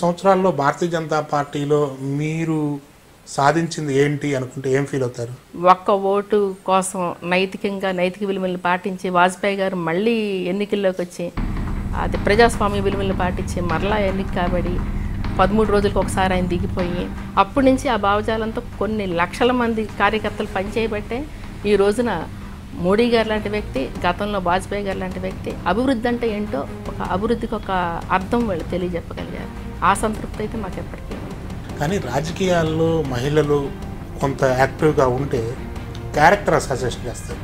సంవత్సరాల్లో భారతీయ జనతా పార్టీలో మీరు సాధించింది ఏంటి అనుకుంటే ఏం ఫీల్ అవుతారు? ఒక్క ఓటు కోసం నైతిక విలువలను పాటించి వాజ్పేయి గారు మళ్ళీ ఎన్నికల్లోకి వచ్చి అది ప్రజాస్వామ్య విలువలను పాటించి మరలా ఎన్నిక కాబడి 13 రోజులకు ఒకసారి ఆయన దిగిపోయి అప్పటి నుంచి ఆ భావజాలంతో కొన్ని లక్షల మంది కార్యకర్తలు పనిచేయబట్టే ఈ రోజున మోడీ గారు లాంటి వ్యక్తి, గతంలో వాజ్పేయి గారు లాంటి వ్యక్తి అభివృద్ధి అంటే ఏంటో ఒక అభివృద్ధికి ఒక అర్థం వాళ్ళు తెలియజెప్పగలిగారు. ఆ సంతృప్తి అయితే మాకు ఎప్పటికీ. కానీ రాజకీయాల్లో మహిళలు కొంత యాక్టివ్గా ఉంటే క్యారెక్టర్ అసోసియేషన్ చేస్తారు.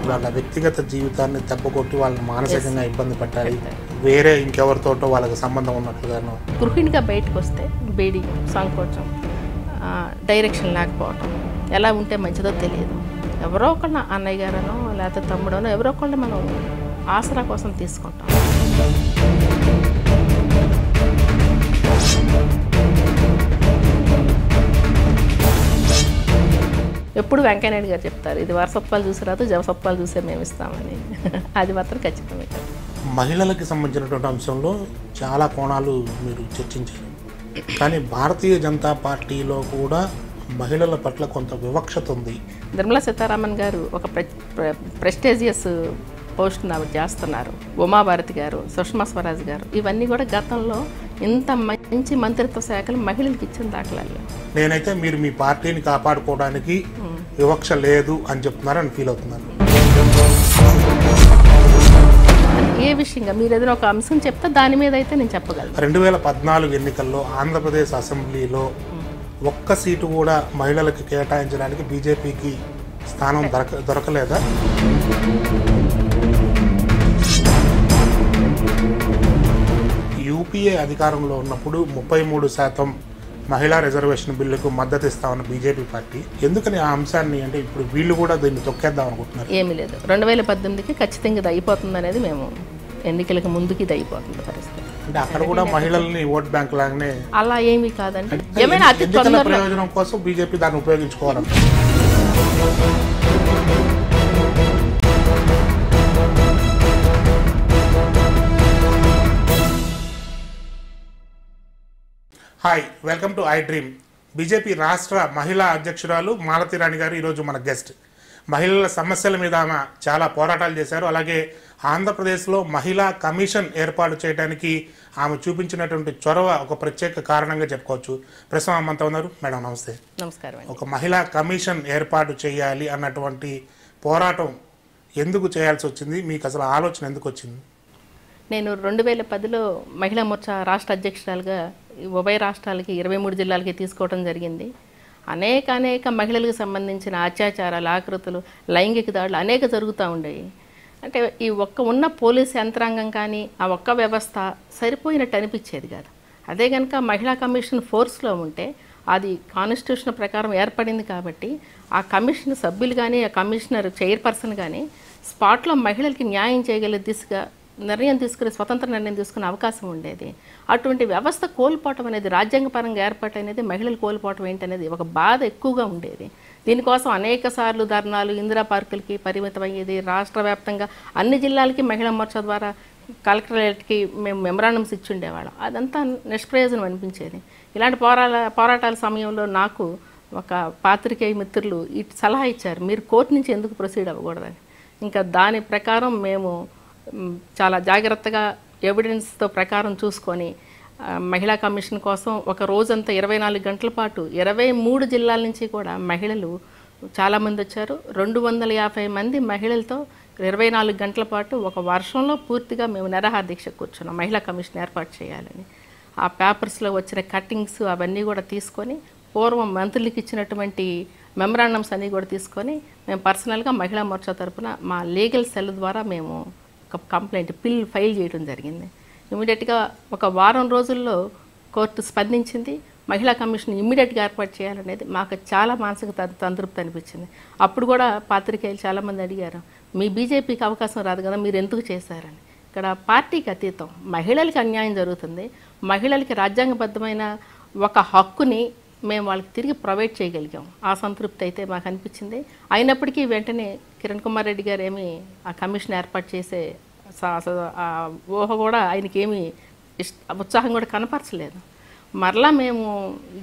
వాళ్ళ వ్యక్తిగత జీవితాన్ని దెబ్బకొట్టి వాళ్ళని మానసికంగా ఇబ్బంది పెట్టాలి, వేరే ఇంకెవరితోటో వాళ్ళకి సంబంధం ఉన్నట్లుగాను. గృహిణిగా బయటకు వస్తే బేడి సంకోచం, డైరెక్షన్ లేకపోవటం, ఎలా ఉంటే మంచిదో తెలియదు. ఎవరో ఒకళ్ళ అన్నయ్య గారనో లేకపోతే తమ్ముడనో ఎవరో ఒకళ్ళు మనం ఆసరా కోసం తీసుకుంటాం. ఎప్పుడు వెంకయ్యనాయుడు గారు చెప్తారు, ఇది వారసత్వాలు చూసి రాదు, జవసత్వాలు చూసే మేము ఇస్తామని. అది మాత్రం ఖచ్చితమే. మహిళలకి సంబంధించినటువంటి అంశంలో చాలా కోణాలు మీరు చర్చించారు. కానీ భారతీయ జనతా పార్టీలో కూడా మహిళల పట్ల కొంత వివక్షత ఉంది. నిర్మలా సీతారామన్ గారు ఒక ప్రెస్టీజియస్ పోస్ట్ ఆవిడ చేస్తున్నారు. ఉమాభారతి గారు, సుష్మా స్వరాజ్ గారు, ఇవన్నీ కూడా గతంలో ఇంత మంచి మంత్రిత్వ శాఖలు మహిళలకు ఇచ్చిన దాఖలాలు. నేనైతే మీరు మీ పార్టీని కాపాడుకోవడానికి వివక్ష లేదు అని చెప్తున్నారని ఫీల్ అవుతున్నాను. ఏ విషయంగా మీరు ఏదైనా ఒక అంశం చెప్తే దాని మీద అయితే నేను చెప్పగలను. 2014 ఎన్నికల్లో ఆంధ్రప్రదేశ్ అసెంబ్లీలో ఒక్క సీటు కూడా మహిళలకు కేటాయించడానికి బీజేపీకి స్థానం దొరకలేదా? యూపీఏ అధికారంలో ఉన్నప్పుడు 33% మహిళా రిజర్వేషన్ బిల్లుకు మద్దతు ఇస్తామన్న బీజేపీ పార్టీ ఎందుకని ఆ అంశాన్ని, అంటే ఇప్పుడు వీళ్ళు కూడా దీన్ని తొక్కేద్దాం అనుకుంటున్నారు? ఏమీ లేదు, 2018కి ఖచ్చితంగా ఇది అయిపోతుంది అనేది మేము ఎన్నికలకు ముందుకి ఇది అయిపోతుంది పరిస్థితి. అంటే అక్కడ కూడా మహిళల్ని ఓట్ బ్యాంక్ లాగానే అలా ఏమీ కాదండి. ఏమైనా ఎన్నికల ప్రయోజనం కోసం బీజేపీ దాన్ని ఉపయోగించుకోవాలి. Hi, welcome to I dream. BJP రాష్ట్ర మహిళా అధ్యక్షురాలు మాలతి రాణి గారు ఈరోజు మన గెస్ట్. మహిళల సమస్యల మీద ఆమె చాలా పోరాటాలు చేశారు. అలాగే ఆంధ్రప్రదేశ్లో మహిళా కమిషన్ ఏర్పాటు చేయడానికి ఆమె చూపించినటువంటి చొరవ ఒక ప్రత్యేక కారణంగా చెప్పుకోవచ్చు. ప్రస్తుతం ఆమె ఉన్నారు. మేడం నమస్తే. నమస్కారం. ఒక మహిళా కమిషన్ ఏర్పాటు చేయాలి అన్నటువంటి పోరాటం ఎందుకు చేయాల్సి వచ్చింది? మీకు అసలు ఆలోచన ఎందుకు వచ్చింది? నేను 2010లో మహిళా మోర్చా రాష్ట్ర అధ్యక్షురాలుగా ఉభయ రాష్ట్రాలకి 23 జిల్లాలకి తీసుకోవడం జరిగింది. అనేక మహిళలకు సంబంధించిన అత్యాచారాలు, ఆకృతులు, లైంగిక దాడులు అనేక జరుగుతూ ఉండేవి. అంటే ఈ ఉన్న పోలీస్ యంత్రాంగం కానీ ఆ వ్యవస్థ సరిపోయినట్టు అనిపించేది కాదు. అదే కనుక మహిళా కమిషన్ ఫోర్స్లో ఉంటే అది కాన్స్టిట్యూషన్ ప్రకారం ఏర్పడింది కాబట్టి ఆ కమిషన్ సభ్యులు కానీ ఆ కమిషనర్ చైర్పర్సన్ కానీ స్పాట్లో మహిళలకి న్యాయం చేయగల దిశగా స్వతంత్ర నిర్ణయం తీసుకునే అవకాశం ఉండేది. అటువంటి వ్యవస్థ కోల్పోవటం అనేది, రాజ్యాంగపరంగా ఏర్పాటు అనేది మహిళలు కోల్పోవటం ఏంటనేది ఒక బాధ ఎక్కువగా ఉండేది. దీనికోసం అనేక సార్లు ధర్నాలు, ఇందిరా పార్కులకి పరిమితం అయ్యేది. రాష్ట్ర వ్యాప్తంగా అన్ని జిల్లాలకి మహిళా మోర్చా ద్వారా కలెక్టరేట్కి మేము మెమరాండమ్స్ ఇచ్చి ఉండేవాళ్ళం. అదంతా నిష్ప్రయోజనం అనిపించేది. ఇలాంటి పోరాటాల సమయంలో నాకు ఒక పాత్రికేయ మిత్రులు సలహా ఇచ్చారు, మీరు కోర్టు నుంచి ఎందుకు ప్రొసీడ్ అవ్వకూడదని. ఇంకా దాని ప్రకారం మేము చాలా జాగ్రత్తగా ఎవిడెన్స్తో ప్రకారం చూసుకొని మహిళా కమిషన్ కోసం ఒక రోజంతా 24 గంటల పాటు 23 జిల్లాల నుంచి కూడా మహిళలు చాలామంది వచ్చారు. 250 మంది మహిళలతో 24 గంటల పాటు ఒక వర్షంలో పూర్తిగా మేము నిరాహార దీక్ష కూర్చున్నాం మహిళా కమిషన్ ఏర్పాటు చేయాలని. ఆ పేపర్స్లో వచ్చిన కట్టింగ్స్ అవన్నీ కూడా తీసుకొని పూర్వం మంత్రులకి ఇచ్చినటువంటి మెమరాండమ్స్ అన్నీ కూడా తీసుకొని మేము పర్సనల్గా మహిళా మోర్చా తరపున మా లీగల్ సెల్ ద్వారా మేము ఒక కంప్లైంట్ ఫైల్ చేయడం జరిగింది. ఇమీడియట్గా ఒక వారం రోజుల్లో కోర్టు స్పందించింది. మహిళా కమిషన్ ఇమ్మీడియట్గా ఏర్పాటు చేయాలనేది మాకు చాలా మానసిక సంతృప్తి అనిపించింది. అప్పుడు కూడా పాత్రికేయులు చాలామంది అడిగారు, మీ బీజేపీకి అవకాశం రాదు కదా, మీరు ఎందుకు చేశారని. ఇక్కడ పార్టీకి అతీతం మహిళలకి అన్యాయం జరుగుతుంది. మహిళలకి రాజ్యాంగబద్ధమైన ఒక హక్కుని మేము వాళ్ళకి తిరిగి ప్రొవైడ్ చేయగలిగాం. ఆ సంతృప్తి అయితే మాకు అనిపించింది. అయినప్పటికీ వెంటనే కిరణ్ కుమార్ రెడ్డి గారు ఏమి ఆ కమిషన్ ఏర్పాటు చేసే ఆ ఊహ కూడా ఆయనకి ఏమీ ఉత్సాహం కూడా కనపరచలేదు. మరలా మేము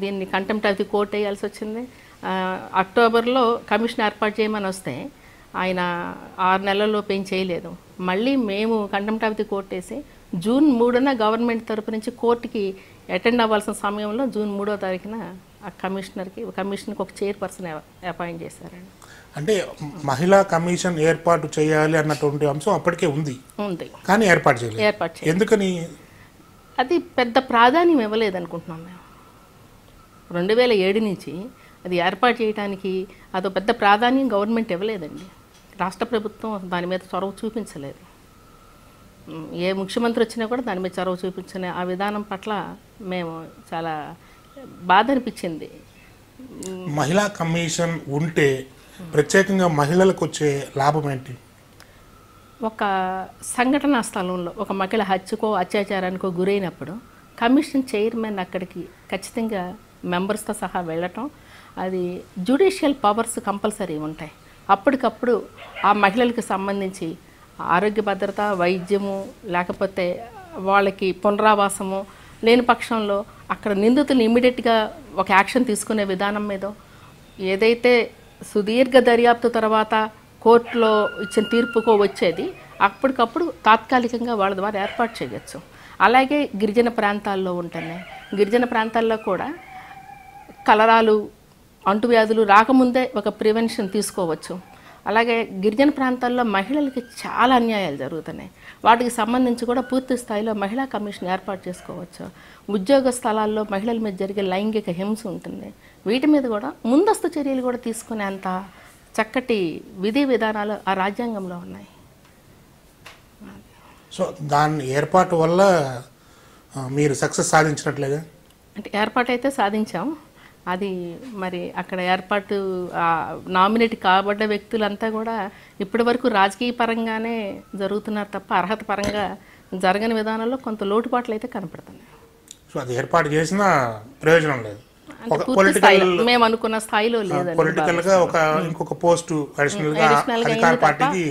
దీన్ని కంటెంప్ట్ ఆఫ్ ది కోర్ట్ వేయాల్సి వచ్చింది. అక్టోబర్లో కమిషన్ ఏర్పాటు చేయమని వస్తే ఆయన 6 నెలల్లోపు ఏం చేయలేదు. మళ్ళీ మేము కంటెంప్ట్ ఆఫ్ ది కోర్ట్ వేసి జూన్ 3న గవర్నమెంట్ తరపు నుంచి కోర్టుకి అటెండ్ అవ్వాల్సిన సమయంలో జూన్ 3వ తారీఖున ఆ కమిషన్కి ఒక చైర్పర్సన్ అపాయింట్ చేశారండి. అంటే మహిళా కమిషన్ ఏర్పాటు చేయాలి అన్నటువంటి అంశం అప్పటికే ఉంది, కానీ ఏర్పాటు చేయలేదు. ఎందుకని? అది పెద్ద ప్రాధాన్యం ఇవ్వలేదనుకుంటున్నాం మేము. 2007 నుంచి అది ఏర్పాటు చేయడానికి అదో పెద్ద ప్రాధాన్యం గవర్నమెంట్ ఇవ్వలేదండి. రాష్ట్ర ప్రభుత్వం దాని మీద చొరవ చూపించలేదు. ఏ ముఖ్యమంత్రి వచ్చినా కూడా దాని మీద చొరవ చూపించని ఆ విధానం పట్ల మేము చాలా బాధ అనిపించింది. మహిళా కమిషన్ ఉంటే ప్రత్యేకంగా మహిళలకు వచ్చే లాభం ఏంటి? ఒక సంఘటనా స్థలంలో ఒక మహిళ హత్యకో అత్యాచారానికో గురైనప్పుడు కమిషన్ చైర్మన్ అక్కడికి ఖచ్చితంగా మెంబర్స్తో సహా వెళ్ళటం, అది జ్యుడిషియల్ పవర్స్ కంపల్సరీ ఉంటాయి. అప్పటికప్పుడు ఆ మహిళలకు సంబంధించి ఆరోగ్య భద్రత, వైద్యము, లేకపోతే వాళ్ళకి పునరావాసము లేని పక్షంలో అక్కడ నిందితులు ఇమ్మీడియట్గా ఒక యాక్షన్ తీసుకునే విధానం మీద ఏదైతే సుదీర్ఘ దర్యాప్తు తర్వాత కోర్టులో ఇచ్చిన తీర్పుకో వచ్చేది అప్పటికప్పుడు తాత్కాలికంగా వాళ్ళ ద్వారా ఏర్పాటు చేయొచ్చు. అలాగే గిరిజన ప్రాంతాల్లో ఉంటున్నాయి. గిరిజన ప్రాంతాల్లో కూడా కలరాలు, అంటువ్యాధులు రాకముందే ఒక ప్రివెన్షన్ తీసుకోవచ్చు. అలాగే గిరిజన ప్రాంతాల్లో మహిళలకి చాలా అన్యాయాలు జరుగుతున్నాయి. వాటికి సంబంధించి కూడా పూర్తి స్థాయిలో మహిళా కమిషన్ ఏర్పాటు చేసుకోవచ్చు. ఉద్యోగ స్థలాల్లో మహిళల మీద జరిగే లైంగిక హింస ఉంటుంది. వీటి మీద కూడా ముందస్తు చర్యలు కూడా తీసుకునేంత చక్కటి విధి విధానాలు ఆ రాజ్యాంగంలో ఉన్నాయి. సో దాని ఏర్పాటు వల్ల మీరు సక్సెస్ సాధించినట్లేగా? అంటే ఏర్పాటు అయితే సాధించాం. అది మరి అక్కడ ఏర్పాటు నామినేట్ కాబడ్డ వ్యక్తులంతా కూడా ఇప్పటి వరకు రాజకీయ పరంగానే జరుగుతున్నారు తప్ప అర్హత పరంగా జరగని విధానంలో కొంత లోటుపాట్లు అయితే కనపడుతున్నాయి. సో అది ఏర్పాటు చేసిన ప్రయోజనం లేదు, మేము అనుకున్న స్థాయిలో లేదు. పొలిటికల్ గా ఇంకొక పోస్ట్ అడిషనల్ గా అధికార పార్టీకి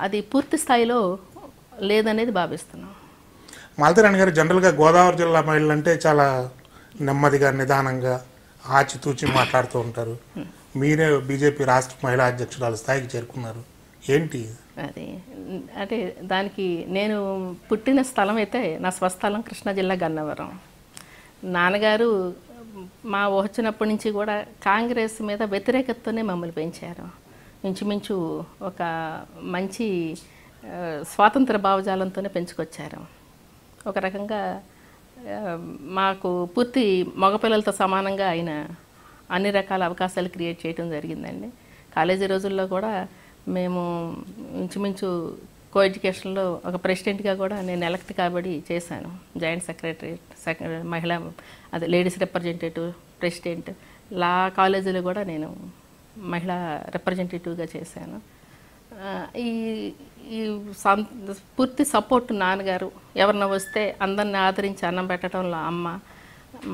అది పూర్తి స్థాయిలో లేదనేది భావిస్తున్నాం. మాలతీరాణి గారు, జనరల్గా గోదావరి జిల్లా మహిళలు అంటే చాలా నెమ్మదిగా, నిదానంగా, ఆచితూచి మాట్లాడుతూ ఉంటారు. మీరే బీజేపీ రాష్ట్ర మహిళా అధ్యక్షురాలు స్థాయికి చేరుకున్నారు, ఏంటి అది? అంటే దానికి నేను పుట్టిన స్థలం అయితే నా స్వస్థలం కృష్ణా జిల్లా గన్నవరం. నాన్నగారు మా వచ్చినప్పటి నుంచి కూడా కాంగ్రెస్ మీద వ్యతిరేకతతోనే మమ్మల్ని పెంచారు. ఇంచుమించు ఒక మంచి స్వాతంత్ర భావజాలంతోనే పెంచుకొచ్చారు. ఒక రకంగా మాకు పూర్తి మగపిల్లలతో సమానంగా ఆయన అన్ని రకాల అవకాశాలు క్రియేట్ చేయడం జరిగిందండి. కాలేజీ రోజుల్లో కూడా మేము ఇంచుమించు కో ఎడ్యుకేషన్లో ఒక ప్రెసిడెంట్గా కూడా నేను ఎలక్ట్ కాబడి చేశాను. జాయింట్ సెక్రటరీ, మహిళా అదే లేడీస్ రిప్రజెంటేటివ్, ప్రెసిడెంట్. లా కాలేజీలో కూడా నేను మహిళా రిప్రజెంటేటివ్గా చేశాను. ఈ ఈ పూర్తి సపోర్ట్ నాన్నగారు, ఎవరన్నా వస్తే అందరిని ఆదరించి అన్నం పెట్టడంలో అమ్మ,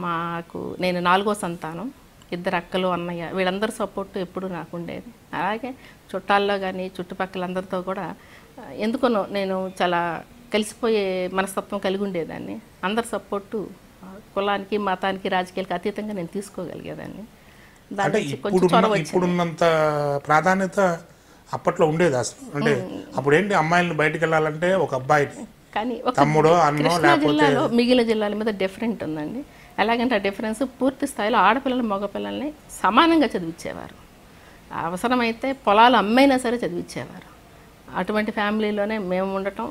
మాకు నేను 4వ సంతానం, 2 అక్కలు, అన్నయ్య, వీళ్ళందరి సపోర్ట్ ఎప్పుడు నాకు ఉండేది. అలాగే చుట్టాల్లో కానీ చుట్టుపక్కలందరితో కూడా ఎందుకనో నేను చాలా కలిసిపోయే మనస్తత్వం కలిగి ఉండేదాన్ని. అందరి సపోర్టు కులానికి, మతానికి, రాజకీయాలకు అతీతంగా నేను తీసుకోగలిగేదాన్ని. దాని ఇప్పుడున్నంత ప్రాధాన్యత అప్పట్లో ఉండేది అసలు? అంటే అప్పుడు ఏంటి, అమ్మాయిలను బయటకు వెళ్ళాలంటే ఒక అబ్బాయిని, కానీ తమ్ముడో అన్నో, కృష్ణా జిల్లాలో మిగిలిన జిల్లాల మీద డిఫరెంట్ ఉందండి. ఎలాగంటే ఆ డిఫరెన్స్ పూర్తి స్థాయిలో ఆడపిల్లలు మగపిల్లల్ని సమానంగా చదివించేవారు. అవసరమైతే పొలాలు అమ్మైనా సరే చదివించేవారు. అటువంటి ఫ్యామిలీలోనే మేము ఉండటం.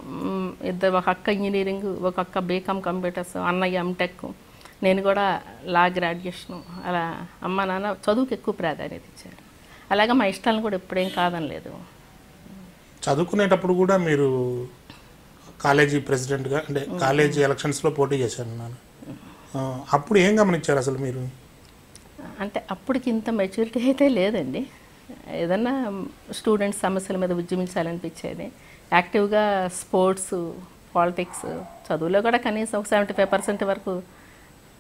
ఒక అక్క ఇంజనీరింగ్, ఒక అక్క బీకామ్ కంప్యూటర్స్, అన్నయ్య ఎంటెక్, నేను కూడా లా గ్రాడ్యుయేషను. అలా అమ్మ నాన్న చదువుకి ఎక్కువ ప్రాధాన్యత ఇచ్చారు. అలాగే మా ఇష్టాలను కూడా ఎప్పుడేం కాదనలేదు. చదువుకునేటప్పుడు కూడా మీరు కాలేజీ ప్రెసిడెంట్గా అంటే కాలేజీ ఎలక్షన్స్లో పోటీ చేశాను నేను. అప్పుడు ఏం గమనించారు అసలు మీరు? అంటే అప్పటికి ఇంత మెచ్యూరిటీ అయితే లేదండి. ఏదన్నా స్టూడెంట్స్ సమస్యల మీద ఉద్యమించాలనిపించేది. యాక్టివ్గా స్పోర్ట్స్, పాలిటిక్స్, చదువులో కూడా కనీసం ఒక 75% వరకు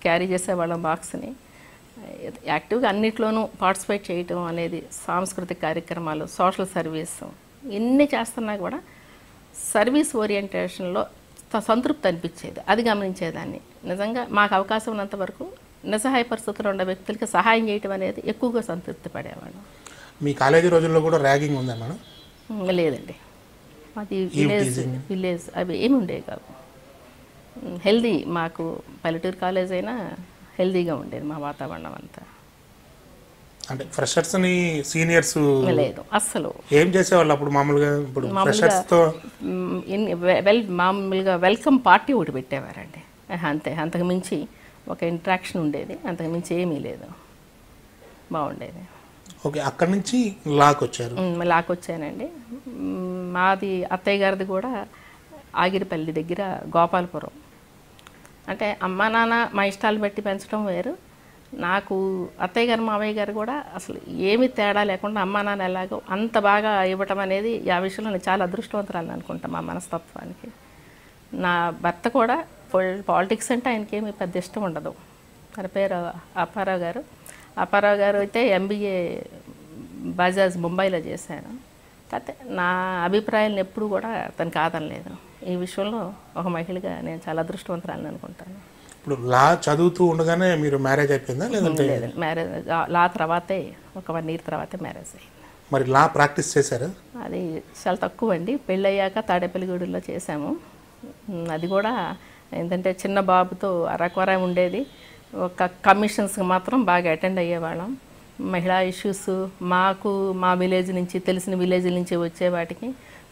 క్యారీ చేసేవాళ్ళం బాక్స్ని. యాక్టివ్గా అన్నిట్లోనూ పార్టిసిపేట్ చేయటం అనేది, సాంస్కృతిక కార్యక్రమాలు, సోషల్ సర్వీస్ ఎన్ని చేస్తున్నా కూడా సర్వీస్ ఓరియంటేషన్లో సంతృప్తి అనిపించేది. అది గమనించేదాన్ని. నిజంగా మాకు అవకాశం ఉన్నంత వరకు నిస్సహాయ పరిస్థితుల్లో ఉన్న వ్యక్తులకి సహాయం చేయటం అనేది ఎక్కువగా సంతృప్తి పడేవాడు. మీ కాలేజీ రోజుల్లో కూడా ర్యాగింగ్ ఉందా మేడం? లేదండి, అది విలేజ్ అవి ఏమి ఉండేవి కావు. హెల్దీ, మాకు పల్లెటూరు కాలేజ్ అయినా హెల్దీగా ఉండేది మా వాతావరణం అంతా. అంటే ఫ్రెషర్స్ని సీనియర్స్ లేదు అస్సలు. ఏం చేసేవాళ్ళు అప్పుడు మామూలుగా? ఇప్పుడు ఫ్రెషర్స్తో మామూలుగా వెల్కమ్ పార్టీ ఒకటి పెట్టేవారండి, అంతే. అంతకు మించి ఒక ఇంట్రాక్షన్ ఉండేది, అంతకు మించి ఏమీ లేదు. బాగుండేది. ఓకే, అక్కడి నుంచి లాక్ వచ్చారు? లాక్ వచ్చానండి. మాది అత్తయ్య గారిది కూడా ఆగిరిపల్లి దగ్గర గోపాలపురం. అంటే అమ్మా నాన్న మా ఇష్టాలు బట్టి పెంచడం వేరు. నాకు అత్తయ్య గారు మావయ్య గారు కూడా అసలు ఏమీ తేడా లేకుండా అమ్మా నాన్న ఎలాగో అంత బాగా ఇవ్వటం అనేది ఆ విషయంలో నేను చాలా అదృష్టవంతురాలని అనుకుంటాను మా మనస్తత్వానికి. నా భర్త కూడా పాలిటిక్స్ అంటే ఆయనకేమీ పెద్ద ఇష్టం ఉండదు. తన పేరు అప్పారావు గారు. అప్పారావు గారు అయితే MBA బజాజ్ ముంబైలో చేశాను. కాకపోతే నా అభిప్రాయాలను ఎప్పుడు కూడా తను కాదనలేదు. ఈ విషయంలో ఒక మహిళగా నేను చాలా అదృష్టవంతురాలని అనుకుంటాను. ఇప్పుడు లా చదువుతూ ఉండగానే మీరు మ్యారేజ్ అయిపోయిందా? లేదంటే మ్యారేజ్ లా తర్వాతే ఒక 1 year తర్వాతే మ్యారేజ్ అయింది. మరి లా ప్రాక్టీస్ చేశారు? అది చాలా తక్కువ అండి. పెళ్ళయ్యాక తాడేపల్లిగూడెంలో చేశాము. అది కూడా ఏంటంటే చిన్న బాబుతో అరకొర ఉండేది. ఒక కమిషన్స్కి మాత్రం బాగా అటెండ్ అయ్యేవాళ్ళం. మహిళా ఇష్యూస్ మాకు మా విలేజ్ నుంచి, తెలిసిన విలేజ్ నుంచి వచ్చే వాటికి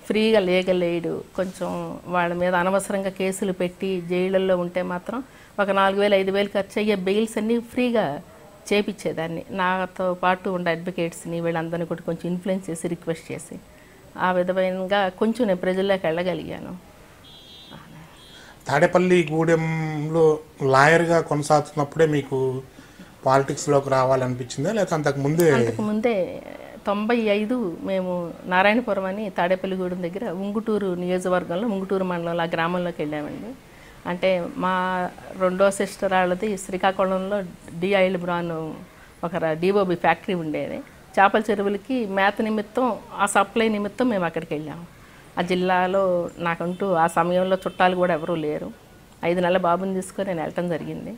ఫ్రీగా లీగల్ ఎయిడ్, కొంచెం వాళ్ళ మీద అనవసరంగా కేసులు పెట్టి జైళ్ళల్లో ఉంటే మాత్రం ఒక 4,000-5,000 ఖర్చు అయ్యే బెయిల్స్ అన్నీ ఫ్రీగా చేపించేదాన్ని. నాతో పాటు ఉండే అడ్వకేట్స్ని వీళ్ళందరినీ కూడా కొంచెం ఇన్ఫ్లుయెన్స్ చేసి, రిక్వెస్ట్ చేసి, ఆ విధంగా కొంచెం నేను ప్రజల్లోకి వెళ్ళగలిగాను. తాడేపల్లి గూడెంలో లాయర్గా కొనసాగుతున్నప్పుడే మీకు పాలిటిక్స్లోకి రావాలనిపించిందా, లేకపోతే అంతకుముందే? అంతకుముందే 95 మేము నారాయణపురం అని తాడేపల్లిగూడెం దగ్గర ఉంగుటూరు నియోజకవర్గంలో ఉంగుటూరు మండలంలో ఆ గ్రామంలోకి వెళ్ళామండి. అంటే మా రెండో సిస్టర్ వాళ్ళది శ్రీకాకుళంలో ఆయిల్ బ్రాన్ ఒక DOB ఫ్యాక్టరీ ఉండేది. చేపల చెరువులకి మేత నిమిత్తం, ఆ సప్లై నిమిత్తం మేము అక్కడికి వెళ్ళాము. ఆ జిల్లాలో నాకంటూ ఆ సమయంలో చుట్టాలు కూడా ఎవరూ లేరు. 5 నెలల బాబుని తీసుకొని నేను వెళ్ళటం జరిగింది.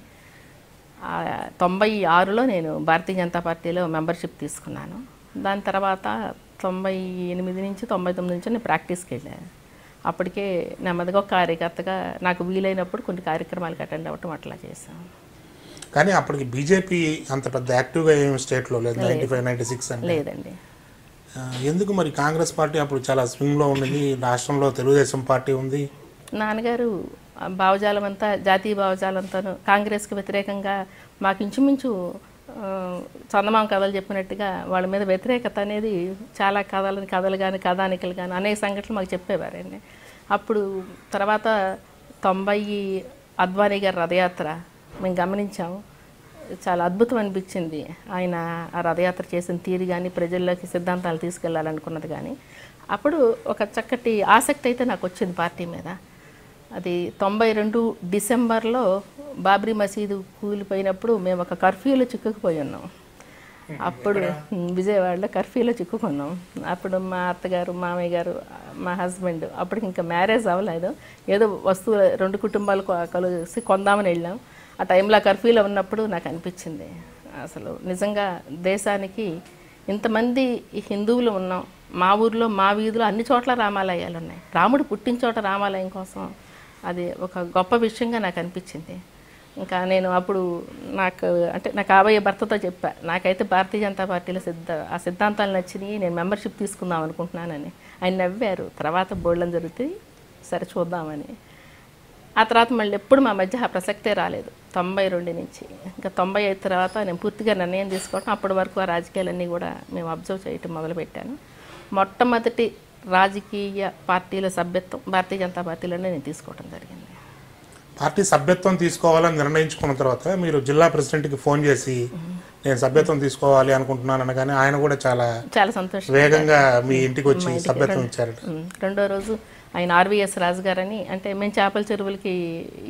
96లో నేను భారతీయ జనతా పార్టీలో మెంబర్షిప్ తీసుకున్నాను. దాని తర్వాత 98 నుంచి 99 నుంచి నేను ప్రాక్టీస్కి వెళ్ళాను. అప్పటికే నెమ్మదిగా ఒక కార్యకర్తగా నాకు వీలైనప్పుడు కొన్ని కార్యక్రమాలకు అటెండ్ అవ్వటం అట్లా చేశాను. కానీ అప్పటికి బీజేపీ అంత పెద్ద యాక్టివ్గా ఏమి స్టేట్లో లేదు. 95-96 అంటే లేదండి. ఎందుకు మరి? కాంగ్రెస్ పార్టీ అప్పుడు చాలా స్వింగ్లో ఉంది. రాష్ట్రంలో తెలుగుదేశం పార్టీ ఉంది. నాన్నగారు భావజాలం అంతా, జాతీయ భావజాలంతాను కాంగ్రెస్కి వ్యతిరేకంగా మాకు ఇంచుమించు చందమామ కథలు చెప్పినట్టుగా వాళ్ళ మీద వ్యతిరేకత అనేది చాలా కథలు కానీ కథానికలు కానీ అనేక సంఘటనలు మాకు చెప్పేవారండి. అప్పుడు తర్వాత 90 అద్వానీ గారి రథయాత్ర మేము గమనించాము. చాలా అద్భుతం అనిపించింది. ఆయన ఆ రథయాత్ర చేసిన తీరు కానీ, ప్రజల్లోకి సిద్ధాంతాలు తీసుకెళ్లాలనుకున్నది కానీ, అప్పుడు ఒక చక్కటి ఆసక్తి అయితే నాకు వచ్చింది పార్టీ మీద. అది 92 డిసెంబర్లో బాబ్రీ మసీదు కూలిపోయినప్పుడు మేము ఒక కర్ఫ్యూలో చిక్కుకుపోయి ఉన్నాం. అప్పుడు విజయవాడలో కర్ఫ్యూలో చిక్కుకున్నాం. అప్పుడు మా అత్తగారు, మామయ్య గారు, మా హస్బెండ్, అప్పటికి ఇంకా మ్యారేజ్ అవ్వలేదు, ఏదో వస్తువులు 2 కుటుంబాలు కలిసి కొందామని వెళ్ళాం. ఆ టైంలో కర్ఫ్యూలో ఉన్నప్పుడు నాకు అనిపించింది, అసలు నిజంగా దేశానికి ఇంతమంది హిందువులు ఉన్నాం, మా ఊర్లో మా వీధిలో అన్ని చోట్ల రామాలయాలు ఉన్నాయి, రాముడు పుట్టిన చోట రామాలయం కోసం అది ఒక గొప్ప విషయంగా నాకు అనిపించింది. ఇంకా నేను అప్పుడు నా కాబోయే భర్తతో చెప్పా, నాకైతే భారతీయ జనతా పార్టీలో ఆ సిద్ధాంతాలు నచ్చినాయి, నేను మెంబర్షిప్ తీసుకుందాం అనుకుంటున్నానని. ఆయన నవ్వారు. తర్వాత బోల్డం జరుగుతుంది, సరే చూద్దామని. ఆ తర్వాత మళ్ళీ ఎప్పుడు మా మధ్య ఆ ప్రసక్తే రాలేదు 92 నుంచి. ఇంకా 95 తర్వాత నేను పూర్తిగా నిర్ణయం తీసుకోవడం, అప్పటి వరకు ఆ రాజకీయాలన్నీ కూడా మేము అబ్జర్వ్ చేయటం మొదలుపెట్టాను. మొట్టమొదటి రాజకీయ పార్టీల సభ్యత్వం భారతీయ జనతా పార్టీలోనే నేను తీసుకోవడం జరిగింది. పార్టీ సభ్యత్వం తీసుకోవాలని నిర్ణయించుకున్న తర్వాత మీరు జిల్లా ప్రెసిడెంట్కి ఫోన్ చేసి నేను సభ్యత్వం తీసుకోవాలి అనుకుంటున్నాను అనగానే ఆయన కూడా చాలా సంతోషం వేగంగా మీ ఇంటికి వచ్చి సభ్యత్వం ఇచ్చారట. రెండో రోజు ఆయన ఆర్వీఎస్ రాజు గారని, అంటే మేము చేపల చెరువులకి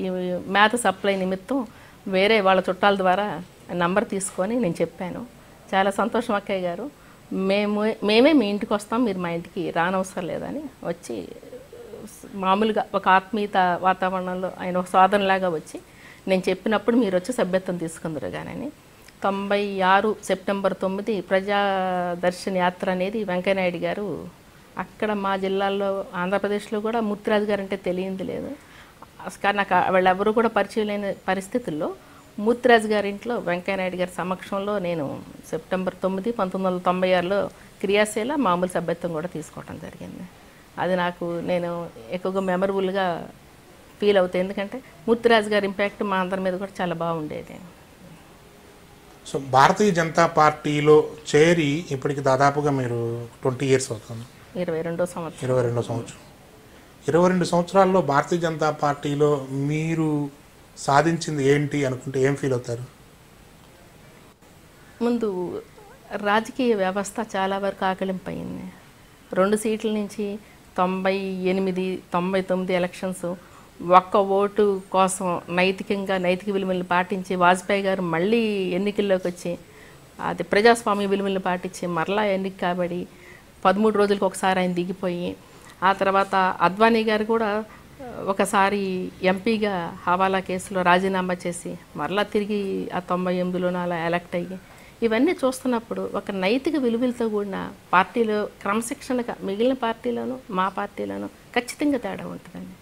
ఈ మేత సప్లై నిమిత్తం వేరే వాళ్ళ చుట్టాల ద్వారా నంబర్ తీసుకొని నేను చెప్పాను. చాలా సంతోషం అక్కయ్య గారు, మేమే మీ ఇంటికి వస్తాం, మీరు మా ఇంటికి రానవసరం లేదని వచ్చి మామూలుగా ఒక ఆత్మీయత వాతావరణంలో ఆయన ఒక సాధనలాగా వచ్చి నేను చెప్పినప్పుడు మీరు వచ్చి సభ్యత్వం తీసుకుందరు కానీ 96 సెప్టెంబర్ 9 ప్రజాదర్శన్ యాత్ర అనేది వెంకయ్యనాయుడు గారు అక్కడ మా జిల్లాల్లో ఆంధ్రప్రదేశ్లో కూడా మూర్తిరాజు గారు అంటే తెలియంది లేదు. కానీ నాకు వాళ్ళెవరూ కూడా పరిచయం లేని పరిస్థితుల్లో మూర్తిరాజు గారి ఇంట్లో వెంకయ్యనాయుడు గారి సమక్షంలో నేను సెప్టెంబర్ 9, 1996లో క్రియాశీల మామూలు సభ్యత్వం కూడా తీసుకోవడం జరిగింది. అది నేను ఎక్కువగా మెమరబుల్గా ఫీల్ అవుతాయి, ఎందుకంటే మూర్తిరాజు గారి ఇంపాక్ట్ మా అందరి మీద కూడా చాలా బాగుండేది. సో భారతీయ జనతా పార్టీలో చేరి ఇప్పటికి దాదాపుగా మీరు 20 ఇయర్స్ అవుతుంది. 22వ సంవత్సరం. 22 సంవత్సరాల్లో భారతీయ జనతా పార్టీలో మీరు సాధించింది ఏంటి అనుకుంటే ఏం ఫీల్ అవుతారు? ముందు రాజకీయ వ్యవస్థ చాలా వరకు ఆకలింపయింది. 2 సీట్ల నుంచి 98, 99 ఎలక్షన్స్ ఒక్క ఓటు కోసం నైతిక విలువలను పాటించి వాజ్పేయి గారు మళ్ళీ ఎన్నికల్లోకి వచ్చి అది ప్రజాస్వామ్య విలువలను పాటించి మరలా ఎన్నిక కాబడి 13 రోజులకు ఒకసారి ఆయన దిగిపోయి, ఆ తర్వాత అద్వానీ గారు కూడా ఒకసారి ఎంపీగా హవాలా కేసులో రాజీనామా చేసి మరలా తిరిగి ఆ 98లోనూ అలా ఎలక్ట్ అయ్యి, ఇవన్నీ చూస్తున్నప్పుడు ఒక నైతిక విలువలతో కూడిన పార్టీలో క్రమశిక్షణగా మిగిలిన పార్టీలోనూ మా పార్టీలోనూ ఖచ్చితంగా తేడా ఉంటుందండి.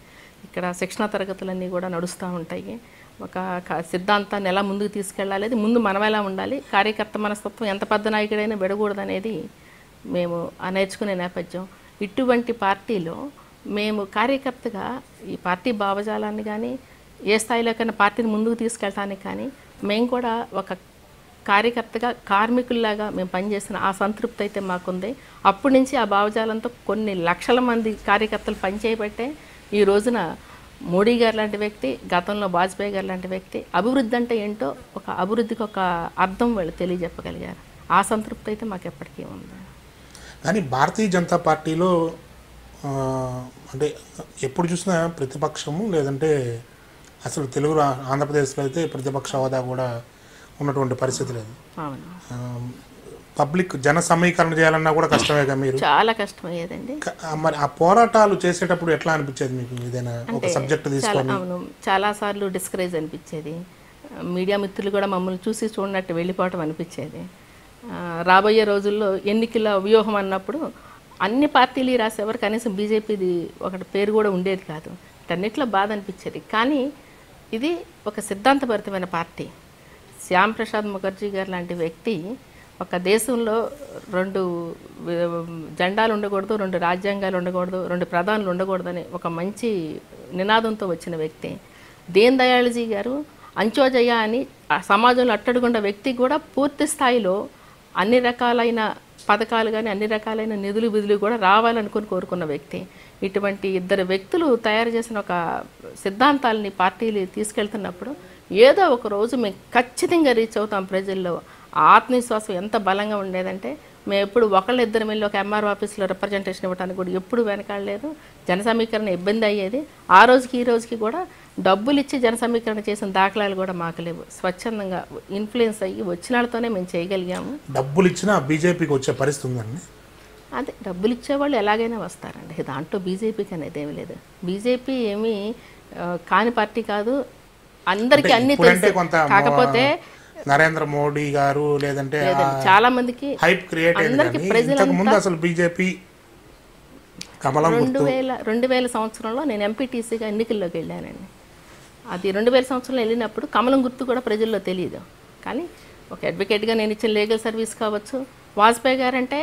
ఇక్కడ శిక్షణ తరగతులన్నీ కూడా నడుస్తూ ఉంటాయి. ఒక సిద్ధాంతాన్ని ఎలా ముందుకు తీసుకెళ్ళాలి, అది ముందు మనం ఎలా ఉండాలి, కార్యకర్త మనస్తత్వం ఎంత పెద్ద నాయకుడైనా విడకూడదనేది మేము నేర్చుకునే నేపథ్యం. ఇటువంటి పార్టీలో మేము కార్యకర్తగా ఈ పార్టీ భావజాలాన్ని కానీ ఏ స్థాయిలో కన్నా పార్టీని ముందుకు తీసుకెళ్ళటానికి కానీ మేము కూడా ఒక కార్యకర్తగా కార్మికుల్లాగా మేము పనిచేసిన ఆ సంతృప్తి అయితే మాకుంది. అప్పటి నుంచి ఆ భావజాలంతో కొన్ని లక్షల మంది కార్యకర్తలు పనిచేయబట్టే ఈ రోజున మోడీ గారు లాంటి వ్యక్తి, గతంలో వాజ్పేయి గారు లాంటి వ్యక్తి అభివృద్ధి అంటే ఏంటో ఒక అభివృద్ధికి ఒక అర్థం వాళ్ళు తెలియజెప్పగలిగారు. ఆ సంతృప్తి అయితే మాకు ఎప్పటికీ ఉంది. కానీ భారతీయ జనతా పార్టీలో అంటే ఎప్పుడు చూసినా ప్రతిపక్షము, లేదంటే అసలు తెలుగు ఆంధ్రప్రదేశ్లో అయితే ప్రతిపక్ష హోదా కూడా ఉన్నటువంటి పరిస్థితి లేదు. పబ్లిక్ జన సమీకరణ చేయాలన్నా కూడా కష్టమేగా, మీరు చాలా కష్టమయ్యేదండి. మరి ఆ పోరాటాలు చేసేటప్పుడు ఎట్లా అనిపించేది మీకు? ఏదైనా ఒక సబ్జెక్ట్ తీసుకొని? అవును, చాలాసార్లు డిస్కరేజ్ అనిపించేది. మీడియా మిత్రులు కూడా మమ్మల్ని చూసి చూడనట్టు వెళ్ళిపోవటం అనిపించేది. రాబోయే రోజుల్లో ఎన్నికల వ్యూహం అన్నప్పుడు అన్ని పార్టీలు రాసేవారు, కనీసం బీజేపీది ఒకటి పేరు కూడా ఉండేది కాదు. అన్నిట్లో బాధ అనిపించేది. కానీ ఇది ఒక సిద్ధాంతభరితమైన పార్టీ. శ్యామ్ ప్రసాద్ ముఖర్జీ గారు లాంటి వ్యక్తి ఒక దేశంలో 2 జెండాలు ఉండకూడదు, 2 రాజ్యాంగాలు ఉండకూడదు, 2 ప్రధానులు ఉండకూడదని ఒక మంచి నినాదంతో వచ్చిన వ్యక్తి. దీన్ దయాళజీ గారు అంత్యోదయ అని సమాజంలో అట్టడుగుండ వ్యక్తి కూడా పూర్తి స్థాయిలో అన్ని రకాలైన పథకాలు కానీ అన్ని రకాలైన నిధులు విధులు కూడా రావాలనుకుని కోరుకున్న వ్యక్తి. ఇటువంటి ఇద్దరు వ్యక్తులు తయారు చేసిన ఒక సిద్ధాంతాలని పార్టీలు తీసుకెళ్తున్నప్పుడు ఏదో ఒక రోజు మేము ఖచ్చితంగా రీచ్ అవుతాం ప్రజల్లో. ఆత్మవిశ్వాసం ఎంత బలంగా ఉండేదంటే మేము ఎప్పుడు ఒకళ్ళిద్దరు వెళ్ళి ఒక ఎంఆర్ఓ ఆఫీస్లో రిప్రజెంటేషన్ ఇవ్వడానికి కూడా ఎప్పుడు వెనకాడలేదు. జన సమీకరణ ఇబ్బంది అయ్యేది. ఆ రోజుకి ఈ రోజుకి కూడా డబ్బులు ఇచ్చి జన సమీకరణ చేసిన దాఖలాలు కూడా మాకు లేవు. స్వచ్ఛందంగా ఇన్ఫ్లుయెన్స్ అయ్యి వచ్చిన వాళ్ళతోనే మేము చేయగలిగాము. డబ్బులు ఇచ్చినా బీజేపీకి వచ్చే పరిస్థితి ఉందండి. అదే డబ్బులు ఇచ్చేవాళ్ళు ఎలాగైనా వస్తారండి, దాంట్లో బీజేపీకి అనేది ఏమీ లేదు. బీజేపీ ఏమీ కాని పార్టీ కాదు, అందరికీ అన్ని తెలుసు. కాకపోతే నరేంద్ర మోడీ గారు లేదంటే చాలా మందికి హైప్ క్రియేట్ అందరికి ప్రజలంతా అసలు బీజేపీ 2000 సంవత్సరంలో నేను ఎంపీటీసీగా ఎన్నికల్లోకి వెళ్ళానండి. అది 2000 సంవత్సరంలో వెళ్ళినప్పుడు కమలం గుర్తు కూడా ప్రజల్లో తెలియదు. కానీ ఒక అడ్వకేట్గా నేను ఇచ్చిన లీగల్ సర్వీస్ కావచ్చు, వాజ్పేయి గారు అంటే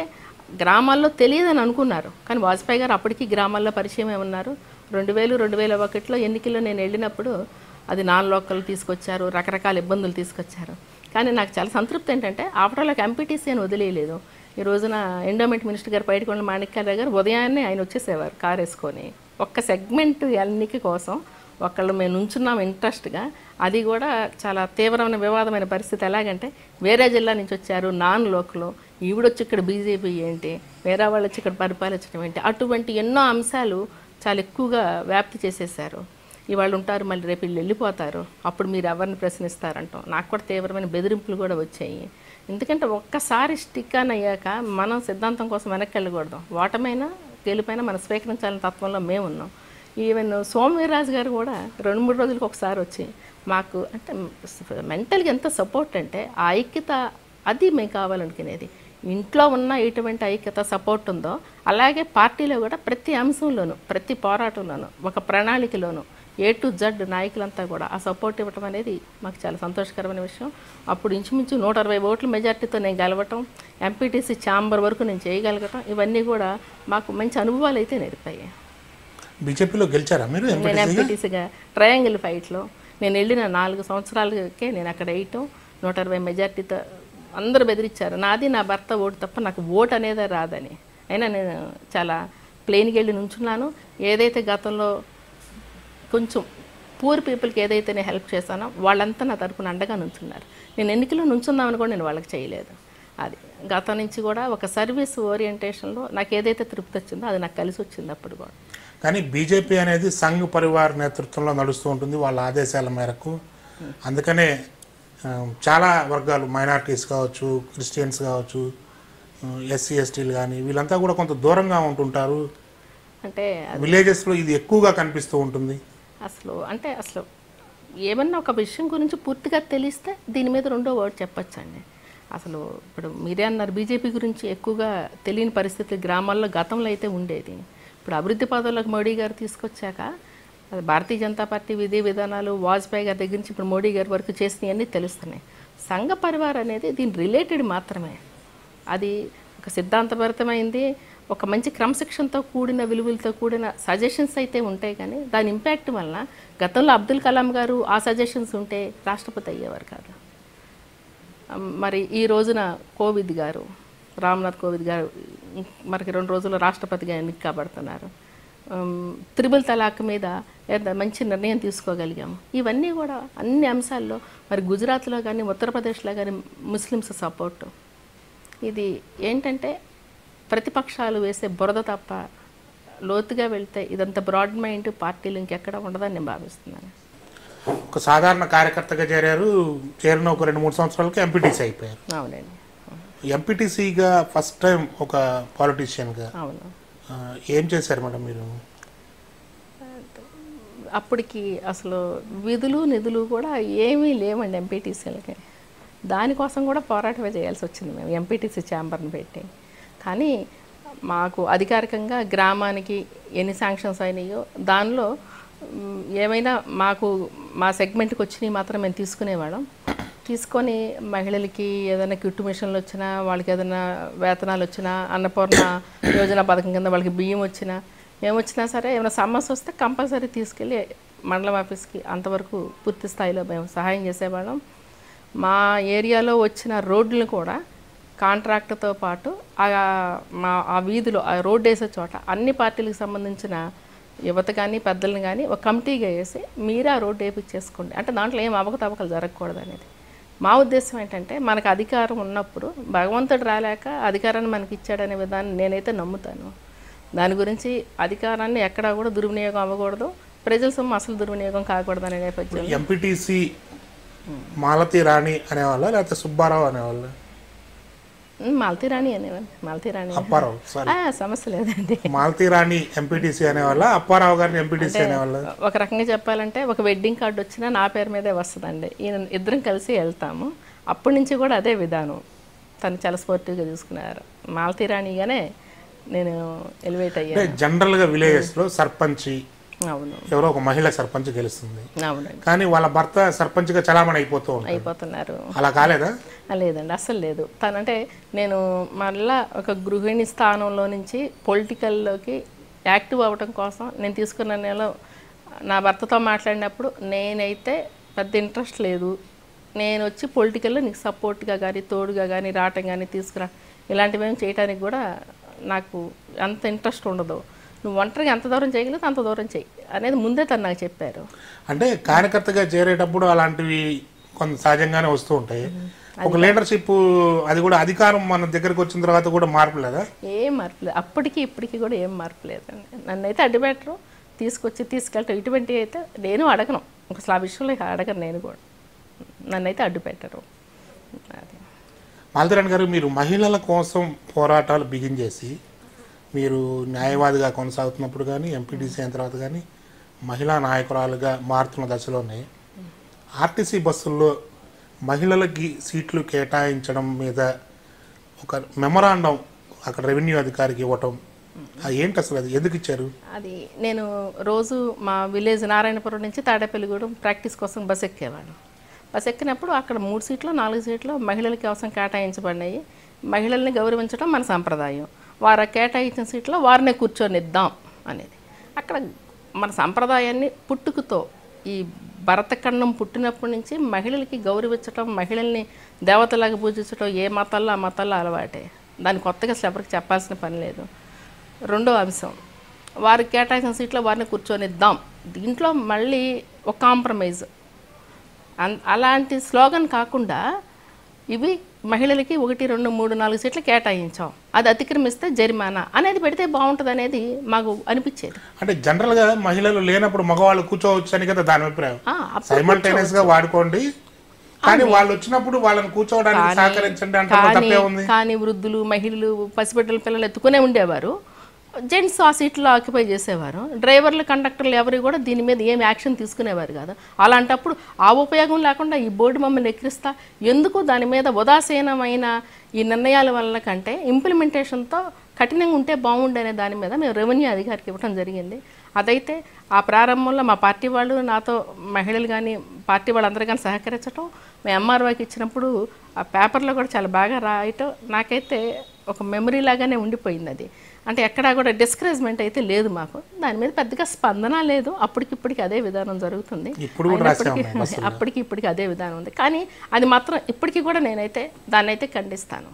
గ్రామాల్లో తెలియదని అనుకున్నారు. కానీ వాజ్పేయి గారు అప్పటికి గ్రామాల్లో పరిచయమే ఉన్నారు. 2000-2001లో ఎన్నికల్లో నేను వెళ్ళినప్పుడు అది నాన్ లోకల్ తీసుకొచ్చారు, రకరకాల ఇబ్బందులు తీసుకొచ్చారు. కానీ నాకు చాలా సంతృప్తి ఏంటంటే ఆఫ్టర్ ఆల్ ఎంపీటీసీ అని వదిలేయలేదు. ఈ రోజున ఎండోమెంట్ మినిస్టర్ గారు బయటకొండ మాణిక్యాలరావు గారు ఉదయాన్నే ఆయన వచ్చేసేవారు కారు వేసుకొని. ఒక్క సెగ్మెంట్ ఎన్నిక కోసం ఒకళ్ళు మేము నుంచున్నాం ఇంట్రెస్ట్గా. అది కూడా చాలా తీవ్రమైన వివాదమైన పరిస్థితి. ఎలాగంటే వేరే జిల్లా నుంచి వచ్చారు, నాన్ లోకల్, ఈవిడొచ్చి ఇక్కడ బీజేపీ ఏంటి, వేరే వాళ్ళు వచ్చి ఇక్కడ పరిపాలించడం ఏంటి, అటువంటి ఎన్నో అంశాలు చాలా ఎక్కువగా వ్యాప్తి చేసేసారు. ఇవాళ ఉంటారు, మళ్ళీ రేపు వీళ్ళు వెళ్ళిపోతారు, అప్పుడు మీరు ఎవరిని ప్రశ్నిస్తారంటాం. నాకు కూడా తీవ్రమైన బెదిరింపులు కూడా వచ్చాయి. ఎందుకంటే ఒక్కసారి స్టిక్ ఆన్ అయ్యాక మనం సిద్ధాంతం కోసం వెనక్కి వెళ్ళకూడదు. ఓటమైనా గెలుపైనా మనం స్వీకరించాలని తత్వంలో మేము ఉన్నాం. ఈవెన్ సోమవీర్రాజు గారు కూడా 2-3 రోజులకు ఒకసారి వచ్చి మాకు అంటే మెంటల్గా ఎంత సపోర్ట్ అంటే ఆ ఐక్యత, అది మేము కావాలనుకునేది. ఇంట్లో ఉన్న ఎటువంటి ఐక్యత సపోర్ట్ ఉందో అలాగే పార్టీలో కూడా ప్రతి అంశంలోనూ, ప్రతి పోరాటంలోనూ, ఒక ప్రణాళికలోనూ A to Z నాయకులంతా కూడా ఆ సపోర్ట్ ఇవ్వటం అనేది మాకు చాలా సంతోషకరమైన విషయం. అప్పుడు ఇంచుమించు 120 ఓట్ల మెజార్టీతో నేను గెలవటం, ఎంపీటీసీ ఛాంబర్ వరకు నేను చేయగలగటం, ఇవన్నీ కూడా మాకు మంచి అనుభవాలు అయితే నేర్పాయి. బీజేపీలో గెలిచారా మీరు? నేను ఎంపీటీసీగా ట్రయాంగిల్ ఫైట్లో నేను వెళ్ళిన 4 సంవత్సరాలకే నేను అక్కడ వేయటం, 120 మెజార్టీతో అందరూ బెదిరించారు. నాది నా భర్త ఓటు తప్ప నాకు ఓటు అనేదే రాదని. అయినా నేను చాలా ప్లెయిన్కి వెళ్ళి నుంచున్నాను. ఏదైతే గతంలో కొంచెం పూర్ పీపుల్కి ఏదైతే నేను హెల్ప్ చేశానో వాళ్ళంతా నా తరపున అండగా నుంచున్నారు. నేను ఎన్నికల్లో నుంచుందామని కూడా నేను వాళ్ళకి చేయలేదు. అది గతం నుంచి కూడా ఒక సర్వీస్ ఓరియంటేషన్లో నాకు ఏదైతే తృప్తి వచ్చిందో అది నాకు కలిసి వచ్చింది అప్పుడు కూడా. కానీ బీజేపీ అనేది సంఘ్ పరివార్ నేతృత్వంలో నడుస్తూ ఉంటుంది వాళ్ళ ఆదేశాల మేరకు. అందుకనే చాలా వర్గాలు, మైనారిటీస్ కావచ్చు, క్రిస్టియన్స్ కావచ్చు, ఎస్సీ ఎస్టీలు కానీ వీళ్ళంతా కూడా కొంత దూరంగా ఉంటుంటారు. అంటే విలేజెస్లో ఇది ఎక్కువగా కనిపిస్తూ ఉంటుంది. అసలు ఏమన్నా ఒక విషయం గురించి పూర్తిగా తెలిస్తే దీని మీద రెండో వర్డ్ చెప్పచ్చండి. అసలు ఇప్పుడు మీరే అన్నారు బీజేపీ గురించి ఎక్కువగా తెలియని పరిస్థితి గ్రామాల్లో గతంలో అయితే ఉండేది. ఇప్పుడు అభివృద్ధి పదవులకు మోడీ గారు తీసుకొచ్చాక అది భారతీయ జనతా పార్టీ విధి విధానాలు వాజ్పేయి గారి దగ్గర నుంచి ఇప్పుడు మోడీ గారి వరకు చేసినవన్నీ తెలుస్తున్నాయి. సంఘ పరివార్ అనేది దీని రిలేటెడ్ మాత్రమే. అది ఒక సిద్ధాంతభరితమైంది, ఒక మంచి క్రమశిక్షణతో కూడిన విలువలతో కూడిన సజెషన్స్ అయితే ఉంటాయి. కానీ దాని ఇంపాక్ట్ వలన గతంలో అబ్దుల్ కలాం గారు ఆ సజెషన్స్ ఉంటే రాష్ట్రపతి అయ్యేవారు కాదు. మరి ఈ రోజున కోవిద్ గారు, రామ్నాథ్ కోవిద్ గారు మనకి 2 రోజుల్లో రాష్ట్రపతిగా ఎన్నిక కాబడుతున్నారు. త్రిబుల్ తలాక్ మీద మంచి నిర్ణయం తీసుకోగలిగాము. ఇవన్నీ కూడా అన్ని అంశాల్లో మరి గుజరాత్లో కానీ ఉత్తరప్రదేశ్లో కానీ ముస్లిమ్స్ సపోర్టు. ఇది ఏంటంటే ప్రతిపక్షాలు వేసే బురద తప్ప లోతుగా వెళ్తే ఇదంతా బ్రాడ్ మైండ్ పార్టీలు ఇంకెక్కడ ఉండదని నేను భావిస్తున్నాను. ఒక సాధారణ కార్యకర్తగా చేరిన ఒక 2-3 సంవత్సరాలకి ఎంపీటీసీ అయిపోయారు. అవునండి. ఎంపీటీసీగా ఫస్ట్ టైం ఒక పాలిటీషియన్గా అవును. ఏం చేశారు మేడం మీరు? అప్పటికి అసలు విధులు నిధులు కూడా ఏమీ లేవండి ఎంపీటీసీలకి. దానికోసం కూడా పోరాటమే చేయాల్సి వచ్చింది. మేము ఎంపీటీసీ ఛాంబర్ని పెట్టి. కానీ మాకు అధికారికంగా గ్రామానికి ఎన్ని శాంక్షన్స్ అయినాయో దానిలో ఏమైనా మాకు మా సెగ్మెంట్కి వచ్చినవి మాత్రం మేము తీసుకునేవాళ్ళం. తీసుకొని మహిళలకి ఏదైనా కిట్టు మిషన్లు వచ్చినా, వాళ్ళకి ఏదైనా వేతనాలు వచ్చినా, అన్నపూర్ణ యోజన పథకం కింద వాళ్ళకి బియ్యం వచ్చినా, ఏమొచ్చినా సరే ఏమైనా సమస్య వస్తే కంపల్సరీ తీసుకెళ్ళి మండలం ఆఫీస్కి అంతవరకు పూర్తి స్థాయిలో మేము సహాయం చేసేవాళ్ళం. మా ఏరియాలో వచ్చిన రోడ్లను కూడా కాంట్రాక్ట్తో పాటు ఆ వీధిలో ఆ రోడ్డు వేసే చోట అన్ని పార్టీలకు సంబంధించిన యువత కానీ పెద్దలను కానీ ఒక కమిటీగా వేసి మీరే ఆ రోడ్డు వేపించేసుకోండి. అంటే దాంట్లో ఏం అవకతవకలు జరగకూడదు అనేది మా ఉద్దేశం. ఏంటంటే మనకు అధికారం ఉన్నప్పుడు భగవంతుడు రాలేక అధికారాన్ని మనకి ఇచ్చాడనే విధాన్ని నేనైతే నమ్ముతాను. దాని గురించి అధికారాన్ని ఎక్కడా కూడా దుర్వినియోగం అవ్వకూడదు, ప్రజల సొమ్ము అసలు దుర్వినియోగం కాకూడదు అనే నేపథ్యం. ఎంపీటీసీ మాలతి రాణి అనేవాళ్ళ లేకపోతే సుబ్బారావు అనేవాళ్ళ? మాలతి రాణి అనేవాళ్ళు. మాలతి రాణి అప్పారావు, సమస్య లేదండి. మాలతి రాణి ఎంపీటీసీ అనేవాళ్ళ, అప్పారావు గారిని ఎంపీటీసీ అనేవాళ్ళ? ఒక రకంగా చెప్పాలంటే ఒక వెడ్డింగ్ కార్డు వచ్చినా నా పేరు మీదే వస్తుందండి. ఈయన ఇద్దరం కలిసి వెళ్తాము. అప్పటి నుంచి కూడా అదే విధానం. తను చాలా స్పోర్టివ్గా చూసుకున్నారు. మాలతి రాణిగానే నేను ఎలివేట్ అయ్యాను. జనరల్గా విలేజెస్లో సర్పంచి అవును ఎవరో ఒక మహిళ సర్పంచ్ గెలుస్తుంది, అవునండి కానీ వాళ్ళ భర్త సర్పంచ్గా చలామణి ఉంటాడు. అయిపోతున్నారు. అలా కాలేదా? లేదండి అస్సలు లేదు. తనంటే నేను మళ్ళా ఒక గృహిణి స్థానంలో నుంచి పొలిటికల్లోకి యాక్టివ్ అవ్వటం కోసం నేను తీసుకున్న నెల నా భర్తతో మాట్లాడినప్పుడు నేనైతే పెద్ద ఇంట్రెస్ట్ లేదు, నేను వచ్చి పొలిటికల్లో నీకు సపోర్ట్గా కానీ తోడుగా కానీ రావటం కానీ తీసుకురా ఇలాంటివి ఏం చేయడానికి కూడా నాకు అంత ఇంట్రెస్ట్ ఉండదు, నువ్వు ఒంటరిగా ఎంత దూరం చేయగలిగితే అంత దూరం చెయ్యి అనేది ముందే తను నాకు చెప్పారు. అంటే కార్యకర్తగా చేరేటప్పుడు అలాంటివి కొంత సహజంగానే వస్తూ ఉంటాయి. ఒక లీడర్షిప్, అది కూడా అధికారం మన దగ్గరకు వచ్చిన తర్వాత కూడా మార్పు లేదా? ఏం మార్పు లేదు, అప్పటికి ఇప్పటికి కూడా ఏం మార్పు లేదండి. నన్నైతే అడ్డు పెట్టరు, తీసుకెళ్ళటం ఇటువంటి అయితే నేను అడగను, అసలు ఆ విషయంలో అడగను, నేను కూడా నన్నైతే అడ్డు పెట్టరు. అది మాలతిరాణి గారు, మీరు మహిళల కోసం పోరాటాలు బిగిన్ చేసి మీరు న్యాయవాదిగా కొనసాగుతున్నప్పుడు కానీ, ఎంపీటీసీ అయిన తర్వాత కానీ, మహిళా నాయకురాలుగా మారుతున్న దశలోనే ఆర్టీసీ బస్సుల్లో మహిళలకి సీట్లు కేటాయించడం మీద ఒక మెమరాండం అక్కడ రెవెన్యూ అధికారికి ఇవ్వటం, ఏంటి అసలు, అది ఎందుకు ఇచ్చారు? అది నేను రోజు మా విలేజ్ నారాయణపురం నుంచి తాడేపల్లిగూడెం ప్రాక్టీస్ కోసం బస్ ఎక్కేవాడు. బస్ ఎక్కినప్పుడు అక్కడ 3 సీట్లు 4 సీట్లు మహిళలకి అవసరం కేటాయించబడినాయి. మహిళల్ని గౌరవించడం మన సంప్రదాయం. వారు కేటాయించిన సీట్లో వారినే కూర్చొనిద్దాం అనేది అక్కడ మన సంప్రదాయాన్ని పుట్టుకతో ఈ భరతఖండం పుట్టినప్పటి నుంచి మహిళలకి గౌరవించడం, మహిళల్ని దేవతలాగా పూజించడం ఏ మతాల్లో ఆ మతాల్లో అలవాటే, దాన్ని కొత్తగా అసలు ఎవరికి చెప్పాల్సిన పని లేదు. రెండో అంశం, వారికి కేటాయించిన సీట్లో వారిని కూర్చొనిద్దాం, దీంట్లో మళ్ళీ ఒక కాంప్రమైజ్ అలాంటి స్లోగన్ కాకుండా ఇవి మహిళలకి 1 2 3 4 సీట్లు కేటాయించాం, అది అతిక్రమిస్తే జరిమానా అనేది పెడితే బాగుంటుంది అనేది మాకు అనిపించేది. అంటే జనరల్గా మహిళలు లేనప్పుడు మగవాళ్ళు కూర్చోవచ్చు అని కదా దాని అభిప్రాయం. సైమల్టేనియస్ గా వాడుకోండి, కానీ వాళ్ళు వచ్చినప్పుడు వాళ్ళని కూర్చోవడానికి సహకరించండి అంటే తప్పే ఉంది. కానీ వృద్ధులు, మహిళలు, పసిబిడ్డల పిల్లలు ఎత్తుకునే ఉండేవారు, జెంట్స్ ఆ సీట్లో ఆక్యుపై చేసేవారు. డ్రైవర్లు, కండక్టర్లు ఎవరు కూడా దీని మీద ఏం యాక్షన్ తీసుకునేవారు కాదు. అలాంటప్పుడు ఆ ఉపయోగం లేకుండా ఈ బోర్డు మమ్మల్ని ఎక్కిరిస్తా ఎందుకు, దాని మీద ఉదాసీనమైన ఈ నిర్ణయాల వల్ల కంటే ఇంప్లిమెంటేషన్తో కఠినంగా ఉంటే బాగుండనే దాని మీద మేము రెవెన్యూ అధికారికి ఇవ్వడం జరిగింది. అదైతే ఆ ప్రారంభంలో మా పార్టీ వాళ్ళు నాతో, మహిళలు కానీ పార్టీ వాళ్ళందరూ కానీ సహకరించడం, మేము ఎంఆర్ఓకి ఇచ్చినప్పుడు ఆ పేపర్లో కూడా చాలా బాగా రాయటం నాకైతే ఒక మెమరీ లాగానే ఉండిపోయింది. అది అంటే ఎక్కడా కూడా డిస్కరేజ్మెంట్ అయితే లేదు మాకు, దాని మీద పెద్దగా స్పందన లేదు. అప్పటికిప్పటికి అదే విధానం జరుగుతుంది, అప్పటికి ఇప్పటికి అదే విధానం ఉంది. కానీ అది మాత్రం ఇప్పటికీ కూడా నేనైతే దాన్ని అయితే ఖండిస్తాను,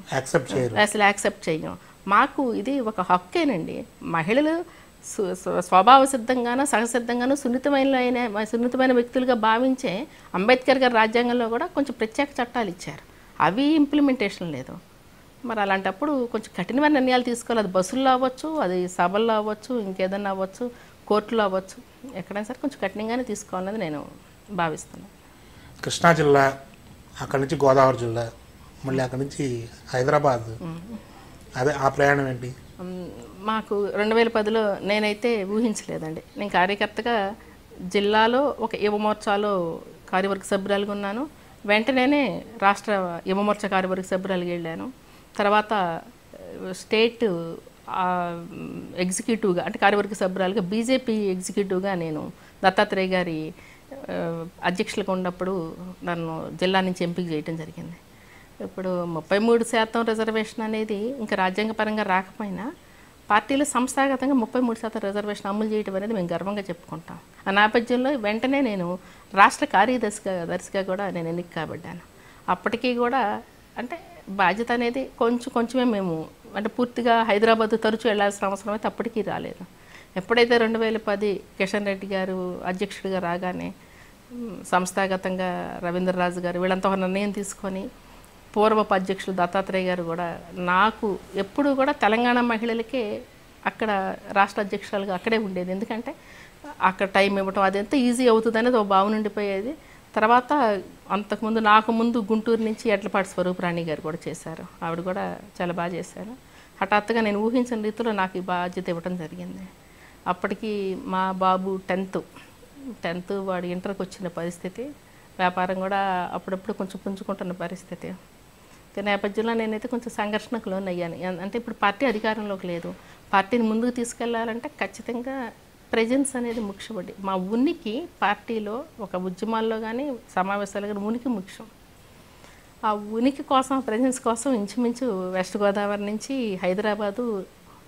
అసలు యాక్సెప్ట్ చెయ్యం. మాకు ఇది ఒక హక్కేనండి. మహిళలు స్వభావ సిద్ధంగానో సహసిద్ధంగానో సున్నితమైన వ్యక్తులుగా భావించే అంబేద్కర్ గారి రాజ్యాంగంలో కూడా కొంచెం ప్రత్యేక చట్టాలు ఇచ్చారు, అవి ఇంప్లిమెంటేషన్ లేదు. మరి అలాంటప్పుడు కొంచెం కఠినమైన నిర్ణయాలు తీసుకోవాలి. అది బస్సుల్లో అవ్వచ్చు, అది సభల్లో అవ్వచ్చు, ఇంకేదన్నా అవ్వచ్చు, కోర్టులో అవ్వచ్చు, ఎక్కడైనా సరే కొంచెం కఠినంగానే తీసుకోవాలనేది నేను భావిస్తున్నాను. కృష్ణా జిల్లా, అక్కడి నుంచి గోదావరి జిల్లా, మళ్ళీ అక్కడి నుంచి హైదరాబాద్, అదే ఆ ప్రయాణం ఏంటి? మాకు 2010లో నేనైతే ఊహించలేదండి. నేను కార్యకర్తగా జిల్లాలో ఒక యువమోర్చాలో కార్యవర్గ సభ్యురాలుగా ఉన్నాను. వెంటనే రాష్ట్ర యువమోర్చా కార్యవర్గ సభ్యురాలుగా వెళ్ళాను. తర్వాత స్టేట్ ఎగ్జిక్యూటివ్గా అంటే కార్యవర్గ సభ్యురాలుగా బీజేపీ ఎగ్జిక్యూటివ్గా నేను దత్తాత్రేయ గారి అధ్యక్షులుగా ఉన్నప్పుడు నన్ను జిల్లా నుంచి ఎంపిక చేయడం జరిగింది. ఇప్పుడు 33% రిజర్వేషన్ అనేది ఇంకా రాజ్యాంగపరంగా రాకపోయినా పార్టీలో సంస్థాగతంగా 33% రిజర్వేషన్ అమలు చేయడం అనేది మేము గర్వంగా చెప్పుకుంటాం. ఆ నేపథ్యంలో వెంటనే నేను రాష్ట్ర కార్యదర్శిగా కూడా నేను ఎన్నిక కాబడ్డాను. అప్పటికీ కూడా అంటే బాధ్యత అనేది కొంచెమే మేము అంటే పూర్తిగా హైదరాబాద్ తరచూ వెళ్లాల్సిన అవసరం అయితే అప్పటికీ రాలేదు. ఎప్పుడైతే 2010 కిషన్ రెడ్డి గారు అధ్యక్షుడిగా రాగానే సంస్థాగతంగా రవీంద్రరాజు గారు వీళ్ళంతా ఒక నిర్ణయం తీసుకొని పూర్వపు అధ్యక్షులు దత్తాత్రేయ గారు కూడా నాకు ఎప్పుడు కూడా తెలంగాణ మహిళలకే అక్కడ రాష్ట్ర అధ్యక్షురాలుగా అక్కడే ఉండేది. ఎందుకంటే అక్కడ టైం ఇవ్వటం అది ఎంత ఈజీ అవుతుంది అనేది ఒక భావన ఉండిపోయేది. తర్వాత అంతకుముందు నాకు ముందు గుంటూరు నుంచి ఎడ్లపాటి స్వరూపరాణి గారు కూడా చేశారు, ఆవిడ కూడా చాలా బాగా చేశారు. హఠాత్తుగా నేను ఊహించిన రీతిలో నాకు ఈ బాధ్యత ఇవ్వడం జరిగింది. అప్పటికి మా బాబు 10th వాడు ఇంటర్కి వచ్చిన పరిస్థితి, వ్యాపారం కూడా అప్పుడప్పుడు కొంచెం పుంజుకుంటున్న పరిస్థితి. నేపథ్యంలో నేనైతే కొంచెం సంఘర్షణకు లోనయ్యాను. అంటే ఇప్పుడు పార్టీ అధికారంలోకి లేదు, పార్టీని ముందుకు తీసుకెళ్లాలంటే ఖచ్చితంగా ప్రెజెన్స్ అనేది ముఖ్యపడి మా ఉనికి పార్టీలో ఒక ఉద్యమాల్లో కానీ సమావేశాలు కానీ ఉనికి ముఖ్యం. ఆ ఉనికి కోసం ప్రెజెన్స్ కోసం ఇంచుమించు వెస్ట్ గోదావరి నుంచి హైదరాబాదు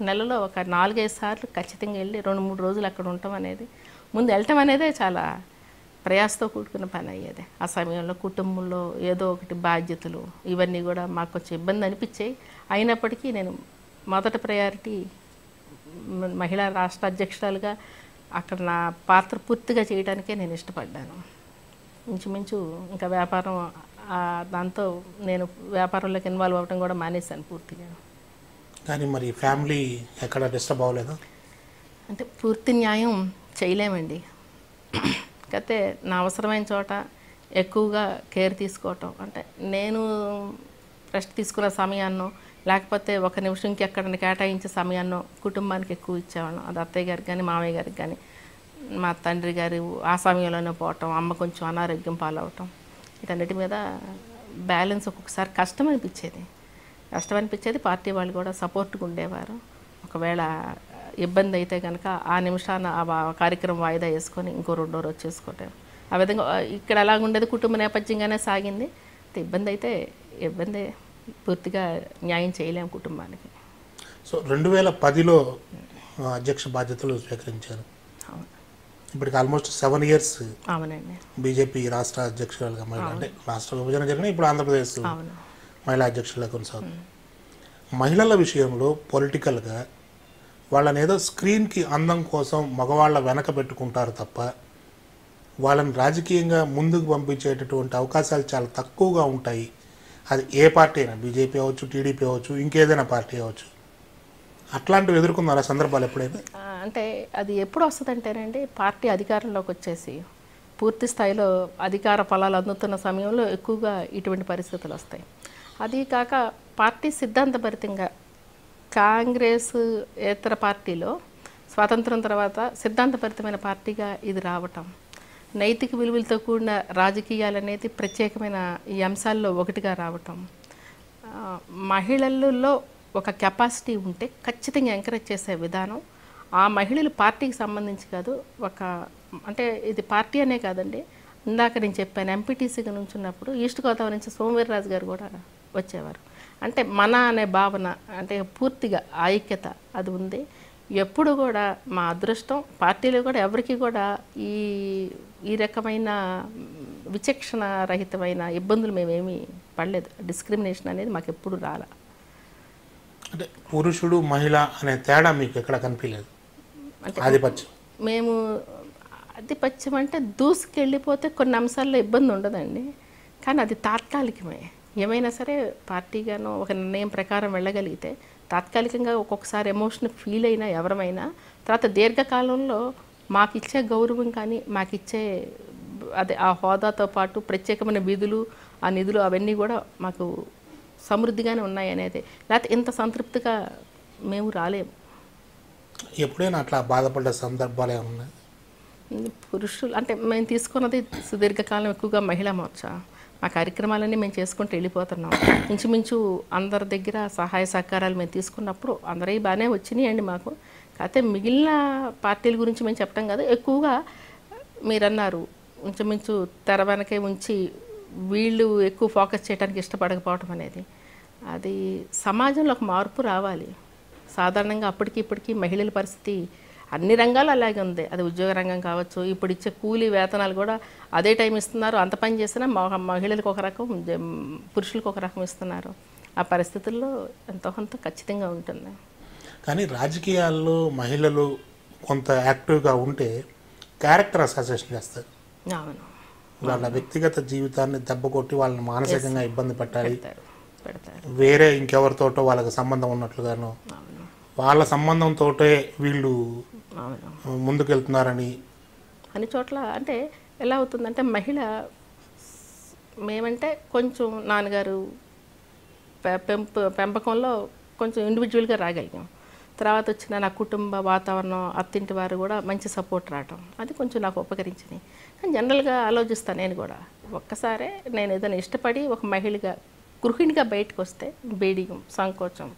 నెలలో ఒక 4-5 సార్లు ఖచ్చితంగా వెళ్ళి 2-3 రోజులు అక్కడ ఉండటం అనేది, ముందు వెళ్ళటం అనేదే చాలా ప్రయాసతో కూడుకున్న పని అయ్యేది. ఆ సమయంలో కుటుంబంలో ఏదో ఒకటి బాధ్యతలు ఇవన్నీ కూడా మాకు కొంచెం ఇబ్బంది అనిపించాయి. అయినప్పటికీ నేను మొదటి ప్రయారిటీ మహిళా రాష్ట్ర అధ్యక్షురాలుగా అక్కడ నా పాత్ర పూర్తిగా చేయడానికే నేను ఇష్టపడ్డాను. ఇంచుమించు ఇంకా వ్యాపారం దాంతో నేను వ్యాపారంలోకి ఇన్వాల్వ్ అవ్వడం కూడా మానేశాను పూర్తిగా. కానీ మరి ఫ్యామిలీ ఎక్కడ డిస్టర్బ్ అవ్వలేదా? అంటే పూర్తి న్యాయం చేయలేమండి. కాకపోతే నా అవసరమైన చోట ఎక్కువగా కేర్ తీసుకోవటం, అంటే నేను రెస్ట్ తీసుకున్న సమయాన్నో లేకపోతే ఒక నిమిషంకి ఎక్కడిని కేటాయించే సమయాన్నో కుటుంబానికి ఎక్కువ ఇచ్చేవాళ్ళం. అది అత్తయ్య గారికి కానీ మామయ్య గారికి కానీ. మా తండ్రి గారు ఆ సమయంలోనే పోవటం, అమ్మ కొంచెం అనారోగ్యం పాలవటం, వీటన్నిటి మీద బ్యాలెన్స్ ఒక్కొక్కసారి కష్టం అనిపించేది. పార్టీ వాళ్ళు కూడా సపోర్ట్గా ఉండేవారు. ఒకవేళ ఇబ్బంది అయితే కనుక ఆ నిమిషాన ఆ కార్యక్రమం వాయిదా వేసుకొని ఇంకో 2 రోజు చేసుకోవటం. ఆ విధంగా ఇక్కడ అలాగ ఉండేది, కుటుంబ నేపథ్యంగానే సాగింది. ఇబ్బంది పూర్తిగా న్యాయం చేయలేము కుటుంబానికి. సో 2010లో అధ్యక్ష బాధ్యతలు స్వీకరించారు. అవును, ఇప్పటికి ఆల్మోస్ట్ 7 years అవునండి. బీజేపీ రాష్ట్ర అధ్యక్షురాలుగా అంటే రాష్ట్ర విభజన జరిగిన ఇప్పుడు ఆంధ్రప్రదేశ్ అవును, మహిళా అధ్యక్షులుగా కొనసాగుతుంది. మహిళల విషయంలో పొలిటికల్గా వాళ్ళని ఏదో స్క్రీన్కి అందం కోసం మగవాళ్ళ వెనక పెట్టుకుంటారు తప్ప వాళ్ళని రాజకీయంగా ముందుకు పంపించేటటువంటి అవకాశాలు చాలా తక్కువగా ఉంటాయి. అది ఏ పార్టీ అయినా, బీజేపీ అవ్వచ్చు, టీడీపీ అవ్వచ్చు, ఇంకేదైనా పార్టీ అవ్వచ్చు. అట్లాంటివి ఎదుర్కొన్నారా సందర్భాలు ఎప్పుడైనా? అంటే అది ఎప్పుడు వస్తుందంటేనండి, పార్టీ అధికారంలోకి వచ్చేసి పూర్తి స్థాయిలో అధికార ఫలాలు అందుతున్న సమయంలో ఎక్కువగా ఇటువంటి పరిస్థితులు వస్తాయి. అది కాక పార్టీ సిద్ధాంతభరితంగా కాంగ్రెస్ ఇతర పార్టీలో స్వాతంత్రం తర్వాత సిద్ధాంతభరితమైన పార్టీగా ఇది రావటం, నైతిక విలువలతో కూడిన రాజకీయాలు అనేది ప్రత్యేకమైన ఈ అంశాల్లో ఒకటిగా రావటం, మహిళల్లో ఒక కెపాసిటీ ఉంటే ఖచ్చితంగా ఎంకరేజ్ చేసే విధానం, ఆ మహిళలు పార్టీకి సంబంధించి కాదు, అంటే ఇది పార్టీ అనే కాదండి. ఇందాక నేను చెప్పాను, ఎంపీటీసీగా నుంచున్నప్పుడు ఈస్ట్ గోదావరి నుంచి సోమవీర్రాజు గారు కూడా వచ్చేవారు. అంటే మన అనే భావన, అంటే పూర్తిగా ఐక్యత అది ఉంది. ఎప్పుడు కూడా మా అదృష్టం, పార్టీలో కూడా ఎవరికి కూడా ఈ రకమైన విచక్షణ రహితమైన ఇబ్బందులు మేమేమీ పడలేదు. డిస్క్రిమినేషన్ అనేది మాకు ఎప్పుడు రాల. అంటే పురుషుడు మహిళ అనే తేడా మీకు ఎక్కడ కనిపించలేదు? అంటే ఆధిపత్యం అంటే దూసుకెళ్ళిపోతే కొన్ని అంశాల్లో ఇబ్బంది ఉండదండి, కానీ అది తాత్కాలికమే. ఏమైనా సరే పార్టీగానో ఒక నిర్ణయం ప్రకారం వెళ్ళగలిగితే తాత్కాలికంగా ఒక్కొక్కసారి ఎమోషన్ ఫీల్ అయినా ఎవరమైనా తర్వాత దీర్ఘకాలంలో మాకు ఇచ్చే గౌరవం కానీ మాకిచ్చే అదే ఆ హోదాతో పాటు ప్రత్యేకమైన విధులు, ఆ నిధులు అవన్నీ కూడా మాకు సమృద్ధిగానే ఉన్నాయి అనేది, లేకపోతే ఇంత సంతృప్తిగా మేము రాలేము. ఎప్పుడైనా అట్లా బాధపడ్డ సందర్భాలు ఏమన్నా? పురుషులు అంటే మేము తీసుకున్నది సుదీర్ఘకాలం ఎక్కువగా మహిళా మోర్చా. మా కార్యక్రమాలన్నీ మేము చేసుకుంటూ వెళ్ళిపోతున్నాం. ఇంచుమించు అందరి దగ్గర సహాయ సహకారాలు మేము తీసుకున్నప్పుడు అందరూ బాగానే వచ్చినాయండి మాకు. కాకపోతే మిగిలిన పార్టీల గురించి మేము చెప్పడం కాదు, ఎక్కువగా మీరన్నారు ఇంచుమించు తెర వెనకే ఉంచి వీళ్ళు ఎక్కువ ఫోకస్ చేయడానికి ఇష్టపడకపోవటం అనేది, అది సమాజంలో ఒక మార్పు రావాలి. సాధారణంగా అప్పటికి ఇప్పటికీ మహిళల పరిస్థితి అన్ని రంగాలు అలాగే ఉంది. అది ఉద్యోగ రంగం కావచ్చు, ఇప్పుడు ఇచ్చే కూలీ వేతనాలు కూడా అదే టైం ఇస్తున్నారు. అంత పని చేసినా మహిళలకు ఒక రకం, పురుషులకు ఒక రకం ఇస్తున్నారు. ఆ పరిస్థితుల్లో ఎంతో కొంత ఖచ్చితంగా ఉంటుంది. కానీ రాజకీయాల్లో మహిళలు కొంత యాక్టివ్గా ఉంటే క్యారెక్టర్ అసోసియేషన్ చేస్తారు. అవును, వాళ్ళ వ్యక్తిగత జీవితాన్ని దెబ్బ కొట్టి వాళ్ళని మానసికంగా ఇబ్బంది పెట్టాలి, పెడతారు. వేరే ఇంకెవరితోటో వాళ్ళకి సంబంధం ఉన్నట్లుగాను, వాళ్ళ సంబంధంతో వీళ్ళు ముందుకెళ్తున్నారని అన్ని చోట్ల. అంటే ఎలా అవుతుందంటే మహిళ మేమంటే కొంచెం నాన్నగారు పెంపకంలో కొంచెం ఇండివిజువల్గా రాగలిగాం. తర్వాత వచ్చిన నా కుటుంబ వాతావరణం, అత్తింటి వారు కూడా మంచి సపోర్ట్ రావటం, అది కొంచెం నాకు ఉపకరించింది. కానీ జనరల్గా ఆలోచిస్తాను నేను కూడా, ఒక్కసారే నేను ఏదైనా ఇష్టపడి ఒక మహిళగా గృహిణిగా బయటకు వస్తే బేడిగం, సంకోచం,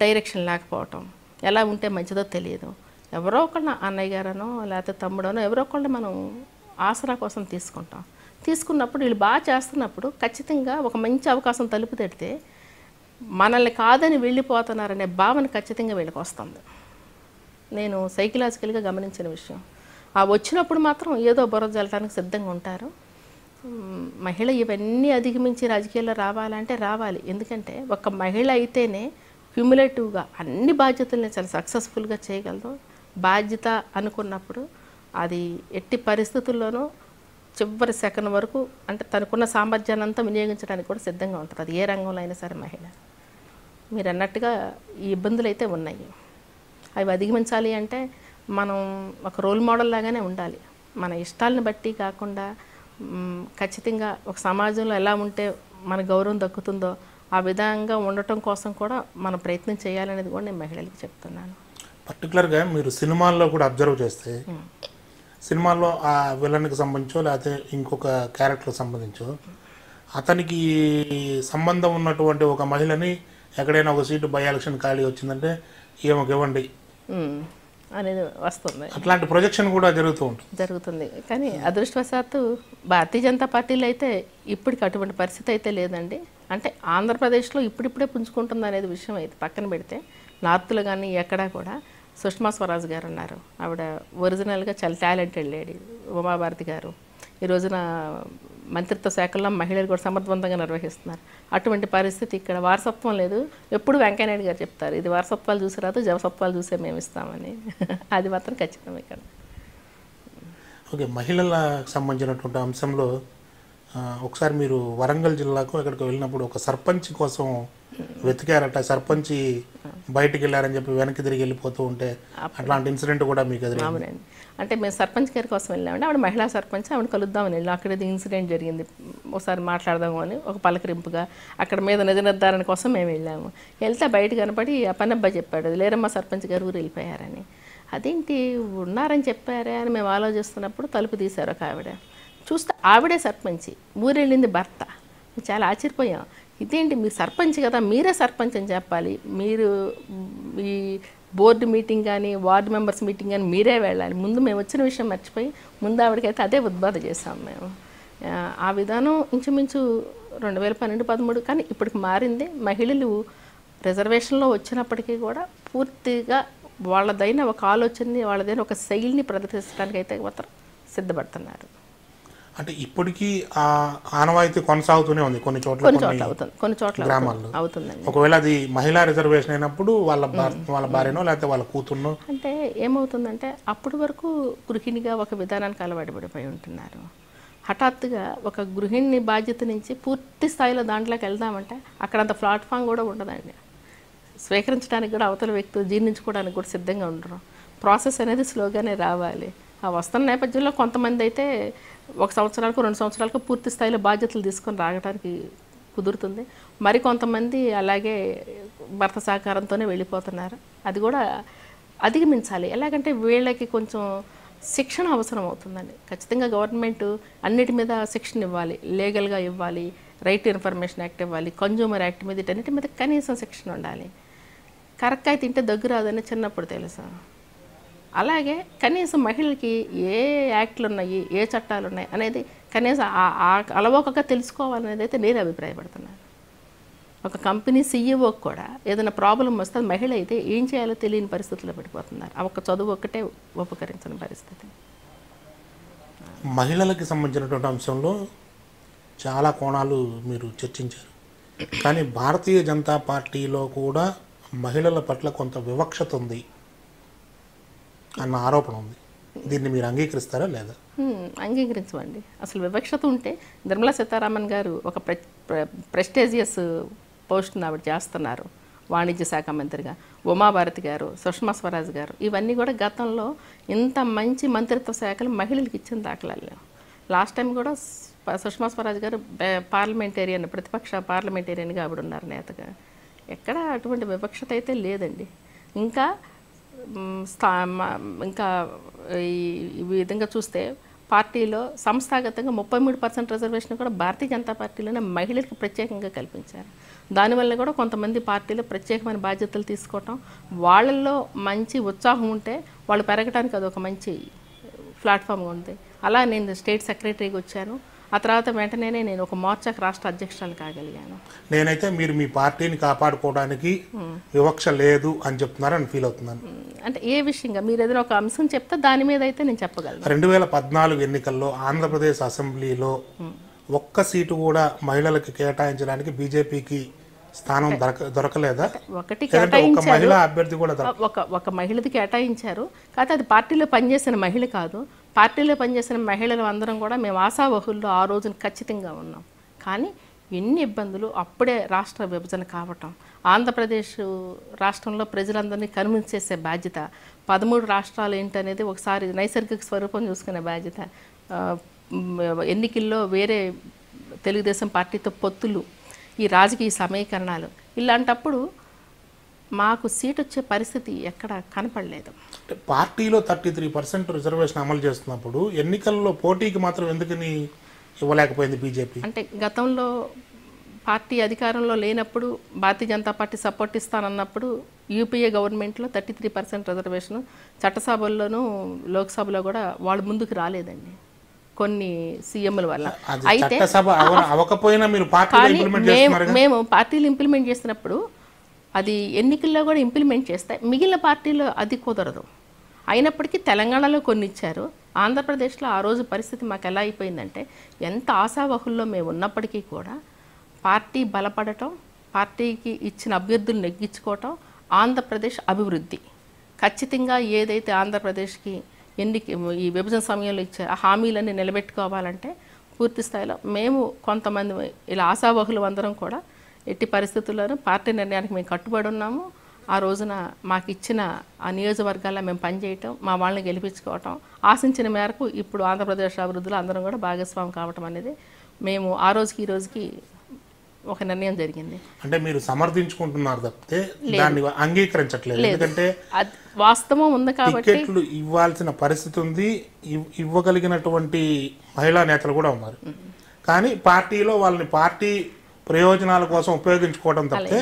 డైరెక్షన్ లేకపోవటం, ఎలా ఉంటే మంచిదో తెలియదు. ఎవరో ఒకళ్ళ అన్నయ్య గారనో లేకపోతే తమ్ముడనో ఎవరో ఒకళ్ళని మనం ఆసరా కోసం తీసుకుంటాం. తీసుకున్నప్పుడు వీళ్ళు బాగా చేస్తున్నప్పుడు ఖచ్చితంగా ఒక మంచి అవకాశం తలుపు తడితే మనల్ని కాదని వెళ్ళిపోతున్నారనే భావన ఖచ్చితంగా వీళ్ళకి వస్తుంది. నేను సైకలాజికల్గా గమనించిన విషయం. ఆ వచ్చినప్పుడు మాత్రం ఏదో బుర్ర జల్లటానికి సిద్ధంగా ఉంటారు. మహిళ ఇవన్నీ అధిగమించి రాజకీయాల్లో రావాలంటే రావాలి. ఎందుకంటే ఒక మహిళ అయితేనే క్యూములేటివ్గా అన్ని బాధ్యతల్ని చాలా సక్సెస్ఫుల్గా చేయగలదు. బాధ్యత అనుకున్నప్పుడు అది ఎట్టి పరిస్థితుల్లోనూ చివరి సెకండ్ వరకు అంటే తనకున్న సామర్థ్యాన్ని అంతా వినియోగించడానికి కూడా సిద్ధంగా ఉంటుంది. అది ఏ రంగంలో అయినా సరే మహిళ. మీరు అన్నట్టుగా ఈ ఇబ్బందులు అయితే ఉన్నాయి. అవి అధిగమించాలి అంటే మనం ఒక రోల్ మోడల్ లాగానే ఉండాలి. మన ఇష్టాలను బట్టి కాకుండా ఖచ్చితంగా ఒక సమాజంలో ఎలా ఉంటే మన గౌరవం దక్కుతుందో ఆ విధంగా ఉండటం కోసం కూడా మనం ప్రయత్నం చేయాలనేది కూడా నేను మహిళలకు చెప్తున్నాను. పర్టికులర్గా మీరు సినిమాల్లో కూడా అబ్జర్వ్ చేస్తే సినిమాల్లో ఆ విలన్కి సంబంధించో లేకపోతే ఇంకొక క్యారెక్టర్కి సంబంధించో అతనికి సంబంధం ఉన్నటువంటి ఒక మహిళని ఎక్కడైనా ఒక సీటు బై ఎలక్షన్ ఖాళీ వచ్చిందంటే ఏమొక ఇవ్వండి అనేది వస్తుంది. అట్లాంటి ప్రొజెక్షన్ కూడా జరుగుతుంది. కానీ అదృష్టవశాత్తు భారతీయ జనతా పార్టీలో అయితే ఇప్పటికి అటువంటి పరిస్థితి అయితే లేదండి. అంటే ఆంధ్రప్రదేశ్లో ఇప్పుడిప్పుడే పుంజుకుంటుంది అనేది విషయం అయితే పక్కన పెడితే నార్త్లో కానీ ఎక్కడా కూడా సుష్మా స్వరాజ్ గారు ఉన్నారు. ఆవిడ ఒరిజినల్గా చాలా టాలెంటెడ్ లేడీ. ఉమాభారతి గారు ఈ రోజున మంత్రిత్వ శాఖల్లో మహిళలు కూడా సమర్థవంతంగా నిర్వహిస్తున్నారు. అటువంటి పరిస్థితి ఇక్కడ వారసత్వం లేదు. ఎప్పుడు వెంకయ్యనాయుడు గారు చెప్తారు, ఇది వారసత్వాలు చూసి రాదు, జవసత్వాలు చూసే మేము ఇస్తామని. అది మాత్రం ఖచ్చితం ఇక్కడ. ఓకే, మహిళలకు సంబంధించినటువంటి అంశంలో ఒకసారి మీరు వరంగల్ జిల్లాకు ఎక్కడికి వెళ్ళినప్పుడు ఒక సర్పంచ్ కోసం వెతికారట. సర్పంచ్ బయటికి వెళ్ళారని చెప్పి వెనక్కి తిరిగి వెళ్ళిపోతూ ఉంటే అట్లాంటి ఇన్సిడెంట్ కూడా మీకు ఎదురైంది? అవునండి. అంటే మేము సర్పంచ్ గారి కోసం వెళ్ళామండి. ఆవిడ మహిళా సర్పంచ్, ఆవిడ కలుద్దామని వెళ్ళాం. అక్కడ ఇన్సిడెంట్ జరిగింది, ఒకసారి మాట్లాడదాము అని ఒక పలకరింపుగా అక్కడ మీద నిజ నిర్ధారణ కోసం మేము వెళ్ళాము. వెళ్తే బయట కనపడి ఆ పనబ్బాయి చెప్పాడు, లేరమ్మ సర్పంచ్ గారు ఊరు వెళ్ళిపోయారని. అదేంటి ఉన్నారని చెప్పారే అని మేము ఆలోచిస్తున్నప్పుడు తలుపు తీశారు ఒక ఆవిడ. చూస్తే ఆవిడే సర్పంచి, ఊరు వెళ్ళింది భర్త. చాలా ఆశ్చర్యపోయాం. ఇదేంటి మీరు సర్పంచ్ కదా, మీరే సర్పంచ్ అని చెప్పాలి, మీరు ఈ బోర్డు మీటింగ్ కానీ వార్డు మెంబర్స్ మీటింగ్ కానీ మీరే వెళ్ళాలి. ముందు మేము వచ్చిన విషయం మర్చిపోయి ముందు ఆవిడకైతే అదే ఉద్బాధ చేసాం మేము. ఆ విధానం ఇంచుమించు 2012-13 కానీ ఇప్పటికి మారింది. మహిళలు రిజర్వేషన్లో వచ్చినప్పటికీ కూడా పూర్తిగా వాళ్ళదైన ఒక ఆలోచనని వాళ్ళదైన ఒక శైలిని ప్రదర్శించడానికి అయితే మాత్రం సిద్ధపడుతున్నారు. అంటే ఇప్పటికీ ఆ ఆనవాయితీ కొనసాగుతూనే ఉంది కొన్ని చోట్ల అవుతుంది, కొన్ని చోట్ల గ్రామాల్లో అవుతుందండి. ఒకవేళ అది మహిళా రిజర్వేషన్ అయినప్పుడు వాళ్ళ భార్యనో లేకపోతే వాళ్ళ కూతుర్నో. అంటే ఏమవుతుందంటే అప్పటి వరకు గృహిణిగా ఒక విధానానికి అలవాటు పడిపోయి ఉంటున్నారు. హఠాత్తుగా ఒక గృహిణి బాధ్యత నుంచి పూర్తి స్థాయిలో దాంట్లోకి వెళ్దామంటే అక్కడ అంత ప్లాట్ఫామ్ కూడా ఉండదండి. స్వీకరించడానికి కూడా అవతల వ్యక్తులు జీర్ణించుకోవడానికి కూడా సిద్ధంగా ఉండరు. ప్రాసెస్ అనేది స్లోగానే రావాలి. ఆ వస్తున్న నేపథ్యంలో కొంతమంది అయితే 1 సంవత్సరాలకు 2 సంవత్సరాలకు పూర్తి స్థాయిలో బాధ్యతలు తీసుకొని రావడానికి కుదురుతుంది. మరి కొంతమంది అలాగే భర్త సహకారంతోనే వెళ్ళిపోతున్నారు. అది కూడా అధిగమించాలి. ఎలాగంటే వీళ్ళకి కొంచెం శిక్షణ అవసరం అవుతుందండి. ఖచ్చితంగా గవర్నమెంట్ అన్నిటి మీద శిక్షణ ఇవ్వాలి, లీగల్గా ఇవ్వాలి, రైట్ టు ఇన్ఫర్మేషన్ యాక్ట్ ఇవ్వాలి, కన్జ్యూమర్ యాక్ట్ మీద ఇటన్నిటి మీద కనీసం శిక్షణ ఉండాలి. కరక్కాయ తింటే దగ్గు రాదని చిన్నప్పుడు తెలుసా, అలాగే కనీసం మహిళలకి ఏ యాక్ట్లు ఉన్నాయి, ఏ చట్టాలు ఉన్నాయి అనేది కనీసం అలవోకగా తెలుసుకోవాలనేది అయితే నేను అభిప్రాయపడుతున్నాను. ఒక కంపెనీ సీఈఓకి కూడా ఏదైనా ప్రాబ్లం వస్తే మహిళ అయితే ఏం చేయాలో తెలియని పరిస్థితుల్లో పడిపోతున్నారు. ఆ ఒక్క చదువు ఒక్కటే ఉపకరించిన పరిస్థితి. మహిళలకి సంబంధించినటువంటి అంశంలో చాలా కోణాలు మీరు చర్చించారు. కానీ భారతీయ జనతా పార్టీలో కూడా మహిళల పట్ల కొంత వివక్షత ఉంది అన్న ఆరోపణ ఉంది. దీన్ని మీరు అంగీకరిస్తారా లేదా? అంగీకరించమండి. అసలు వివక్షత ఉంటే నిర్మలా సీతారామన్ గారు ఒక ప్రెస్టేజియస్ పోస్ట్ని ఆవిడ చేస్తున్నారు వాణిజ్య శాఖ మంత్రిగా. ఉమాభారతి గారు, సుష్మా స్వరాజ్ గారు, ఇవన్నీ కూడా గతంలో ఇంత మంచి మంత్రిత్వ శాఖలు మహిళలకు ఇచ్చిన దాఖలాలు. లాస్ట్ టైం కూడా సుష్మా స్వరాజ్ గారు పార్లమెంటేరియన్, ప్రతిపక్ష పార్లమెంటేరియన్గా ఆవిడ ఉన్నారు నేతగా. ఎక్కడ అటువంటి వివక్షత అయితే లేదండి. ఇంకా ఈ విధంగా చూస్తే పార్టీలో సంస్థాగతంగా 33% రిజర్వేషన్ కూడా భారతీయ జనతా పార్టీలోనే మహిళలకు ప్రత్యేకంగా కల్పించారు. దానివల్ల కూడా కొంతమంది పార్టీలో ప్రత్యేకమైన బాధ్యతలు తీసుకోవటం, వాళ్ళల్లో మంచి ఉత్సాహం ఉంటే వాళ్ళు పెరగడానికి అదొక మంచి ప్లాట్ఫామ్గా ఉంది. అలా నేను స్టేట్ సెక్రటరీగా వచ్చాను. ఆ తర్వాత వెంటనే నేను ఒక మోర్చాకు రాష్ట్ర అధ్యక్షురాలు కాగలిగాను. నేనైతే మీరు మీ పార్టీని కాపాడుకోవడానికి వివక్ష లేదు అని చెప్తున్నారని ఫీల్ అవుతున్నాను. అంటే ఏ విషయంగా మీరు ఏదైనా ఒక అంశం చెప్తే దాని మీద అయితే నేను చెప్పగలను. 2014 ఎన్నికల్లో ఆంధ్రప్రదేశ్ అసెంబ్లీలో ఒక్క సీటు కూడా మహిళలకు కేటాయించడానికి బీజేపీకి స్థానం దొరకలేదా? ఒకటి ఒక మహిళా అభ్యర్థి కూడా ఒక మహిళది కేటాయించారు. కాకపోతే అది పార్టీలో పనిచేసిన మహిళ కాదు. పార్టీలో పనిచేసిన మహిళలు అందరం కూడా మేము ఆశావహుల్లో ఆ రోజున ఖచ్చితంగా ఉన్నాం. కానీ ఎన్ని ఇబ్బందులు, అప్పుడే రాష్ట్ర విభజన కావటం, ఆంధ్రప్రదేశ్ రాష్ట్రంలో ప్రజలందరినీ కన్విన్స్ చేసే బాధ్యత, 13 రాష్ట్రాలు ఏంటనేది ఒకసారి నైసర్గిక స్వరూపం చూసుకునే బాధ్యత, ఎన్నికల్లో వేరే తెలుగుదేశం పార్టీతో పొత్తులు, ఈ రాజకీయ సమీకరణాలు, ఇలాంటప్పుడు మాకు సీట్ వచ్చే పరిస్థితి ఎక్కడ కనపడలేదు. పార్టీలో 33% రిజర్వేషన్ అమలు చేస్తున్నప్పుడు ఎన్నికల్లో పోటీకి మాత్రం ఎందుకని ఇవ్వలేకపోయింది బీజేపీ? అంటే గతంలో పార్టీ అధికారంలో లేనప్పుడు Bharatiya Janata party support ఇస్తానన్నప్పుడు UPA గవర్నమెంట్లో 33% రిజర్వేషన్ చట్టసభల్లోనూ లోక్సభలో కూడా వాళ్ళు ముందుకు రాలేదండి కొన్ని సీఎంల వల్ల. అయితే మేము పార్టీలు ఇంప్లిమెంట్ చేసినప్పుడు అది ఎన్నికల్లో కూడా ఇంప్లిమెంట్ చేస్తే మిగిలిన పార్టీలో అది కుదరదు. అయినప్పటికీ తెలంగాణలో కొన్ని ఇచ్చారు. ఆంధ్రప్రదేశ్లో ఆ రోజు పరిస్థితి మాకు ఎలా అయిపోయిందంటే, ఎంత ఆశావహుల్లో మేము ఉన్నప్పటికీ కూడా పార్టీ బలపడటం, పార్టీకి ఇచ్చిన అభ్యర్థులు నెగ్గించుకోవటం, ఆంధ్రప్రదేశ్ అభివృద్ధి ఖచ్చితంగా ఏదైతే ఆంధ్రప్రదేశ్కి ఈ విభజన సమయంలో ఇచ్చే ఆ హామీలన్నీ నిలబెట్టుకోవాలంటే పూర్తి స్థాయిలో మేము కొంతమంది ఇలా ఆశావహులు అందరం కూడా ఎట్టి పరిస్థితుల్లోనూ పార్టీ నిర్ణయానికి మేము కట్టుబడి ఉన్నాము. ఆ రోజున మాకు ఇచ్చిన ఆ నియోజకవర్గాల్లో మేము పనిచేయటం, మా వాళ్ళని గెలిపించుకోవటం, ఆశించిన మేరకు ఇప్పుడు ఆంధ్రప్రదేశ్ అభివృద్ధిలో అందరం కూడా భాగస్వామి కావటం అనేది మేము ఆ రోజుకి ఈ రోజుకి ఒక నిర్ణయం జరిగింది. అంటే మీరు సమర్థించుకుంటున్నారు తప్పితే దాన్ని అంగీకరించట్లేదు. ఎందుకంటే వాస్తవం ఉంది కాబట్టి టికెట్లు ఇవ్వాల్సిన పరిస్థితి ఉంది, ఇవ్వగలిగినటువంటి మహిళా నేతలు కూడా ఉన్నారు. కానీ పార్టీలో వాళ్ళని పార్టీ ప్రయోజనాల కోసం ఉపయోగించుకోవడం తప్పితే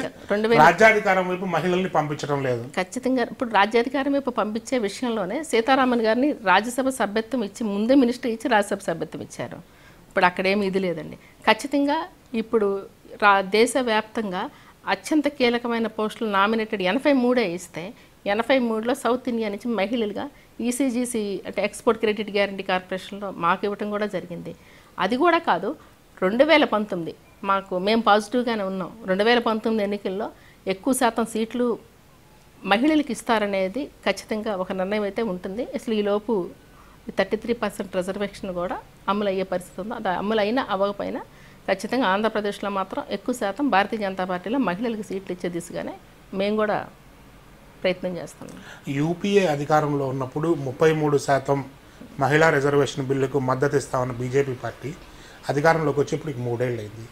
రాజ్యాధికారం వైపు మహిళల్ని పంపించడం లేదు. ఖచ్చితంగా ఇప్పుడు రాజ్యాధికారం వైపు పంపించే విషయంలోనే సీతారామన్ గారిని రాజ్యసభ సభ్యత్వం ఇచ్చి ముందే మినిస్టర్ ఇచ్చి రాజ్యసభ సభ్యత్వం ఇచ్చారు. ఇప్పుడు అక్కడేమి ఇది లేదండి. ఖచ్చితంగా ఇప్పుడు దేశవ్యాప్తంగా అత్యంత కీలకమైన పోస్టులు నామినేటెడ్ 83 ఇస్తే 83లో సౌత్ ఇండియా నుంచి మహిళలుగా ఈసీజీసీ అంటే ఎక్స్పోర్ట్ క్రెడిట్ గ్యారంటీ కార్పొరేషన్లో మాకు ఇవ్వటం కూడా జరిగింది. అది కూడా కాదు, 2019 మేము పాజిటివ్గానే ఉన్నాం. 2019 ఎన్నికల్లో ఎక్కువ శాతం సీట్లు మహిళలకు ఇస్తారనేది ఖచ్చితంగా ఒక నిర్ణయం అయితే ఉంటుంది. అసలు ఈలోపు 33% రిజర్వేషన్ కూడా అమలు అయ్యే పరిస్థితి ఉంది. అది అమలు అయినా అవ్వకపోయినా ఖచ్చితంగా ఆంధ్రప్రదేశ్లో మాత్రం ఎక్కువ శాతం భారతీయ జనతా పార్టీలో మహిళలకు సీట్లు ఇచ్చే దిశగానే మేము కూడా ప్రయత్నం చేస్తున్నాం. యూపీఏ అధికారంలో ఉన్నప్పుడు 33% మహిళా రిజర్వేషన్ బిల్లుకు మద్దతు ఇస్తామన్న బీజేపీ పార్టీ అధికారంలోకి వచ్చి ఇప్పుడు 3 ఏళ్ళు అయింది.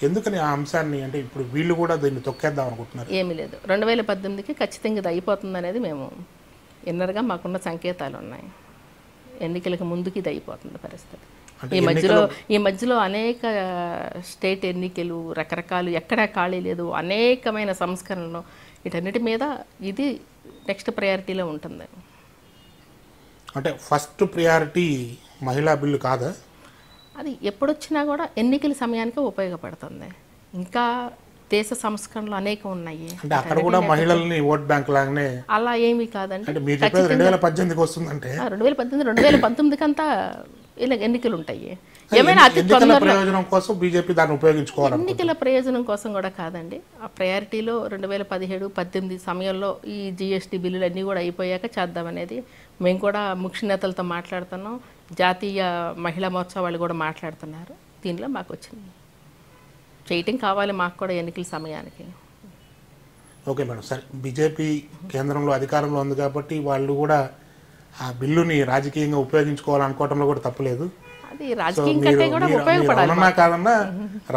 ఎందుకని ఆ అంశాన్ని అంటే ఇప్పుడు వీళ్ళు కూడా దీన్ని తొక్కేద్దాం అనుకుంటున్నారు? ఏమీ లేదు, 2018కి ఖచ్చితంగా ఇది అయిపోతుంది అనేది మేము ఇన్నర్గా మాకున్న సంకేతాలు ఉన్నాయి. ఎన్నికలకు ముందుకి ఇది అయిపోతుంది పరిస్థితి. ఈ మధ్యలో అనేక స్టేట్ ఎన్నికలు రకరకాలు, ఎక్కడా ఖాళీ లేదు, అనేకమైన సంస్కరణలు, వీటన్నిటి మీద ఇది నెక్స్ట్ ప్రయారిటీలో ఉంటుంది. అంటే ఫస్ట్ ప్రయారిటీ మహిళా బిల్లు కాదా? అది ఎప్పుడొచ్చినా కూడా ఎన్నికల సమయానికి ఉపయోగపడుతుంది. ఇంకా దేశ సంస్కరణలు అనేకం ఉన్నాయి. అంటే అక్కడ కూడా మహిళల్ని ఓట్ బ్యాంక్ లాగానే అలా ఏమీ కాదండి. 2018కి వస్తుందంటే 2019కి అంతా ఇలా ఎన్నికలు ఉంటాయి. ఏమైనా అతి ప్రయోజనం కోసం బీజేపీ దాన్ని ఉపయోగించుకోవాలి. ఎన్నికల ప్రయోజనం కోసం కూడా కాదండి. ఆ ప్రయారిటీలో 2017-18 సమయంలో ఈ జిఎస్టీ బిల్లులు అన్నీ కూడా అయిపోయాక చేద్దామనేది మేము కూడా ముఖ్య నేతలతో మాట్లాడుతున్నాం. జాతీయ మహిళా మోర్చా వాళ్ళు కూడా మాట్లాడుతున్నారు. దీనిలో మాకు వచ్చింది చేయటం కావాలి మాకు కూడా ఎన్నికల సమయానికి. ఓకే మేడం, సరే బీజేపీ కేంద్రంలో అధికారంలో ఉంది కాబట్టి వాళ్ళు కూడా ఆ బిల్లుని రాజకీయంగా ఉపయోగించుకోవాలనుకోవడంలో కూడా తప్పలేదు. అది రాజకీయం కంటే కూడా ఉపయోగపడాలి. కాదన్నా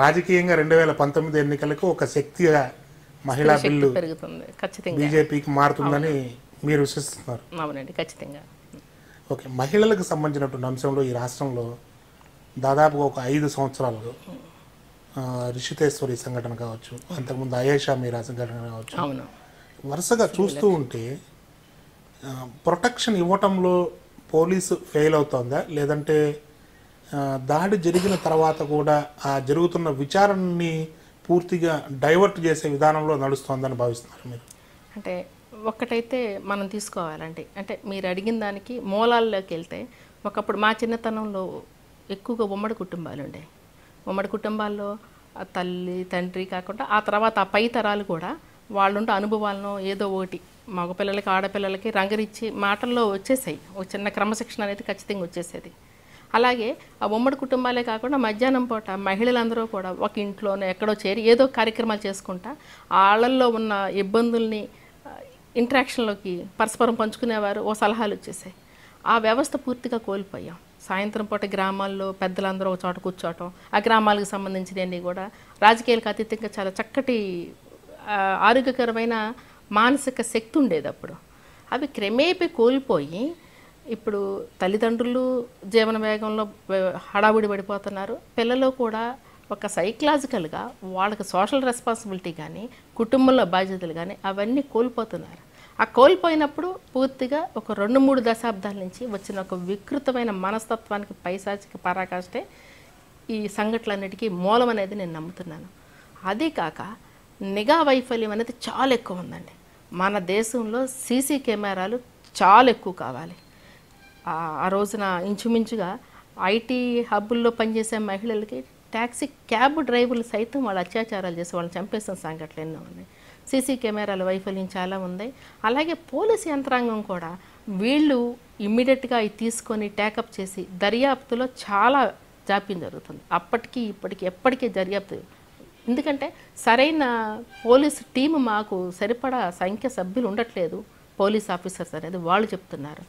రాజకీయంగా 2019 ఎన్నికలకు ఒక శక్తిగా మహిళా బిల్లు పెరుగుతుంది, ఖచ్చితంగా బీజేపీకి మారుతుందని మీరు విశ్వసిస్తున్నారు? అవునండి, ఖచ్చితంగా. ఓకే, మహిళలకు సంబంధించినటువంటి అంశంలో ఈ రాష్ట్రంలో దాదాపుగా ఒక 5 సంవత్సరాలు రిషితేశ్వరి సంఘటన కావచ్చు, అంతకుముందు అయేషా మీరా సంఘటన కావచ్చు, అవును, వరుసగా చూస్తూ ఉంటే ప్రొటెక్షన్ ఇవ్వటంలో పోలీసు ఫెయిల్ అవుతుందా, లేదంటే దాడి జరిగిన తర్వాత కూడా ఆ జరుగుతున్న విచారణని పూర్తిగా డైవర్ట్ చేసే విధానంలో నడుస్తోందని భావిస్తున్నారు మీరు? అంటే ఒక్కటైతే మనం తీసుకోవాలండి. అంటే మీరు అడిగిన దానికి మూలాల్లోకి వెళ్తే, ఒకప్పుడు మా చిన్నతనంలో ఎక్కువగా ఉమ్మడి కుటుంబాలు ఉండే. ఉమ్మడి కుటుంబాల్లో ఆ తల్లి తండ్రి కాకుండా ఆ తర్వాత ఆ పై తరాలు కూడా వాళ్ళుండే అనుభవాలను ఏదో ఒకటి మగపిల్లలకి ఆడపిల్లలకి రంగరిచ్చి మాటల్లో వచ్చేసాయి. ఒక చిన్న క్రమశిక్షణ అనేది ఖచ్చితంగా వచ్చేసేది. అలాగే ఆ ఉమ్మడి కుటుంబాలే కాకుండా మధ్యాహ్నం పూట మహిళలందరూ కూడా ఒక ఇంట్లోనే ఎక్కడో చేరి ఏదో కార్యక్రమాలు చేసుకుంటా వాళ్ళల్లో ఉన్న ఇబ్బందుల్ని ఇంటరాక్షన్లోకి పరస్పరం పంచుకునేవారు. ఓ సలహాలు వచ్చేసాయి. ఆ వ్యవస్థ పూర్తిగా కోల్పోయాం. సాయంత్రం పూట గ్రామాల్లో పెద్దలందరూ ఒక చోట కూర్చోవటం, ఆ గ్రామాలకు సంబంధించినవన్నీ కూడా రాజకీయాలకు అతీతంగా చాలా చక్కటి ఆరోగ్యకరమైన మానసిక శక్తి ఉండేది అప్పుడు. అవి క్రమేపీ కోల్పోయి ఇప్పుడు తల్లిదండ్రులు జీవన వేగంలో హడావుడి పడిపోతున్నారు. పిల్లలు కూడా ఒక సైకలాజికల్గా వాళ్ళకి సోషల్ రెస్పాన్సిబిలిటీ కానీ కుటుంబంలో బాధ్యతలు కానీ అవన్నీ కోల్పోతున్నారు. ఆ కోల్పోయినప్పుడు పూర్తిగా ఒక 2-3 దశాబ్దాల నుంచి వచ్చిన ఒక వికృతమైన మనస్తత్వానికి పైశాచిక పరాకాష్టే ఈ సంఘటనలన్నిటికీ మూలం అనేది నేను నమ్ముతున్నాను. అదే కాక నిఘా వైఫల్యం అనేది చాలా ఎక్కువ ఉందండి. మన దేశంలో సీసీ కెమెరాలు చాలా ఎక్కువ కావాలి. ఆ రోజున ఇంచుమించుగా ఐటీ హబ్బుల్లో పనిచేసే మహిళలకి ట్యాక్సీ క్యాబ్ డ్రైవర్లు సైతం వాళ్ళు అత్యాచారాలు చేసి వాళ్ళని చంపేసిన సంఘటనలు ఎన్నో ఉన్నాయి. సీసీ కెమెరాల వైఫల్యం చాలా ఉంది. అలాగే పోలీసు యంత్రాంగం కూడా వీళ్ళు ఇమ్మీడియట్గా అవి తీసుకొని టేకప్ చేసి దర్యాప్తులో చాలా జాప్యం జరుగుతుంది. అప్పటికి ఇప్పటికి ఎప్పటికీ దర్యాప్తు, ఎందుకంటే సరైన పోలీసు టీము మాకు సరిపడా సంఖ్య సభ్యులు ఉండట్లేదు పోలీస్ ఆఫీసర్స్ అనేది వాళ్ళు చెప్తున్నారు.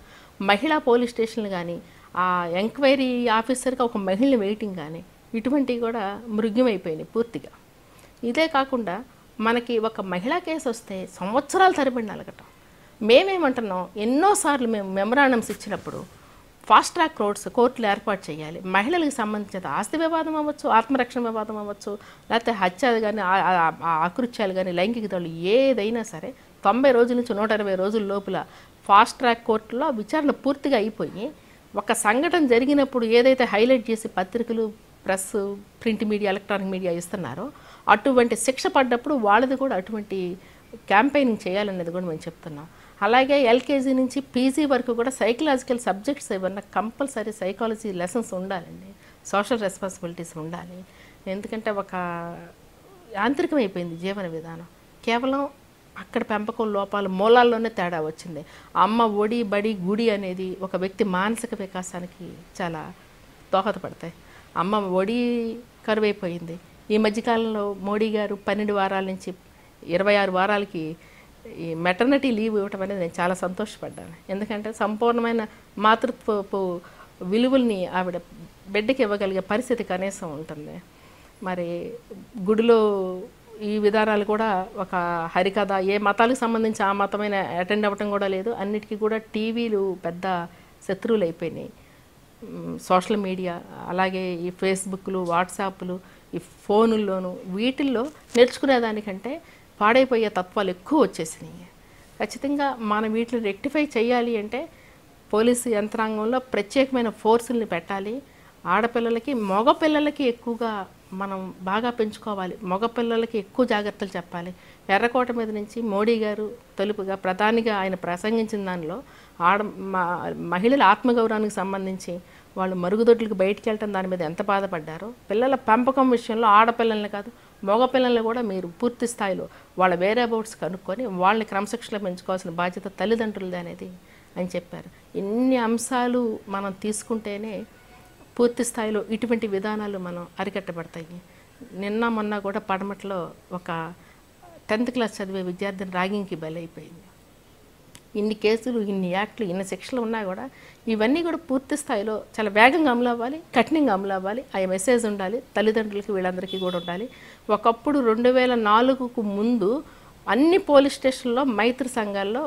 మహిళా పోలీస్ స్టేషన్లు కానీ ఆ ఎంక్వైరీ ఆఫీసర్గా ఒక మహిళని వెయిటింగ్ కానీ ఇటువంటివి కూడా మృగ్యమైపోయినాయి పూర్తిగా. ఇదే కాకుండా మనకి ఒక మహిళా కేసు వస్తే సంవత్సరాల తరబడి నలగటం. మేమేమంటున్నాం, ఎన్నోసార్లు మేము మెమరాండమ్స్ ఇచ్చినప్పుడు ఫాస్ట్ ట్రాక్ కోర్టులు ఏర్పాటు చేయాలి. మహిళలకు సంబంధించిన ఆస్తి వివాదం అవ్వచ్చు, ఆత్మరక్షణ వివాదం అవ్వచ్చు, లేకపోతే హత్య కానీ ఆకృత్యాలు కానీ లైంగిక దాడులు ఏదైనా సరే 90 రోజుల నుంచి 120 రోజుల లోపల ఫాస్ట్ ట్రాక్ కోర్టులో విచారణ పూర్తిగా అయిపోయి ఒక సంఘటన జరిగినప్పుడు ఏదైతే హైలైట్ చేసి పత్రికలు, press, print media, electronic media ఇస్తున్నారో అటువంటి శిక్ష పడ్డప్పుడు వాళ్ళది కూడా అటువంటి క్యాంపెయినింగ్ చేయాలనేది కూడా మేము చెప్తున్నాం. అలాగే ఎల్కేజీ నుంచి పీజీ వరకు కూడా సైకలాజికల్ సబ్జెక్ట్స్ ఏమన్నా కంపల్సరీ సైకాలజీ లెసన్స్ ఉండాలండి. సోషల్ రెస్పాన్సిబిలిటీస్ ఉండాలి. ఎందుకంటే ఒక యాంత్రికమైపోయింది జీవన విధానం. కేవలం అక్కడ పెంపకం లోపాల మూలాల్లోనే తేడా వచ్చింది. అమ్మ ఒడి బడి గుడి అనేది ఒక వ్యక్తి మానసిక వికాసానికి చాలా దోహదపడతాయి. అమ్మ ఒడి కరువైపోయింది. ఈ మధ్యకాలంలో మోడీ గారు 12 వారాల నుంచి 26 వారాలకి ఈ మెటర్నిటీ లీవ్ ఇవ్వటం అనేది నేను చాలా సంతోషపడ్డాను. ఎందుకంటే సంపూర్ణమైన మాతృత్వపు విలువల్ని ఆవిడ బిడ్డకి ఇవ్వగలిగే పరిస్థితి కనీసం ఉంటుంది. మరి గుడిలో ఈ విధానాలు కూడా ఒక హరికథ, ఏ మతాలకు సంబంధించి ఆ మతమైన అటెండ్ అవ్వటం కూడా లేదు. అన్నిటికీ కూడా టీవీలు పెద్ద శత్రువులు అయిపోయినాయి. సోషల్ మీడియా, అలాగే ఈ ఫేస్బుక్లు, వాట్సాప్లు, ఈ ఫోనుల్లోనూ వీటిల్లో నేర్చుకునేదానికంటే పాడైపోయే తత్వాలు ఎక్కువ వచ్చేసినాయి. ఖచ్చితంగా మనం వీటిని రెక్టిఫై చేయాలి అంటే పోలీసు యంత్రాంగంలో ప్రత్యేకమైన ఫోర్సుల్ని పెట్టాలి. ఆడపిల్లలకి మగపిల్లలకి ఎక్కువగా మనం బాగా పెంచుకోవాలి. మగపిల్లలకి ఎక్కువ జాగ్రత్తలు చెప్పాలి. ఎర్రకోట మీద నుంచి మోడీ గారు తొలుపుగా ప్రధానిగా ఆయన ప్రసంగించిన దానిలో మహిళల ఆత్మగౌరవానికి సంబంధించి వాళ్ళు మరుగుదొడ్లకు బయటికి వెళ్ళటం దాని మీద ఎంత బాధపడ్డారో, పిల్లల పెంపకం విషయంలో ఆడపిల్లల్ని కాదు మగపిల్లల్ని కూడా మీరు పూర్తి స్థాయిలో వాళ్ళ వేరే అబౌట్స్ కనుక్కొని వాళ్ళని క్రమశిక్షణలో పెంచుకోవాల్సిన బాధ్యత తల్లిదండ్రులది అనేది అని చెప్పారు. ఇన్ని అంశాలు మనం తీసుకుంటేనే పూర్తి స్థాయిలో ఇటువంటి విధానాలు మనం అరికట్టబడతాయి. నిన్న మొన్న కూడా పడమట్లో ఒక 10th క్లాస్ చదివే విద్యార్థిని ర్యాగింగ్కి బలైపోయింది. ఇన్ని కేసులు, ఇన్ని యాక్ట్లు, ఇన్ని శిక్షలు ఉన్నా కూడా ఇవన్నీ కూడా పూర్తి స్థాయిలో చాలా వేగంగా అమలు అవ్వాలి, కఠినంగా అమలు అవ్వాలి. ఆ మెసేజ్ ఉండాలి తల్లిదండ్రులకి, వీళ్ళందరికీ కూడా ఉండాలి. ఒకప్పుడు 2004కు ముందు అన్ని పోలీస్ స్టేషన్లో మైత్రి సంఘాల్లో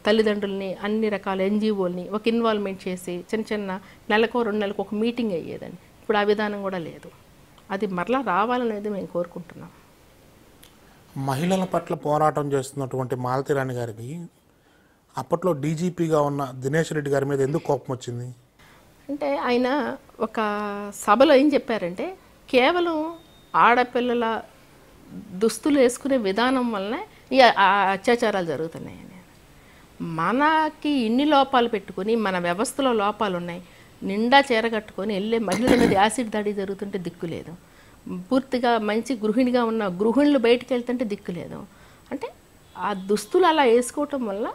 తల్లిదండ్రుల్ని అన్ని రకాల ఎన్జిఓల్ని ఒక ఇన్వాల్వ్మెంట్ చేసి చిన్న చిన్న నెలకో 2 నెలలకు ఒక మీటింగ్ అయ్యేదండి. ఇప్పుడు ఆ విధానం కూడా లేదు. అది మరలా రావాలనేది మేము కోరుకుంటున్నాం. మహిళల పట్ల పోరాటం చేస్తున్నటువంటి మాలతీరాణి గారికి అప్పట్లో డీజీపీగా ఉన్న దినేష్ రెడ్డి గారి మీద ఎందుకు కోపం వచ్చింది? అంటే ఆయన ఒక సభలో ఏం చెప్పారంటే, కేవలం ఆడపిల్లల దుస్తులు వేసుకునే విధానం వల్లనే ఈ అత్యాచారాలు జరుగుతున్నాయని. మనకి ఇన్ని లోపాలు పెట్టుకొని మన వ్యవస్థలో లోపాలు ఉన్నాయి, నిండా చీరగట్టుకొని వెళ్ళే మహిళల మీద యాసిడ్ దాడి జరుగుతుంటే దిక్కులేదు, పూర్తిగా మంచి గృహిణిగా ఉన్న గృహిణులు బయటికి వెళ్తుంటే దిక్కులేదు. అంటే ఆ దుస్తులు అలా వేసుకోవటం వల్ల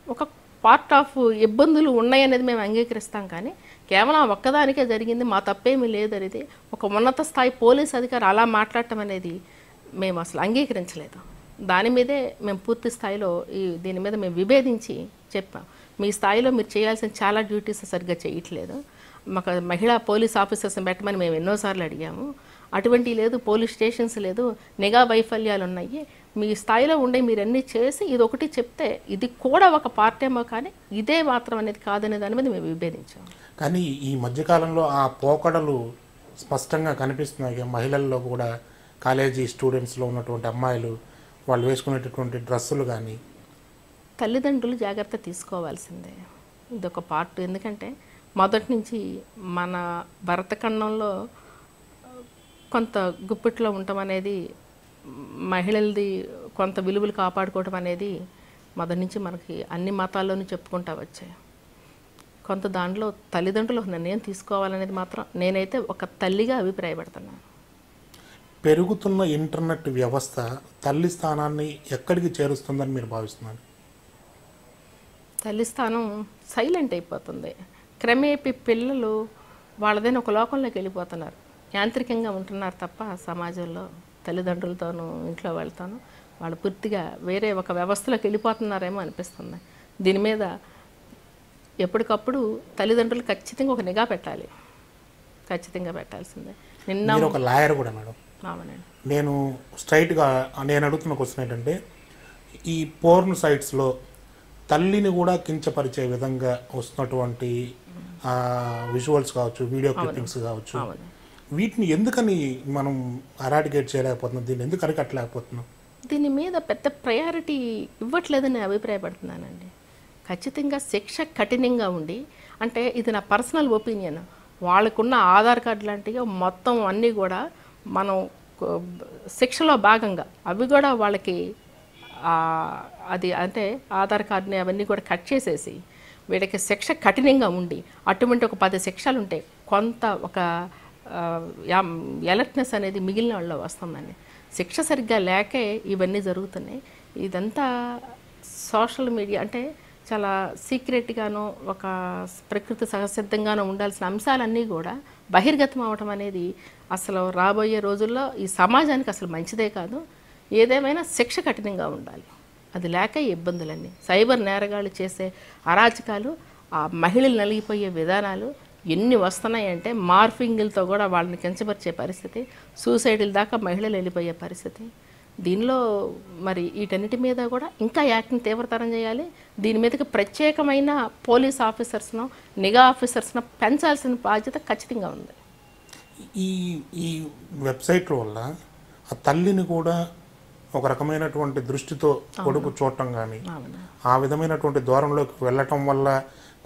ఒక పార్ట్ ఆఫ్ ఇబ్బందులు ఉన్నాయనేది మేము అంగీకరిస్తాం. కానీ కేవలం ఒక్కదానికే జరిగింది, మా తప్పేమీ లేదనేది ఒక ఉన్నత స్థాయి పోలీస్ అధికారి అలా మాట్లాడటం అనేది మేము అసలు అంగీకరించలేదు. దాని మీదే మేము పూర్తి స్థాయిలో దీని మీద మేము విభేదించి చెప్పాం. మీ స్థాయిలో మీరు చేయాల్సిన చాలా డ్యూటీస్ సరిగ్గా చేయట్లేదు, మాకు మహిళా పోలీస్ ఆఫీసర్స్ని పెట్టమని మేము ఎన్నోసార్లు అడిగాము, అటువంటి లేదు, పోలీస్ స్టేషన్స్ లేదు, నిఘా వైఫల్యాలు ఉన్నాయి, మీ స్థాయిలో ఉండే మీరు అన్నీ చేసి ఇది ఒకటి చెప్తే ఇది కూడా ఒక పార్ట్ ఏమో కానీ ఇదే మాత్రం అనేది కాదనే దాని మీద మేము విభేదించాము. కానీ ఈ మధ్యకాలంలో ఆ పోకడలు స్పష్టంగా కనిపిస్తున్నాయి. మహిళల్లో కూడా కాలేజీ స్టూడెంట్స్లో ఉన్నటువంటి అమ్మాయిలు వాళ్ళు వేసుకునేటటువంటి డ్రెస్సులు కానీ తల్లిదండ్రులు జాగ్రత్త తీసుకోవాల్సిందే, ఇదొక పార్ట్. ఎందుకంటే మొదటి నుంచి మన భరతఖండంలో కొంత గుప్పిట్లో ఉండటం అనేది, మహిళలది కొంత విలువలు కాపాడుకోవటం అనేది మొదటి నుంచి మనకి అన్ని మతాల్లోనూ చెప్పుకుంటా వచ్చాయి. కొంత దాంట్లో తల్లిదండ్రులు నిర్ణయం తీసుకోవాలనేది మాత్రం నేనైతే ఒక తల్లిగా అభిప్రాయపడుతున్నాను. పెరుగుతున్న ఇంటర్నెట్ వ్యవస్థ తల్లి స్థానాన్ని ఎక్కడికి చేరుస్తుందని మీరు భావిస్తున్నారు? తల్లి స్థానం సైలెంట్ అయిపోతుంది. క్రమేపీ పిల్లలు వాళ్ళదైనా ఒక లోకంలోకి వెళ్ళిపోతున్నారు, యాంత్రికంగా ఉంటున్నారు తప్ప సమాజంలో తల్లిదండ్రులతోనూ ఇంట్లో వాళ్ళతోనూ వాళ్ళు పూర్తిగా వేరే ఒక వ్యవస్థలోకి వెళ్ళిపోతున్నారేమో అనిపిస్తుంది. దీని మీద ఎప్పటికప్పుడు తల్లిదండ్రులు ఖచ్చితంగా ఒక నిఘా పెట్టాలి, ఖచ్చితంగా పెట్టాల్సిందే. నిన్న ఒక లాయర్ కూడా మేడం, నేను స్ట్రైట్గా నేను అడుగుతున్న క్వశ్చన్ ఏంటంటే, ఈ పోర్న్ సైట్స్లో తల్లిని కూడా కించపరిచే విధంగా వస్తున్నటువంటి విజువల్స్ కావచ్చు, వీడియో క్లిప్పింగ్స్ కావచ్చు, వీటిని ఎందుకని మనం అరాడికేట్ చేయలేకపోతున్నాం, దీన్ని ఎందుకు అరికట్టలేకపోతున్నాం? దీని మీద పెద్ద ప్రయారిటీ ఇవ్వట్లేదని అభిప్రాయపడుతున్నానండి. ఖచ్చితంగా శిక్ష కఠినంగా ఉండి, అంటే ఇది నా పర్సనల్ ఒపీనియన్, వాళ్ళకున్న ఆధార్ కార్డు లాంటివి మొత్తం అన్నీ కూడా మనం శిక్షలో భాగంగా అవి కూడా వాళ్ళకి అది అంటే ఆధార్ కార్డుని అవన్నీ కూడా కట్ చేసేసి వీళ్ళకి శిక్ష కఠినంగా ఉండి, అటువంటి ఒక 10 శిక్షలు ఉంటే కొంత ఒక అలర్ట్నెస్ అనేది మిగిలిన వాళ్ళలో వస్తుందండి. శిక్ష సరిగ్గా లేకే ఇవన్నీ జరుగుతున్నాయి. ఇదంతా సోషల్ మీడియా అంటే చాలా సీక్రెట్గానో ఒక ప్రకృతి సహసిద్ధంగానో ఉండాల్సిన అంశాలన్నీ కూడా బహిర్గతం అవటం అనేది అసలు రాబోయే రోజుల్లో ఈ సమాజానికి అసలు మంచిదే కాదు. ఏదేమైనా శిక్ష కఠినంగా ఉండాలి, అది లేక ఇబ్బందులన్నీ. సైబర్ నేరగాళ్ళు చేసే అరాచకాలు, ఆ మహిళలు నలిగిపోయే విధానాలు ఎన్ని వస్తున్నాయంటే మార్ఫింగ్లతో కూడా వాళ్ళని కించపరిచే పరిస్థితి, సూసైడ్ల దాకా మహిళలు వెళ్ళిపోయే పరిస్థితి. దీనిలో మరి వీటన్నిటి మీద కూడా ఇంకా యాక్ట్ని తీవ్రతరం చేయాలి. దీని మీదకి ప్రత్యేకమైన పోలీస్ ఆఫీసర్స్ను, నిఘా ఆఫీసర్స్ను పెంచాల్సిన బాధ్యత ఖచ్చితంగా ఉంది. ఈ వెబ్సైట్ల వల్ల ఆ తల్లిని కూడా ఒక రకమైనటువంటి దృష్టితో కొడుకు చూడటం కానీ, ఆ విధమైనటువంటి దూరంలోకి వెళ్ళటం వల్ల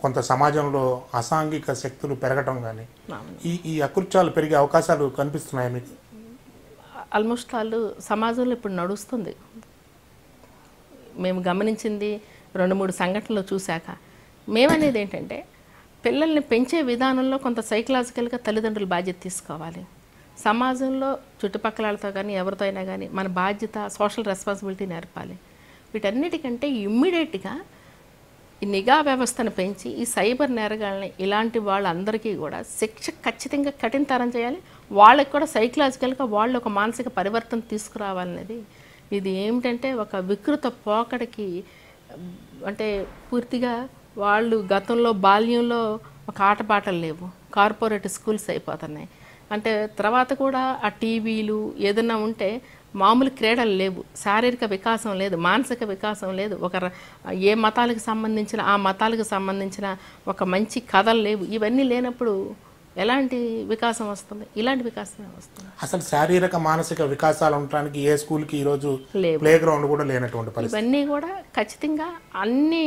కొంత సమాజంలో అసాంఘిక శక్తులు పెరగటం కానీ, ఈ అకృత్యాలు పెరిగే అవకాశాలు కనిపిస్తున్నాయి మీకు? ఆల్మోస్ట్ వాళ్ళు సమాజంలో ఇప్పుడు నడుస్తుంది. మేము గమనించింది 2-3 సంఘటనలు చూశాక మేమనేది ఏంటంటే, పిల్లల్ని పెంచే విధానంలో కొంత సైకలాజికల్గా తల్లిదండ్రులు బాధ్యత తీసుకోవాలి. సమాజంలో చుట్టుపక్కల వాళ్ళతో కానీ ఎవరితో అయినా కానీ మన బాధ్యత, సోషల్ రెస్పాన్సిబిలిటీ నేర్పాలి. వీటన్నిటికంటే ఇమ్మీడియట్గా ఈ నిఘా వ్యవస్థను పెంచి ఈ సైబర్ నేరగాళ్ళని, ఇలాంటి వాళ్ళందరికీ కూడా శిక్ష ఖచ్చితంగా కఠినతరం చేయాలి. వాళ్ళకి కూడా సైకలాజికల్గా వాళ్ళు ఒక మానసిక పరివర్తన తీసుకురావాలనేది. ఇది ఏమిటంటే ఒక వికృత పోకడికి, అంటే పూర్తిగా వాళ్ళు గతంలో బాల్యంలో ఒక ఆటపాటలు లేవు, కార్పొరేట్ స్కూల్స్ అయిపోతున్నాయి. అంటే తర్వాత కూడా ఆ టీవీలు ఏదన్నా ఉంటే మామూలు క్రీడలు లేవు, శారీరక వికాసం లేదు, మానసిక వికాసం లేదు, ఏ మతాలకు సంబంధించిన ఆ మతాలకు సంబంధించిన ఒక మంచి కథలు లేవు. ఇవన్నీ లేనప్పుడు ఎలాంటి వికాసం వస్తుంది? ఇలాంటి వికాసమే వస్తుంది. అసలు శారీరక మానసిక వికాసాలు ఉండడానికి ఏ స్కూల్కి ఈరోజు లేవు, ప్లే గ్రౌండ్ కూడా లేనటువంటి పరిస్థితి. ఇవన్నీ కూడా ఖచ్చితంగా అన్ని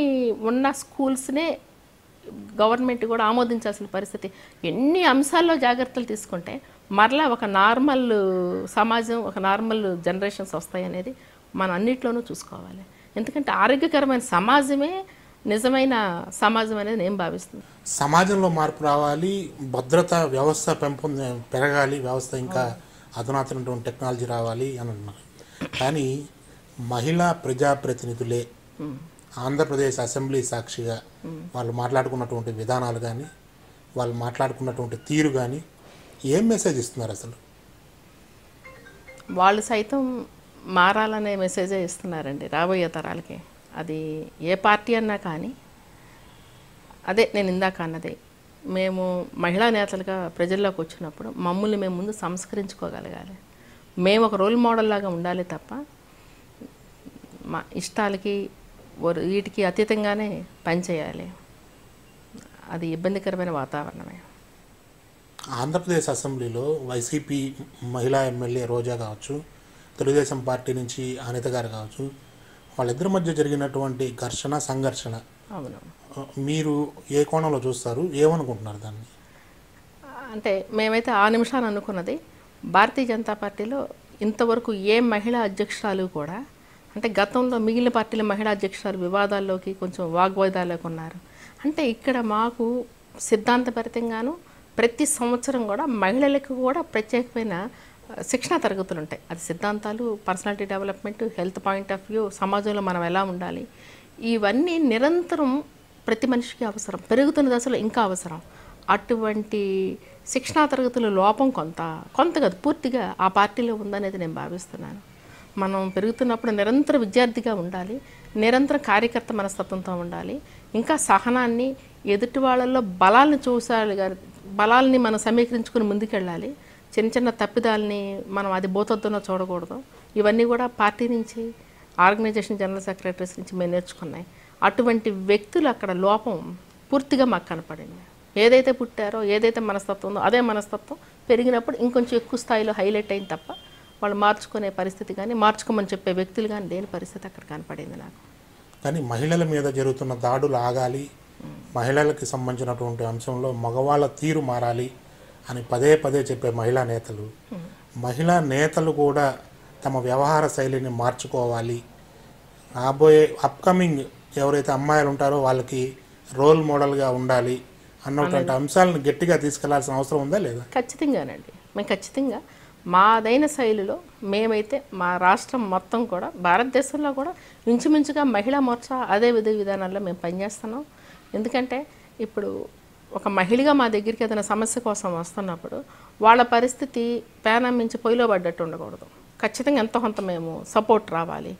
ఉన్న స్కూల్స్నే గవర్నమెంట్ కూడా ఆమోదించాల్సిన పరిస్థితి. ఎన్ని అంశాల్లో జాగ్రత్తలు తీసుకుంటే మరలా ఒక నార్మల్ సమాజం, ఒక నార్మల్ జనరేషన్స్ వస్తాయి అనేది మనం అన్నిట్లోనూ చూసుకోవాలి. ఎందుకంటే ఆరోగ్యకరమైన సమాజమే నిజమైన సమాజం అనేది నేను భావిస్తున్నాను. సమాజంలో మార్పు రావాలి, భద్రత వ్యవస్థ పెరగాలి, వ్యవస్థ ఇంకా అధునాతనటువంటి టెక్నాలజీ రావాలి అని అన్నారు. కానీ మహిళా ప్రజాప్రతినిధులే ఆంధ్రప్రదేశ్ అసెంబ్లీ సాక్షిగా వాళ్ళు మాట్లాడుకున్నటువంటి విధానాలు కానీ, వాళ్ళు మాట్లాడుకున్నటువంటి తీరు కానీ ఏం మెసేజ్ ఇస్తున్నారు? అసలు వాళ్ళు సైతం మారాలనే మెసేజే ఇస్తున్నారండి రాబోయే తరాలకి. అది ఏ పార్టీ అన్నా కానీ అదే నేను ఇందాక అన్నదే, మేము మహిళా నేతలుగా ప్రజల్లోకి వచ్చినప్పుడు మమ్మల్ని మేము ముందు సంస్కరించుకోగలగాలి. మేము ఒక రోల్ మోడల్ లాగా ఉండాలి తప్ప మా ఇష్టాలకి వీటికి అతీతంగానే పనిచేయాలి. అది ఇబ్బందికరమైన వాతావరణమే. ఆంధ్రప్రదేశ్ అసెంబ్లీలో వైసీపీ మహిళా ఎమ్మెల్యే రోజా కావచ్చు, తెలుగుదేశం పార్టీ నుంచి అనిత గారు కావచ్చు, వాళ్ళిద్దరి మధ్య జరిగినటువంటి సంఘర్షణ అవును, మీరు ఏ కోణంలో చూస్తారు, ఏమనుకుంటున్నారు దాన్ని? అంటే మేమైతే ఆ నిమిషాన్ని అనుకున్నది, భారతీయ జనతా పార్టీలో ఇంతవరకు ఏ మహిళా అధ్యక్షురాలు కూడా, అంటే గతంలో మిగిలిన పార్టీల మహిళా అధ్యక్షురాలు వివాదాల్లోకి కొంచెం వాగ్వాదాల్లోకి ఉన్నారు. అంటే ఇక్కడ మాకు సిద్ధాంతపరితంగాను ప్రతి సంవత్సరం కూడా మహిళలకు కూడా ప్రత్యేకమైన శిక్షణా తరగతులు ఉంటాయి. అది సిద్ధాంతాలు, personality development, health point of view, సమాజంలో మనం ఎలా ఉండాలి, ఇవన్నీ నిరంతరం ప్రతి మనిషికి అవసరం, పెరుగుతున్న దశలో ఇంకా అవసరం. అటువంటి శిక్షణా తరగతుల లోపం కొంత కాదు పూర్తిగా ఆ పార్టీలో ఉందనేది నేను భావిస్తున్నాను. మనం పెరుగుతున్నప్పుడు నిరంతర విద్యార్థిగా ఉండాలి, నిరంతరం కార్యకర్త మనస్తత్వంతో ఉండాలి, ఇంకా సహనాన్ని, ఎదుటి వాళ్ళల్లో బలాల్ని చూసాలి, బలాల్ని మనం సమీకరించుకుని ముందుకెళ్ళాలి. చిన్న చిన్న తప్పిదాలని మనం అది బోతొద్దునో చూడకూడదు. ఇవన్నీ కూడా పార్టీ నుంచి, ఆర్గనైజేషన్ జనరల్ సెక్రటరీస్ నుంచి మేము నేర్చుకున్నాయి. అటువంటి వ్యక్తులు అక్కడ లోపం పూర్తిగా మాకు కనపడింది. ఏదైతే పుట్టారో, ఏదైతే మనస్తత్వం ఉందో అదే మనస్తత్వం పెరిగినప్పుడు ఇంకొంచెం ఎక్కువ స్థాయిలో హైలైట్ అయింది తప్ప వాళ్ళు మార్చుకునే పరిస్థితి కానీ, మార్చుకోమని చెప్పే వ్యక్తులు కానీ లేని పరిస్థితి అక్కడ కనపడింది నాకు. కానీ మహిళల మీద జరుగుతున్న దాడులు ఆగాలి, మహిళలకి సంబంధించినటువంటి అంశంలో మగవాళ్ళ తీరు మారాలి అని పదే పదే చెప్పే మహిళా నేతలు కూడా తమ వ్యవహార శైలిని మార్చుకోవాలి, రాబోయే అప్కమింగ్ ఎవరైతే అమ్మాయిలు ఉంటారో వాళ్ళకి రోల్ మోడల్గా ఉండాలి అన్నటువంటి అంశాలను గట్టిగా తీసుకెళ్లాల్సిన అవసరం ఉందా లేదా? ఖచ్చితంగానండి. మేము ఖచ్చితంగా మాదైన శైలిలో మేమైతే మా రాష్ట్రం మొత్తం కూడా, భారతదేశంలో కూడా ఇంచుమించుగా మహిళా మోర్చా అదే విధానాల్లో మేము పనిచేస్తున్నాం. ఎందుకంటే ఇప్పుడు ఒక మహిళగా మా దగ్గరికి ఏదైనా సమస్య కోసం వస్తున్నప్పుడు వాళ్ళ పరిస్థితి పేనం మించి పొయ్యిలో పడ్డట్టు ఉండకూడదు. ఖచ్చితంగా ఎంతో కొంత మేము సపోర్ట్ రావాలి.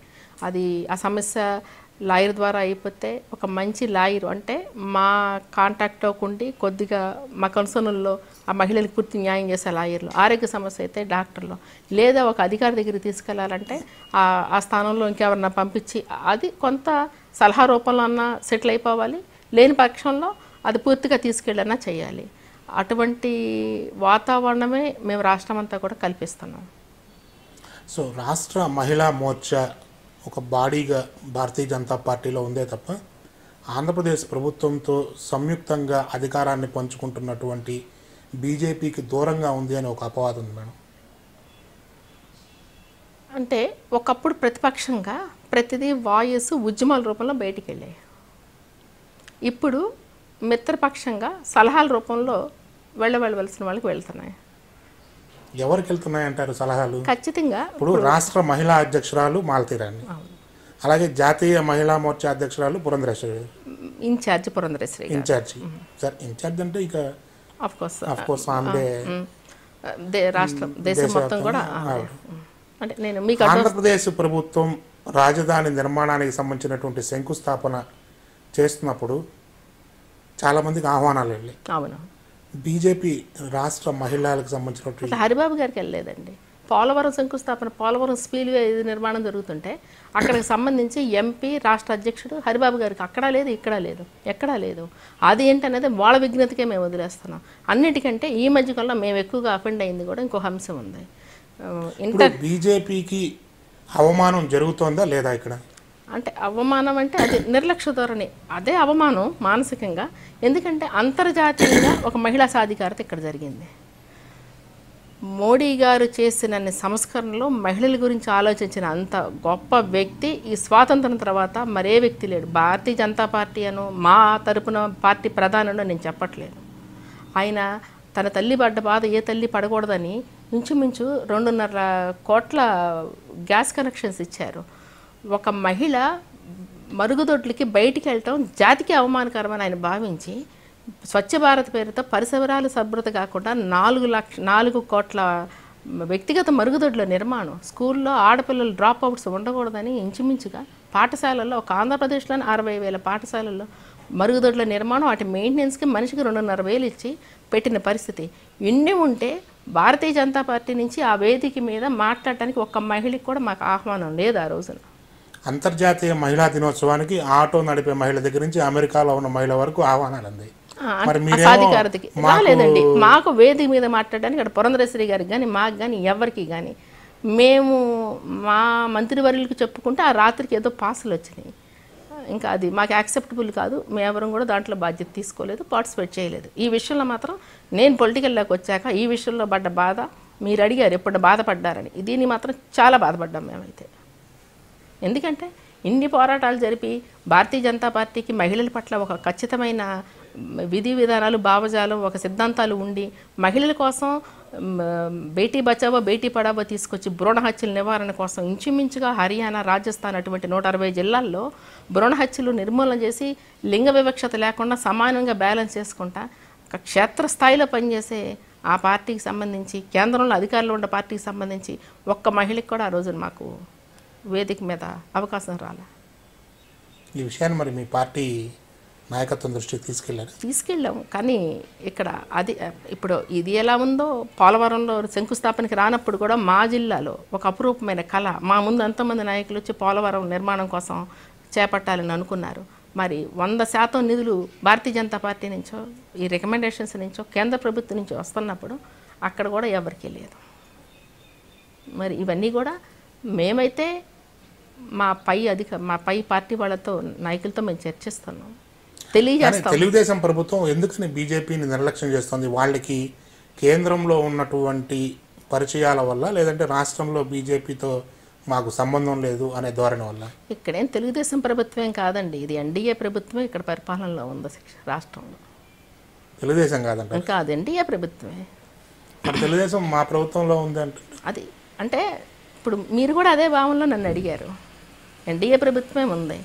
అది ఆ సమస్య లాయర్ ద్వారా అయిపోతే ఒక మంచి లాయర్, అంటే మా కాంటాక్ట్లో ఉండి కొద్దిగా మా కన్సర్నుల్లో ఆ మహిళలకు పూర్తి న్యాయం చేసే లాయర్లు, ఆరోగ్య సమస్య అయితే డాక్టర్లు, లేదా ఒక అధికారి దగ్గరికి తీసుకెళ్లాలంటే ఆ స్థానంలో ఇంకెవరన్నా పంపించి అది కొంత సలహా రూపంలో అన్నా సెటిల్ అయిపోవాలి, లేని పక్షంలో అది పూర్తిగా తీసుకెళ్ళన్నా చేయాలి. అటువంటి వాతావరణమే మేము రాష్ట్రం అంతా కూడా కల్పిస్తున్నాం. సో రాష్ట్ర మహిళా మోర్చా ఒక బాడీగా భారతీయ జనతా పార్టీలో ఉందే తప్ప ఆంధ్రప్రదేశ్ ప్రభుత్వంతో సంయుక్తంగా అధికారాన్ని పంచుకుంటున్నటువంటి బీజేపీకి దూరంగా ఉంది అని ఒక అపవాదం ఉంది మేడం. అంటే ఒకప్పుడు ప్రతిపక్షంగా ప్రతిదీ వాయిస్ ఉద్యమాల రూపంలో బయటికి వెళ్ళాయి. ఇప్పుడు మిత్రపక్షంగా సలహాల రూపంలో వెళ్ళవలసిన వాళ్ళకి వెళ్తున్నాయి. ఎవరికి వెళ్తున్నాయి అంటారు సలహాలు? ఖచ్చితంగా ఇప్పుడు రాష్ట్ర మహిళా అధ్యక్షురాలు మాలతీరాణి, అలాగే జాతీయ మహిళా మోర్చా అధ్యక్షురాలు Purandeswari, incharge Purandeswari incharge. Sir incharge అంటే ఇక ఆఫ్ కోర్స్ ఆమె రాష్ట్రం దేశం మొత్తం కూడా. అంటే నేను మీకు ఆంధ్రప్రదేశ్ ప్రభుత్వం రాజధాని నిర్మాణానికి సంబంధించినటువంటి శంకుస్థాపన చేస్తున్నప్పుడు చాలామందికి ఆహ్వానాలు వెళ్ళాయి. అవును, బీజేపీ రాష్ట్ర మహిళలకు సంబంధించినటువంటి అట్లా హరిబాబు గారికి వెళ్ళలేదండి. పోలవరం శంకుస్థాపన, పోలవరం స్పీల్వే ఇది నిర్మాణం జరుగుతుంటే అక్కడికి సంబంధించి ఎంపీ, రాష్ట్ర అధ్యక్షుడు హరిబాబు గారికి అక్కడా లేదు, ఇక్కడా లేదు, ఎక్కడా లేదు. అది ఏంటనేది వాళ్ళ విజ్ఞతకే మేము వదిలేస్తున్నాం. అన్నిటికంటే ఈ మధ్యకాలంలో మేము ఎక్కువగా అఫెండ్ అయింది కూడా ఇంకొక అంశం ఉంది. బీజేపీకి అవమానం జరుగుతోందా లేదా ఇక్కడ? అంటే అవమానం అంటే అది నిర్లక్ష్య ధోరణి, అదే అవమానం మానసికంగా. ఎందుకంటే అంతర్జాతీయంగా ఒక మహిళా సాధికారత ఇక్కడ జరిగింది. మోడీ గారు చేసిన సంస్కరణలో మహిళల గురించి ఆలోచించిన అంత గొప్ప వ్యక్తి ఈ స్వాతంత్రం తర్వాత మరే వ్యక్తి లేడు. భారతీయ జనతా పార్టీ అను మా తరపున పార్టీ ప్రధానంలో నేను చెప్పట్లేదు. ఆయన తన తల్లి పడ్డ బాధ ఏ తల్లి పడకూడదని ఇంచుమించు 2.5 కోట్ల గ్యాస్ కనెక్షన్స్ ఇచ్చారు. ఒక మహిళ మరుగుదొడ్లకి బయటికి వెళ్ళటం జాతికి అవమానకరమని ఆయన భావించి స్వచ్ఛ భారత్ పేరుతో పరిసరాల శుభ్రత కాకుండా 4 కోట్ల వ్యక్తిగత మరుగుదొడ్ల నిర్మాణం, స్కూల్లో ఆడపిల్లలు డ్రాప్ అవుట్స్ ఉండకూడదని ఇంచుమించుగా పాఠశాలల్లో, ఒక ఆంధ్రప్రదేశ్లోని 60,000 పాఠశాలల్లో మరుగుదొడ్ల నిర్మాణం, వాటి మెయింటెనెన్స్కి మనిషికి 2,500 ఇచ్చి పెట్టిన పరిస్థితి. ఇన్ని ఉంటే భారతీయ జనతా పార్టీ నుంచి ఆ వేదిక మీద మాట్లాడటానికి ఒక్క మహిళకి కూడా మాకు ఆహ్వానం లేదు ఆ రోజున. అంతర్జాతీయ మహిళా దినోత్సవానికి ఆటో నడిపే మహిళ దగ్గర నుంచి అమెరికాలో ఉన్న మహిళ వరకు ఆహ్వానాలు అంది. సాధికారతకి రాలేదండి. మాకు వేదిక మీద మాట్లాడడానికి అక్కడ పురంధరేశ్వరి గారికి కానీ మాకు కానీ ఎవరికి కానీ, మేము మా మంత్రివర్యులకు చెప్పుకుంటే ఆ రాత్రికి ఏదో పాసులు వచ్చినాయి. ఇంకా అది మాకు యాక్సెప్టబుల్ కాదు. మేమెవరం కూడా దాంట్లో బాధ్యత తీసుకోలేదు, పార్టిసిపేట్ చేయలేదు. ఈ విషయంలో మాత్రం నేను పొలిటికల్లోకి వచ్చాక ఈ విషయంలో పడ్డ బాధ, మీరు అడిగారు ఎప్పుడు బాధపడ్డారని, దీన్ని మాత్రం చాలా బాధపడ్డాం మేమైతే. ఎందుకంటే ఇన్ని పోరాటాలు జరిపి భారతీయ జనతా పార్టీకి మహిళల పట్ల ఒక ఖచ్చితమైన విధి విధానాలు, భావజాలం, ఒక సిద్ధాంతాలు ఉండి మహిళల కోసం బేటీ బచావో బేటీ పడావో తీసుకొచ్చి భ్రూణ హత్యల నివారణ కోసం ఇంచుమించుగా హర్యానా, రాజస్థాన్ అటువంటి 160 జిల్లాల్లో భ్రూణ హత్యలు నిర్మూలన చేసి లింగ వివక్షత లేకుండా సమానంగా బ్యాలెన్స్ చేసుకుంటా ఒక క్షేత్రస్థాయిలో పనిచేసే ఆ పార్టీకి సంబంధించి, కేంద్రంలో అధికారంలో ఉన్న పార్టీకి సంబంధించి ఒక్క మహిళకి కూడా ఆ రోజున మాకు వేదిక మీద అవకాశం రాలే. ఈ విషయాన్ని మరి మీ పార్టీ నాయకత్వం దృష్టికి తీసుకెళ్ళాము. కానీ ఇక్కడ అది ఇప్పుడు ఇది ఎలా ఉందో, పోలవరంలో శంకుస్థాపనకి రానప్పుడు కూడా మా జిల్లాలో ఒక అపురూపమైన కళ, మా ముందు ఎంతోమంది నాయకులు వచ్చి పోలవరం నిర్మాణం కోసం చేపట్టాలని అనుకున్నారు. మరి 100% నిధులు భారతీయ జనతా పార్టీ నుంచో, ఈ రికమెండేషన్స్ నుంచో, కేంద్ర ప్రభుత్వం నుంచో వస్తున్నప్పుడు అక్కడ కూడా ఎవరికీ లేదు. మరి ఇవన్నీ కూడా మేమైతే మా పై పార్టీ వాళ్ళతో, నాయకులతో మేము చర్చిస్తున్నాం, తెలియజేస్తాం. తెలుగుదేశం ప్రభుత్వం ఎందుకని బీజేపీని నిర్లక్ష్యం చేస్తుంది? వాళ్ళకి కేంద్రంలో ఉన్నటువంటి పరిచయాల వల్ల, లేదంటే రాష్ట్రంలో బీజేపీతో మాకు సంబంధం లేదు అనే ధోరణి వల్ల? ఇక్కడేం తెలుగుదేశం ప్రభుత్వం కాదండి, ఇది ఎన్డీఏ ప్రభుత్వమే ఇక్కడ పరిపాలనలో ఉంది రాష్ట్రంలో. తెలుగుదేశం కాదంట? ఇంకా అది ఎన్డీఏ ప్రభుత్వమే. మరి తెలుగుదేశం మా ప్రభుత్వంలో ఉంది అంటే అది అంటే ఇప్పుడు మీరు కూడా అదే భావనలో నన్ను అడిగారు. ఎన్డీఏ ప్రభుత్వమే ఉంది,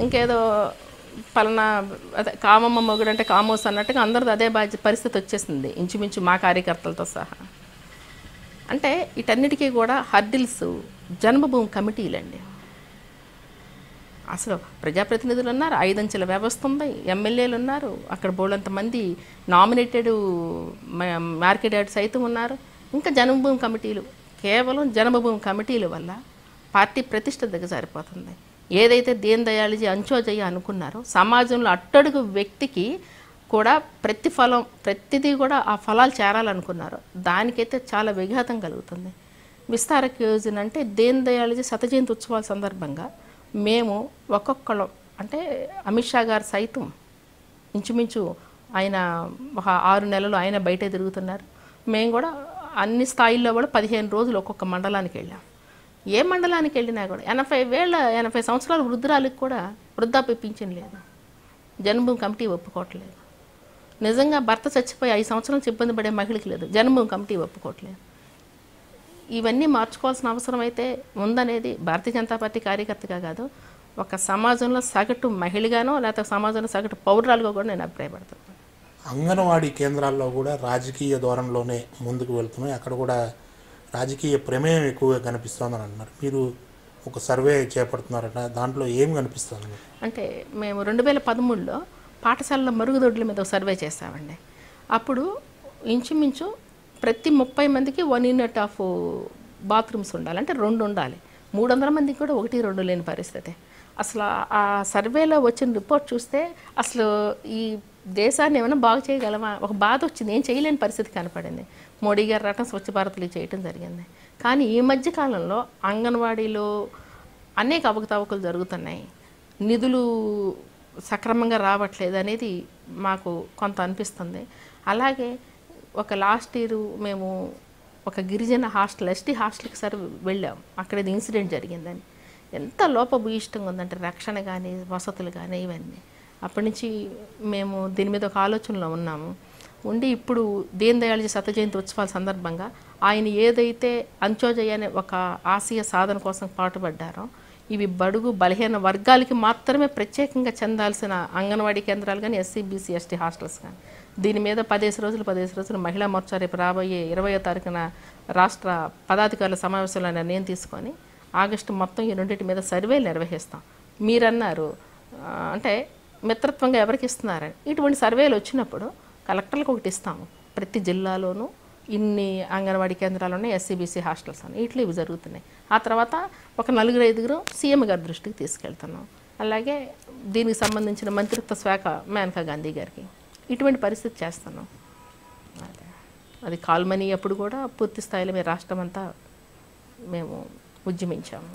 ఇంకేదో పలానా అదే కామమ్మ మొగుడు అంటే కామోస్ అన్నట్టుగా అందరిది అదే పరిస్థితి వచ్చేసింది ఇంచుమించు మా కార్యకర్తలతో సహా. అంటే వీటన్నిటికీ కూడా హర్డిల్స్ జన్మభూమి కమిటీలండి. అసలు ప్రజాప్రతినిధులు ఉన్నారు, 5 అంచెల వ్యవస్థ ఉంది, ఎమ్మెల్యేలు ఉన్నారు, అక్కడ బోళ్ళంతమంది నామినేటెడ్ మార్కెట్ యార్డ్ సైతం ఉన్నారు. ఇంకా జన్మభూమి కమిటీలు, కేవలం జన్మభూమి కమిటీల వల్ల పార్టీ ప్రతిష్ట దిగజారిపోతుంది. ఏదైతే దీన్ దయాళజీ అంచోజయ్య అనుకున్నారో, సమాజంలో అట్టడుగు వ్యక్తికి కూడా ప్రతిఫలం, ప్రతిదీ కూడా ఆ ఫలాలు చేరాలనుకున్నారు, దానికైతే చాలా విఘాతం కలుగుతుంది. విస్తారక యోజన అంటే దీన్ దయాళజీ శతజయంతి ఉత్సవాల సందర్భంగా మేము ఒక్కొక్కళ్ళం, అంటే అమిత్ షా గారు సైతం ఇంచుమించు ఆయన ఒక 6 నెలలు ఆయన బయటే తిరుగుతున్నారు. మేము కూడా అన్ని స్థాయిల్లో కూడా 15 రోజులు ఒక్కొక్క మండలానికి వెళ్ళాం. ఏ మండలానికి వెళ్ళినా కూడా 80 సంవత్సరాల వృద్ధురాలకు కూడా వృద్ధాప్య పింఛన్ లేదు, జన్మభూమి కమిటీ ఒప్పుకోవట్లేదు. నిజంగా భర్త చచ్చిపోయి 5 సంవత్సరాల నుంచి ఇబ్బంది పడే మహిళకి లేదు, జన్మభూమి కమిటీ ఒప్పుకోవట్లేదు. ఇవన్నీ మార్చుకోవాల్సిన అవసరం అయితే ఉందనేది భారతీయ జనతా పార్టీ కార్యకర్తగా కాదు, ఒక సమాజంలో సగటు మహిళగానో లేకపోతే సమాజంలో సగటు పౌరురాలుగా కూడా నేను అభిప్రాయపడుతున్నాను. అంగన్వాడీ కేంద్రాల్లో కూడా రాజకీయ ధోరణిలోనే ముందుకు వెళ్తున్నాయి, అక్కడ కూడా రాజకీయ ప్రమేయం ఎక్కువగా కనిపిస్తుందని అంటున్నారు. మీరు ఒక సర్వే చేపడుతున్నారట, దాంట్లో ఏం కనిపిస్తుంది? అంటే మేము 2013లో పాఠశాలలో మరుగుదొడ్ల మీద ఒక సర్వే చేసామండి. అప్పుడు ఇంచుమించు ప్రతి 30 మందికి 1 యూనిట్ ఆఫ్ బాత్రూమ్స్ ఉండాలి, అంటే 2 ఉండాలి. 300 మందికి కూడా 1, 2 లేని పరిస్థితి. అసలు ఆ సర్వేలో వచ్చిన రిపోర్ట్ చూస్తే అసలు ఈ దేశాన్ని ఏమైనా బాగు చేయగలమా, ఒక బాధ వచ్చింది. ఏం చేయలేని పరిస్థితి కనపడింది. మోడీ గారు రావటం, స్వచ్ఛ భారత్లు చేయటం జరిగింది. కానీ ఈ మధ్య కాలంలో అంగన్వాడీలో అనేక అవకతవకలు జరుగుతున్నాయి, నిధులు సక్రమంగా రావట్లేదు అనేది మాకు కొంత అనిపిస్తుంది. అలాగే ఒక లాస్ట్ ఇయర్ మేము ఒక గిరిజన హాస్టల్, ఎస్టీ హాస్టల్కి సరే వెళ్ళాం. అక్కడ ఇది ఇన్సిడెంట్ జరిగిందని. ఎంత లోపభూయిష్టంగా ఉందంటే రక్షణ కానీ వసతులు కానీ ఇవన్నీ. అప్పటి నుంచి మేము దీని మీద ఒక ఆలోచనలో ఉన్నాము. ఉండి ఇప్పుడు దీన్ దయాళ్ శత జయంతి ఉత్సవాల సందర్భంగా ఆయన ఏదైతే అంత్యోదయ అనే ఒక ఆశయ సాధన కోసం పాటుపడ్డారో, ఇవి బడుగు బలహీన వర్గాలకి మాత్రమే ప్రత్యేకంగా చెందాల్సిన అంగన్వాడీ కేంద్రాలు కానీ, ఎస్సీ బీసీ ఎస్టీ హాస్టల్స్ కానీ, దీని మీద 15 రోజులు మహిళా మోర్చా రేపు రాబోయే 20వ తారీఖున రాష్ట్ర పదాధికారుల సమావేశంలో నిర్ణయం తీసుకొని ఆగస్టు మొత్తం ఈ రెండింటి మీద సర్వేలు నిర్వహిస్తాం. మీరన్నారు అంటే మిత్రత్వంగా ఎవరికి ఇస్తున్నారని. ఇటువంటి సర్వేలు వచ్చినప్పుడు కలెక్టర్లకు ఒకటి ఇస్తాము, ప్రతి జిల్లాలోనూ ఇన్ని అంగన్వాడీ కేంద్రాలు ఉన్నాయి, ఎస్సీబీసీ హాస్టల్స్ అని. ఇట్లా ఇవి జరుగుతున్నాయి. ఆ తర్వాత ఒక 4-5 సీఎం గారి దృష్టికి తీసుకెళ్తున్నాం. అలాగే దీనికి సంబంధించిన మంత్రిత్వ శాఖ మేనకా గాంధీ గారికి ఇటువంటి పరిస్థితి చేస్తున్నాం. అది కాల్మనీ అప్పుడు కూడా పూర్తి స్థాయిలో మీ రాష్ట్రం అంతా మేము ఉద్యమించాము.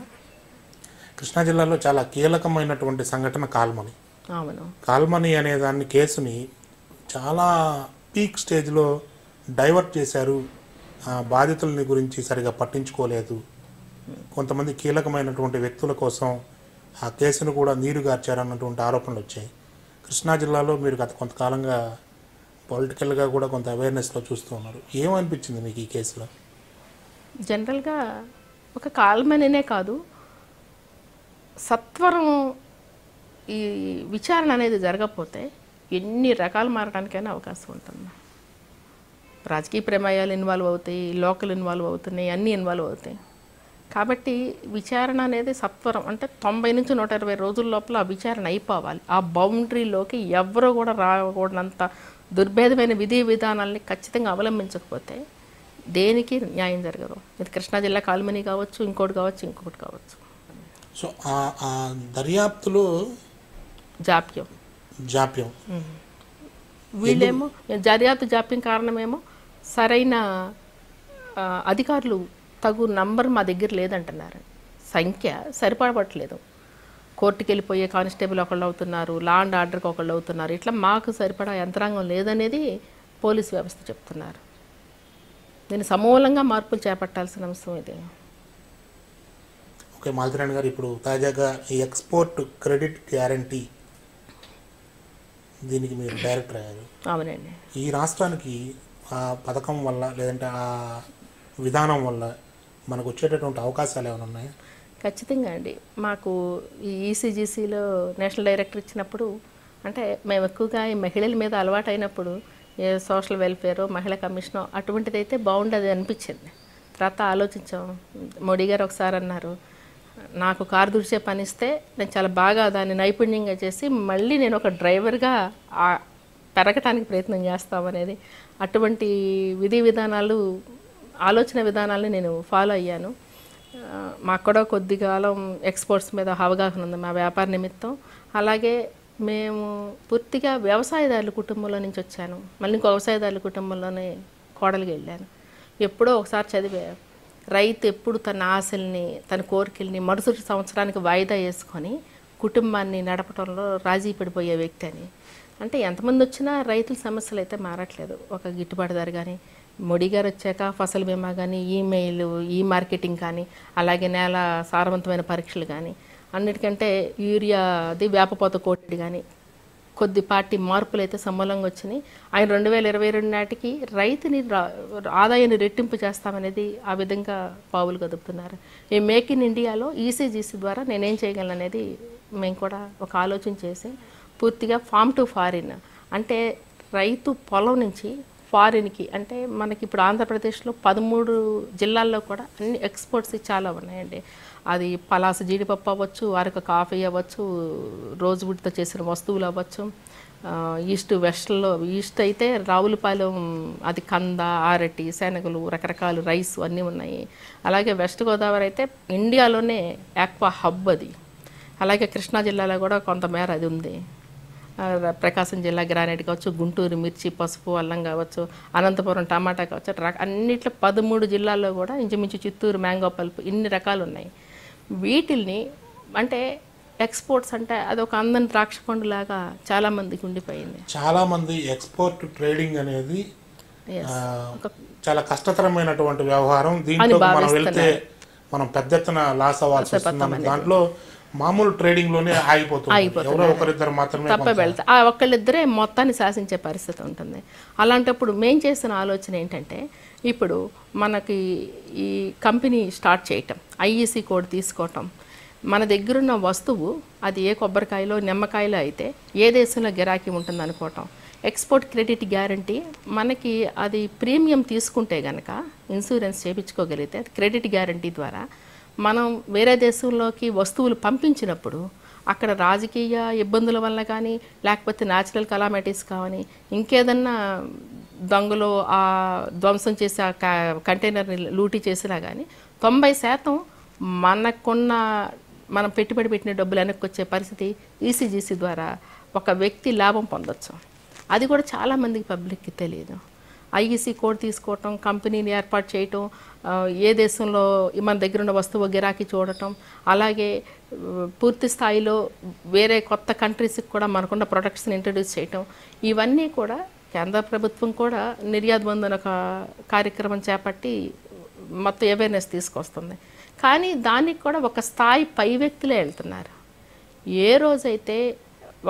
కృష్ణా జిల్లాలో చాలా కీలకమైనటువంటి సంఘటన కాల్మనీ. అవును, కాల్మనీ అనే దాన్ని కేసుని చాలా పీక్ స్టేజ్లో డైవర్ట్ చేశారు, బాధితులని గురించి సరిగా పట్టించుకోలేదు, కొంతమంది కీలకమైనటువంటి వ్యక్తుల కోసం ఆ కేసును కూడా నీరుగార్చారన్నటువంటి ఆరోపణలు వచ్చాయి. కృష్ణా జిల్లాలో మీరు గత కొంతకాలంగా పొలిటికల్గా కూడా కొంత అవేర్నెస్లో చూస్తూ ఉన్నారు. ఏమనిపించింది మీకు ఈ కేసులో? జనరల్గా ఒక కాల్మనీనే కాదు, సత్వరం ఈ విచారణ అనేది జరగకపోతే ఎన్ని రకాలు మారడానికైనా అవకాశం ఉంటుంది. రాజకీయ ప్రమేయాలు ఇన్వాల్వ్ అవుతాయి, లోకల్ ఇన్వాల్వ్ అవుతున్నాయి, అన్నీ ఇన్వాల్వ్ అవుతాయి. కాబట్టి విచారణ అనేది సత్వరం, అంటే 90 నుంచి 120 రోజుల లోపల ఆ విచారణ అయిపోవాలి. ఆ బౌండరీలోకి ఎవరో కూడా రాకూడనంత దుర్భేదమైన విధి విధానాలని ఖచ్చితంగా అవలంబించకపోతే దేనికి న్యాయం జరగదు. ఇది కృష్ణా జిల్లా కాల్మనీ కావచ్చు, ఇంకోటి కావచ్చు. సో ఆ దర్యాప్తులో జాప్యం వీళ్ళేమో దర్యాప్తు జాప్యం కారణమేమో సరైన అధికారులు తగు నంబర్ మా దగ్గర లేదంటున్నారు. సంఖ్య సరిపడట్లేదు. కోర్టుకి వెళ్ళిపోయే కానిస్టేబుల్ ఒకళ్ళు అవుతున్నారు, లా అండ్ ఆర్డర్కి ఒకళ్ళు అవుతున్నారు. ఇట్లా మాకు సరిపడా యంత్రాంగం లేదనేది పోలీసు వ్యవస్థ చెప్తున్నారు. దీన్ని సమూలంగా మార్పులు చేపట్టాల్సిన అంశం ఇది. ఓకే మాలతిరాణి గారు, ఇప్పుడు తాజాగా ఈ ఎక్స్పోర్ట్ క్రెడిట్ గ్యారంటీ దీనికి మీరు డైరెక్టర్ అయ్యారు. అవునండి. ఈ రాష్ట్రానికి ఆ పథకం వల్ల లేదంటే ఆ విధానం వల్ల మనకు వచ్చేటటువంటి అవకాశాలు ఏమైనా ఉన్నాయా? ఖచ్చితంగా అండి. మాకు ఈ ఈసీజీసీలో నేషనల్ డైరెక్టర్ ఇచ్చినప్పుడు, అంటే మేము ఎక్కువగా ఈ మహిళల మీద అలవాటు అయినప్పుడు ఏ సోషల్ వెల్ఫేర్, మహిళా కమిషనో అటువంటిదైతే బాగుండదు అనిపించింది. తర్వాత ఆలోచించాం. మోడీ గారు ఒకసారి అన్నారు, నాకు కారు దుడిచే పని ఇస్తే నేను చాలా బాగా దాన్ని నైపుణ్యంగా చేసి మళ్ళీ నేను ఒక డ్రైవర్గా పెరగటానికి ప్రయత్నం చేస్తామనేది. అటువంటి విధి విధానాలు, ఆలోచన విధానాలని నేను ఫాలో అయ్యాను. మాకు కూడా కొద్ది కాలం ఎక్స్పోర్ట్స్ మీద అవగాహన ఉంది మా వ్యాపార నిమిత్తం. అలాగే మేము పూర్తిగా వ్యవసాయదారుల కుటుంబంలో నుంచి వచ్చాను. మళ్ళీ ఇంకో వ్యవసాయదారుల కుటుంబంలోనే కోడలికి వెళ్ళాను. ఎప్పుడో ఒకసారి చదివా, రైతు ఎప్పుడు తన ఆశల్ని, తన కోరికల్ని మరుసటి సంవత్సరానికి వాయిదా వేసుకొని కుటుంబాన్ని నడపడంలో రాజీ పడిపోయే వ్యక్తి అని. అంటే ఎంతమంది వచ్చినా రైతుల సమస్యలు అయితే మారట్లేదు. ఒక గిట్టుబాటు ధర కానీ, మోడీ గారు వచ్చాక ఫసల్ బీమా కానీ, ఈమెయిల్, ఈ మార్కెటింగ్ కానీ, అలాగే నేల సారవంతమైన పరీక్షలు కానీ, అన్నిటికంటే యూరియాది వేపపోత కోటడి కానీ కొద్దిపాటి మార్పులు అయితే సమూలంగా వచ్చినాయి. ఆయన 2022 నాటికి రైతుని ఆదాయాన్ని రెట్టింపు చేస్తామనేది ఆ విధంగా పావులు కదుపుతున్నారు. ఈ మేక్ ఇన్ ఇండియాలో ఈసీజీసీ ద్వారా నేనేం చేయగలను అనేది మేము కూడా ఒక ఆలోచన చేసి పూర్తిగా ఫామ్ టు ఫారిన్, అంటే రైతు పొలం నుంచి ఫారిన్కి, అంటే మనకి ఇప్పుడు ఆంధ్రప్రదేశ్లో 13 జిల్లాల్లో కూడా అన్ని ఎక్స్పోర్ట్స్ చాలా ఉన్నాయండి. అది పలాస జీడిపప్పు అవ్వచ్చు, అరకు కాఫీ అవ్వచ్చు, రోజువుడ్తో చేసిన వస్తువులు అవ్వచ్చు. ఈస్ట్ వెస్ట్లో ఈస్ట్ అయితే రావులపాలెం అది కంద, అరటి, శనగలు, రకరకాల రైస్ అన్నీ ఉన్నాయి. అలాగే వెస్ట్ గోదావరి అయితే ఇండియాలోనే ఆక్వా హబ్ అది. అలాగే కృష్ణా జిల్లాలో కూడా కొంతమేర అది ఉంది. ప్రకాశం జిల్లా గ్రానైట్ కావచ్చు, గుంటూరు మిర్చి, పసుపు, అల్లం కావచ్చు, అనంతపురం టమాటా కావచ్చు, అన్నిట్లో 13 జిల్లాల్లో కూడా ఇంచుమించు చిత్తూరు మ్యాంగో పల్ప్ ఇన్ని రకాలు ఉన్నాయి. వీటిల్ని అంటే ఎక్స్పోర్ట్స్ అంటే అదొక అందని ద్రాక్ష పండు లాగా చాలామందికి ఉండిపోయింది. చాలామంది ఎక్స్పోర్ట్ ట్రేడింగ్ అనేది చాలా కష్టతరమైనటువంటి వ్యవహారం. దీంట్లో మనం వెళ్తే మనం పెద్ద ఎత్తున లాస్ అవ్వాల్సి వస్తుంది. దాంట్లో మామూలు ట్రేడింగ్ లోనే ఆగిపోతుంది. ఎవరో ఒకరిద్దరు మాత్రమే తప్ప వెళ్తే ఆ ఒక్కళ్ళిద్దరే మొత్తాన్ని శాసించే పరిస్థితి ఉంటుంది. అలాంటప్పుడు మేం చేసిన ఆలోచన ఏంటంటే, ఇప్పుడు మనకి ఈ కంపెనీ స్టార్ట్ చేయటం, ఐఈసీ కోడ్ తీసుకోవటం, మన దగ్గరున్న వస్తువు అది ఏ కొబ్బరికాయలో నిమ్మకాయలో అయితే ఏ దేశంలో గిరాకీ ఉంటుంది అనుకోవటం, ఎక్స్పోర్ట్ క్రెడిట్ గ్యారంటీ మనకి అది ప్రీమియం తీసుకుంటే కనుక ఇన్సూరెన్స్ చేయించుకోగలిగితే క్రెడిట్ గ్యారంటీ ద్వారా మనం వేరే దేశంలోకి వస్తువులు పంపించినప్పుడు అక్కడ రాజకీయ ఇబ్బందుల వల్ల కానీ, లేకపోతే న్యాచురల్ కలామిటీస్ కానీ, ఇంకేదన్నా దొంగలు ఆ ధ్వంసం చేసి ఆ కంటైనర్ని లూటీ చేసినా కానీ 90% మనకున్న మనం పెట్టుబడి పెట్టిన డబ్బులు వెనక్కి వచ్చే పరిస్థితి ఈసీజీసీ ద్వారా ఒక వ్యక్తి లాభం పొందొచ్చు. అది కూడా చాలామందికి పబ్లిక్కి తెలియదు. ఐఈసీ కోడ్ తీసుకోవటం, కంపెనీని ఏర్పాటు చేయటం, ఏ దేశంలో మన దగ్గర ఉన్న వస్తువు గిరాకీ చూడటం, అలాగే పూర్తి స్థాయిలో వేరే కొత్త కంట్రీస్కి కూడా మనకున్న ప్రొడక్ట్స్ని ఇంట్రడ్యూస్ చేయటం, ఇవన్నీ కూడా కేంద్ర ప్రభుత్వం కూడా నిర్యాత్ బంధు అనే ఒక కార్యక్రమం చేపట్టి మొత్తం అవేర్నెస్ తీసుకొస్తుంది. కానీ దానికి కూడా ఒక స్థాయి పై వ్యక్తులే వెళ్తున్నారు. ఏ రోజైతే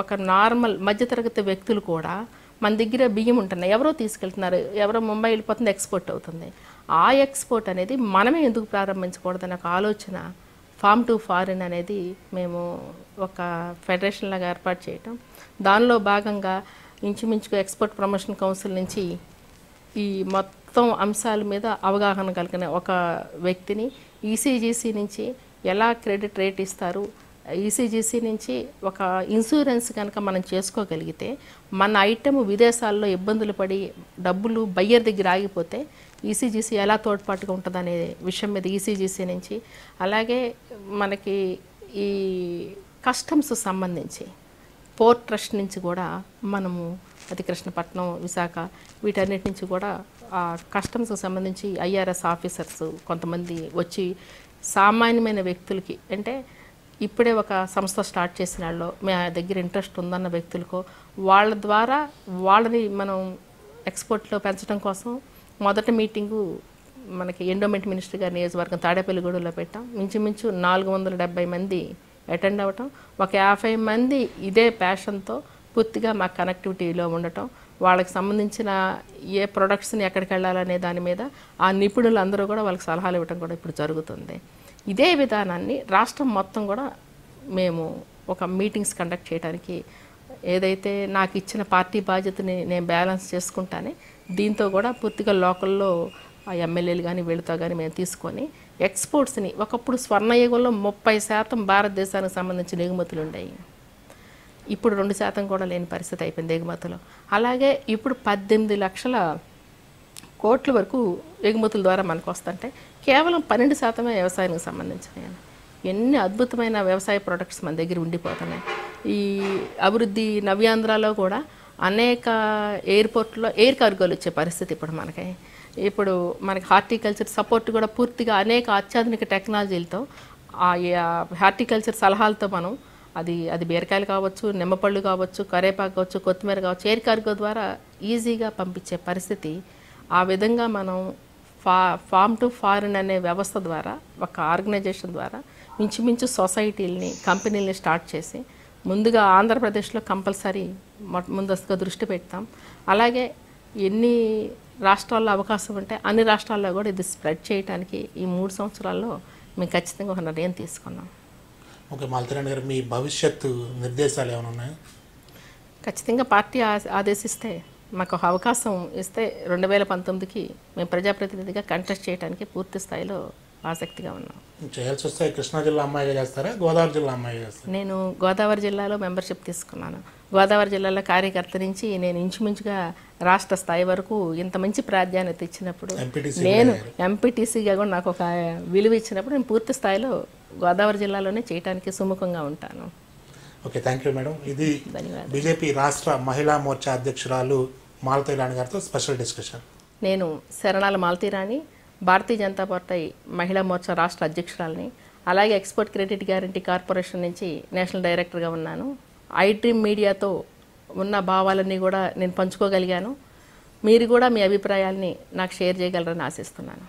ఒక నార్మల్ మధ్యతరగతి వ్యక్తులు కూడా మన దగ్గర బియ్యం ఉంటున్నాయి, ఎవరో తీసుకెళ్తున్నారు, ఎవరో ముంబై వెళ్ళిపోతుంది, ఎక్స్పోర్ట్ అవుతుంది. ఆ ఎక్స్పోర్ట్ అనేది మనమే ఎందుకు ప్రారంభించకూడదనే ఒక ఆలోచన ఫార్మ్ టు ఫారిన్ అనేది మేము ఒక ఫెడరేషన్ లాగా ఏర్పాటు చేయటం. దానిలో భాగంగా ఇంచుమించుగా ఎక్స్పోర్ట్ ప్రమోషన్ కౌన్సిల్ నుంచి ఈ మొత్తం అంశాల మీద అవగాహన కలిగిన ఒక వ్యక్తిని, ఈసీజీసీ నుంచి ఎలా క్రెడిట్ రేట్ ఇస్తారు, ఈసీజీసీ నుంచి ఒక ఇన్సూరెన్స్ కనుక మనం చేసుకోగలిగితే మన ఐటెం విదేశాల్లో ఇబ్బందులు పడి డబ్బులు బయ్యర్ దగ్గర ఆగిపోతే ఈసీజీసీ ఎలా తోడ్పాటుగా ఉంటుంది అనే విషయం మీద ఈసీజీసీ నుంచి, అలాగే మనకి ఈ కస్టమ్స్ సంబంధించి పోర్ట్ ట్రస్ట్ నుంచి కూడా మనము అది కృష్ణపట్నం, విశాఖ వీటన్నిటి నుంచి కూడా ఆ కస్టమ్స్కి సంబంధించి ఐఆర్ఎస్ ఆఫీసర్స్ కొంతమంది వచ్చి సామాన్యమైన వ్యక్తులకి, అంటే ఇప్పుడే ఒక సంస్థ స్టార్ట్ చేసిన వాళ్ళు మా దగ్గర ఇంట్రెస్ట్ ఉందన్న వ్యక్తులకు వాళ్ళ ద్వారా వాళ్ళని మనం ఎక్స్పోర్ట్లో పెంచడం కోసం మొదటి మీటింగు మనకి ఎండోమెంట్ మినిస్టర్ గారి నియోజకవర్గం తాడేపల్లిగూడలో పెట్టాం. మించుమించు 470 మంది అటెండ్ అవ్వటం, ఒక 50 మంది ఇదే ప్యాషన్తో పూర్తిగా మా కనెక్టివిటీలో ఉండటం, వాళ్ళకి సంబంధించిన ఏ ప్రొడక్ట్స్ని ఎక్కడికి వెళ్ళాలనే దాని మీద ఆ నిపుణులు అందరూ కూడా వాళ్ళకి సలహాలు ఇవ్వటం కూడా ఇప్పుడు జరుగుతుంది. ఇదే విధానాన్ని రాష్ట్రం మొత్తం కూడా మేము ఒక మీటింగ్స్ కండక్ట్ చేయడానికి, ఏదైతే నాకు ఇచ్చిన పార్టీ బాధ్యతని నేను బ్యాలెన్స్ చేసుకుంటానే దీంతో కూడా పూర్తిగా లోకల్లో ఆ ఎమ్మెల్యేలు కానీ వీళ్ళతో కానీ మేము తీసుకొని ఎక్స్పోర్ట్స్ని, ఒకప్పుడు స్వర్ణయుగంలో 30% భారతదేశానికి సంబంధించిన ఎగుమతులు ఉండేవి, ఇప్పుడు 2% కూడా లేని పరిస్థితి అయిపోయింది ఎగుమతులు. అలాగే ఇప్పుడు 18 లక్షల కోట్ల వరకు ఎగుమతుల ద్వారా మనకు వస్తుంటే కేవలం 12% వ్యవసాయానికి సంబంధించినవి. ఎన్ని అద్భుతమైన వ్యవసాయ ప్రొడక్ట్స్ మన దగ్గర ఉండిపోతున్నాయి. ఈ అభివృద్ధి నవ్యాంధ్రలో కూడా అనేక ఎయిర్పోర్ట్లో ఎయిర్ కార్గోలు వచ్చే పరిస్థితి ఇప్పుడు మనకి. ఇప్పుడు మనకి హార్టికల్చర్ సపోర్ట్ కూడా పూర్తిగా అనేక అత్యాధునిక టెక్నాలజీలతో ఆ హార్టికల్చర్ సలహాలతో మనం అది బీరకాయలు కావచ్చు, నిమ్మపళ్ళు కావచ్చు, కరేపాకు కావచ్చు, కొత్తిమీర కావచ్చు, ఎయిర్ కార్గో ద్వారా ఈజీగా పంపించే పరిస్థితి. ఆ విధంగా మనం ఫార్మ్ టు ఫారిన్ అనే వ్యవస్థ ద్వారా, ఒక ఆర్గనైజేషన్ ద్వారా మించుమించు సొసైటీలని, కంపెనీలని స్టార్ట్ చేసి ముందుగా ఆంధ్రప్రదేశ్లో కంపల్సరీ ముందస్తుగా దృష్టి పెడతాం. అలాగే ఎన్ని రాష్ట్రాల్లో అవకాశం ఉంటే అన్ని రాష్ట్రాల్లో కూడా ఇది స్ప్రెడ్ చేయడానికి ఈ 3 సంవత్సరాల్లో మేము ఖచ్చితంగా ఒక నిర్ణయం తీసుకున్నాం. ఓకే మాలతిరాణి గారు, మీ భవిష్యత్తు నిర్దేశాలు ఏమైనా ఉన్నాయా? ఖచ్చితంగా పార్టీ ఆదేశిస్తే, మాకు ఒక అవకాశం ఇస్తే 2019కి మేము ప్రజాప్రతినిధిగా కంటెస్ట్ చేయడానికి పూర్తి స్థాయిలో ఆసక్తిగా ఉన్నాను. చేయాల్సి వస్తే కృష్ణా జిల్లా అమ్మాయిగా చేస్తారా, గోదావరి జిల్లా అమ్మాయిగా చేస్తారా? నేను గోదావరి జిల్లాలో మెంబర్షిప్ తీసుకున్నాను. గోదావరి జిల్లాలో కార్యకర్త నుంచి నేను ఇంచుమించుగా రాష్ట్ర స్థాయి వరకు ఇంత మంచి ప్రాధాన్యత ఇచ్చినప్పుడు, ఎంపీటీసీ నేను ఎంపీటీసీగా కూడా నాకు ఒక విలువ ఇచ్చినప్పుడు నేను పూర్తి స్థాయిలో గోదావరి జిల్లాలోనే చేయడానికి సుముఖంగా ఉంటాను. Okay, thank you madam. ఇది ధన్యవాదాలు. బీజేపీ రాష్ట్ర మహిళా మోర్చా అధ్యక్షురాలు మాలతి రాణి గారితో స్పెషల్ డిస్కషన్. నేను శరణాల మాలతీరాణి, భారతీయ జనతా పార్టీ మహిళా మోర్చా రాష్ట్ర అధ్యక్షురాలని, అలాగే ఎక్స్పోర్ట్ క్రెడిట్ గ్యారంటీ కార్పొరేషన్ నుంచి నేషనల్ డైరెక్టర్గా ఉన్నాను. ఐ డ్రీమ్ మీడియాతో ఉన్న భావాలన్నీ కూడా నేను పంచుకోగలిగాను. మీరు కూడా మీ అభిప్రాయాల్ని నాకు షేర్ చేయగలరని ఆశిస్తున్నాను.